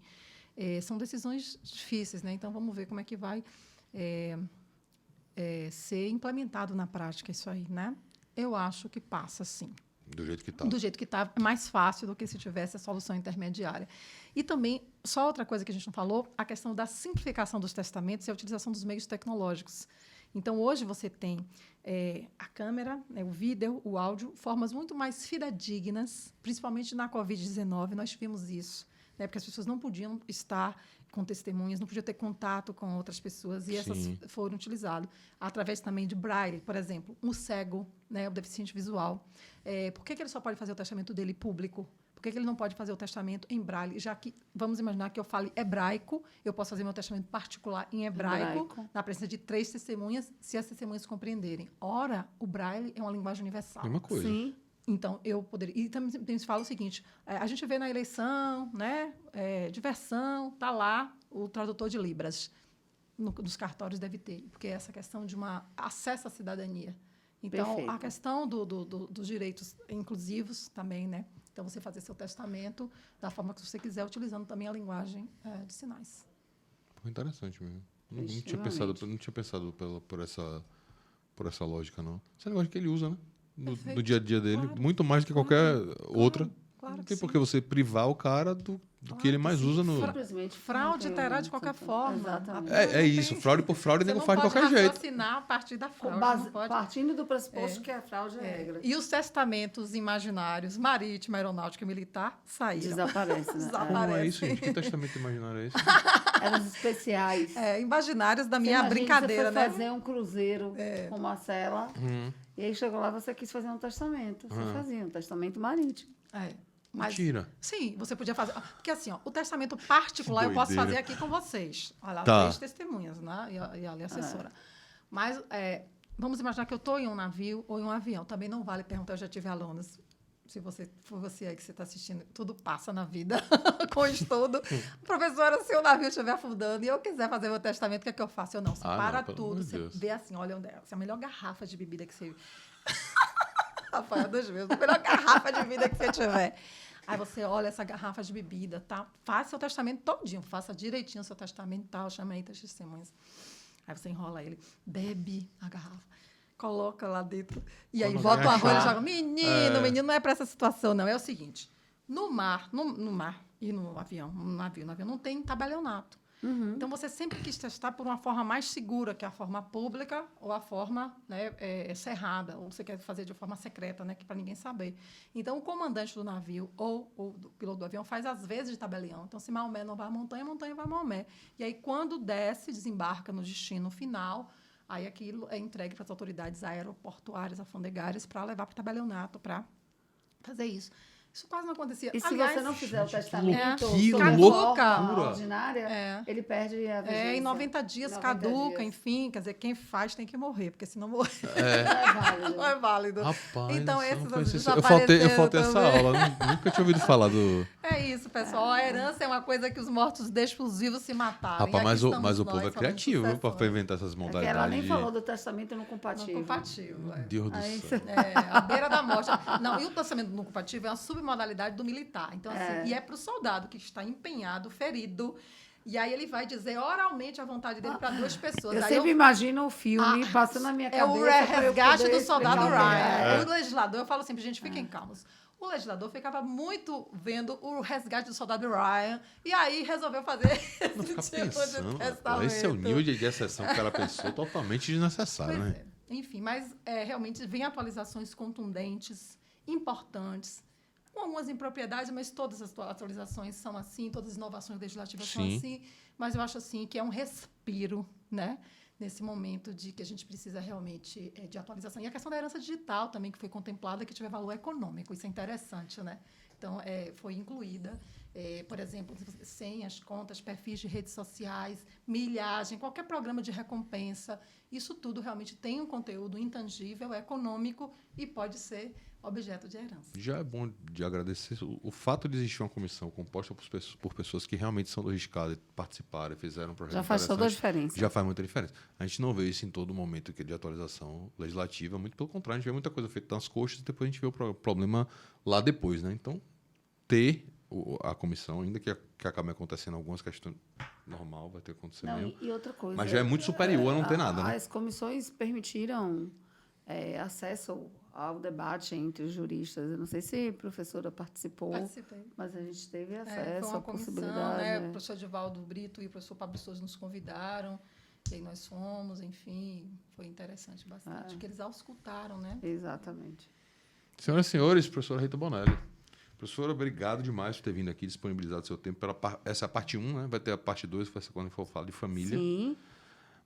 São decisões difíceis, né? Então, vamos ver como é que vai ser implementado na prática isso aí, né? Eu acho que passa, sim. Do jeito que está. Do jeito que está, é mais fácil do que se tivesse a solução intermediária. E também, só outra coisa que a gente não falou, a questão da simplificação dos testamentos e a utilização dos meios tecnológicos. Então, hoje você tem a câmera, o vídeo, o áudio, formas muito mais fidedignas, principalmente na Covid-19, nós tivemos isso, né? Porque as pessoas não podiam estar com testemunhas, não podiam ter contato com outras pessoas, e essas foram utilizadas. Através também de braille, por exemplo, um cego, né, o deficiente visual. Por que ele só pode fazer o testamento dele público? Por que ele não pode fazer o testamento em braille? Já que, vamos imaginar que eu fale hebraico, eu posso fazer meu testamento particular em hebraico. Na presença de 3 testemunhas, se as testemunhas compreenderem. Ora, o braille é uma linguagem universal. Mesma coisa. Sim. Então, eu poderia... E também se fala o seguinte, a gente vê na eleição, né, diversão, está lá o tradutor de Libras. Nos cartórios deve ter, porque é essa questão de acesso à cidadania. Então, Perfeito. a questão dos direitos inclusivos também, né? Então, você fazer seu testamento da forma que você quiser, utilizando também a linguagem de sinais. Pô, interessante mesmo. Não Extremamente. tinha pensado por essa lógica, não. Essa linguagem que ele usa, né? No Perfeito. dia a dia dele, Claro. muito mais do que qualquer outra. Claro Não que tem sim. por que você privar o cara do que ele mais que sim. usa no... Simplesmente Fraude não tem terá de qualquer forma. Exatamente. É isso, fraude por fraude, Você nego não faz de pode qualquer jeito. raciocinar a partir da Com fraude. Não pode. partindo do pressuposto que a fraude é regra. E os testamentos imaginários, marítimo, aeronáutica e militar, saíram. Desaparece, né? Desaparece. Como é isso, gente? Que testamento imaginário é esse? Eram os especiais. Imaginários da minha Imagina, brincadeira, você foi né? fazer um cruzeiro com Marcela, e aí chegou lá, você quis fazer um testamento. Você fazia um testamento marítimo. Mas, Mentira. sim, você podia fazer. Porque assim, o testamento particular Que eu posso doideira. fazer aqui com vocês. Olha lá, Tá. 3 testemunhas, né? E ali a assessora. Mas vamos imaginar que eu estou em um navio ou em um avião. Também não vale perguntar, eu já tive alunos. Se for você aí que você está assistindo, tudo passa na vida com estudo. Professora, se o navio estiver afundando e eu quiser fazer meu testamento, o que é que eu faço? Eu não, você para pelo amor tudo, de você Deus. vê assim, olha onde é. Essa é a melhor garrafa de bebida que você... Rafael dos meus, a melhor garrafa de bebida que você tiver. Aí você olha essa garrafa de bebida, tá? Faça seu testamento todinho, faça direitinho o seu testamento, tal, chama aí as testemunhas. Aí você enrola ele, bebe a garrafa, coloca lá dentro, e aí Quando bota o alguém arroz e achar- joga. Menino, não é para essa situação, não. É o seguinte, no mar e no avião, no navio não tem tabelionato. Então, você sempre quis testar por uma forma mais segura, que é a forma pública ou a forma, né, cerrada, ou você quer fazer de forma secreta, né, que para ninguém saber. Então, o comandante do navio ou o piloto do avião faz, às vezes, de tabelião. Então, se Maomé não vai à montanha, a montanha vai a Maomé. E aí, quando desce, desembarca no destino final, aí aquilo é entregue para as autoridades aeroportuárias, alfandegárias, para levar para o tabelionato, para fazer isso. Isso quase não acontecia. E se Aliás, você não fizer o gente, que testamento que sob a loucura! forma ordinária, ele perde a vigência. Em 90 dias 90 caduca, dias. enfim, quer dizer, quem faz tem que morrer, porque senão morrer Não é válido. não é válido. Rapaz, Então, eu não esses conhecia isso. desapareceram Eu faltei essa também. aula, nunca tinha ouvido falar do... É isso, pessoal. A herança é uma coisa que os mortos deixam os vivos se matarem. Rapaz, Aqui mas o estamos povo é nós, criativo, viu, falando de para inventar essas É que modalidades. ela nem de- falou do testamento não não compatível. compatível. Deus do Aí céu. À beira da morte. Não, e o testamento não compatível é uma submodalidade do militar. Então, assim, e é para o soldado que está empenhado, ferido, e aí ele vai dizer oralmente a vontade dele para duas pessoas. Eu Aí sempre imagino o filme passando na minha É cabeça. o pra eu resgate poder do soldado explicar o que Ryan. é. O legislador, eu falo sempre, gente, fiquem calmos. O legislador ficava muito vendo o resgate do soldado Ryan e aí resolveu fazer Não esse fica tipo pensando, de rapaz, testamento. esse é o nível de exceção que o cara pensou, totalmente desnecessário, Pois né? é. Enfim, mas realmente vem atualizações contundentes, importantes, com algumas impropriedades, mas todas as atualizações são assim, todas as inovações legislativas são Sim. assim, mas eu acho assim que é um respiro, né? Nesse momento de que a gente precisa realmente de atualização. E a questão da herança digital também, que foi contemplada, que tiver valor econômico, isso é interessante, né? Então, foi incluída, por exemplo, senhas, contas, perfis de redes sociais, milhagem, qualquer programa de recompensa, isso tudo realmente tem um conteúdo intangível, econômico e pode ser objeto de herança. Já é bom de agradecer o fato de existir uma comissão composta por pessoas que realmente são do riscado, e participaram e fizeram um projeto Já faz toda a interessante. diferença. Já faz muita diferença. A gente não vê isso em todo momento de atualização legislativa, muito pelo contrário, a gente vê muita coisa feita nas coxas e depois a gente vê o problema lá depois, né? Então, ter a comissão, ainda que acabe acontecendo algumas questões, normal, vai ter que acontecer Não, mesmo. e outra coisa. Mas já é muito superior a não ter nada, né? As comissões permitiram acesso ao debate entre os juristas. Eu não sei se a professora participou, Participei. mas a gente teve Foi acesso uma à comissão, possibilidade. né? O professor Divaldo Brito e o professor Pablo Souza nos convidaram, e aí nós fomos, enfim, foi interessante bastante, que eles auscultaram, né? Exatamente. Senhoras e senhores, professora Rita Bonelli. Professora, obrigado demais por ter vindo aqui, disponibilizado seu tempo. Essa é a parte 1, né? Vai ter a parte 2, que vai ser quando for falar de família. Sim.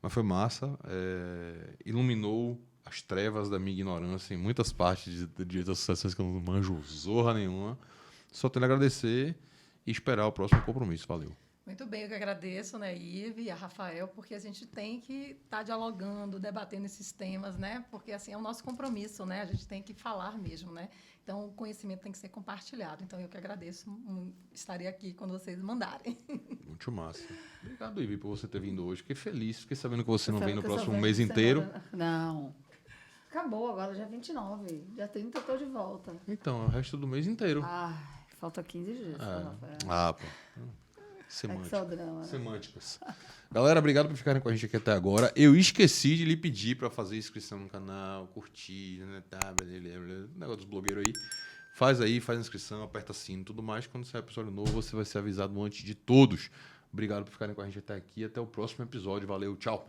Mas foi massa. Iluminou as trevas da minha ignorância em muitas partes de associações que eu não manjo zorra nenhuma. Só tenho a agradecer e esperar o próximo compromisso. Valeu. Muito bem, eu que agradeço, né, Ive e a Rafael, porque a gente tem que estar dialogando, debatendo esses temas, né? Porque assim é o nosso compromisso, né? A gente tem que falar mesmo, né? Então o conhecimento tem que ser compartilhado. Então eu que agradeço, estarei aqui quando vocês mandarem. Muito massa. Obrigado, Ivi, por você ter vindo hoje. Fiquei feliz, fiquei sabendo que você não Foi vem no que eu só próximo venho mês de inteiro. semana. Não. Acabou agora, dia 29. Dia 30 eu tô de volta. Então, é o resto do mês inteiro. Ai, falta 15 dias. Rafael. Pô. É que Semântica. só drama, né? Semânticas. Galera, obrigado por ficarem com a gente aqui até agora. Eu esqueci de lhe pedir para fazer inscrição no canal, curtir, né? Negócio dos blogueiros aí. Faz aí, faz inscrição, aperta sino e tudo mais. Quando sair episódio novo, você vai ser avisado antes de todos. Obrigado por ficarem com a gente até aqui. Até o próximo episódio. Valeu, tchau.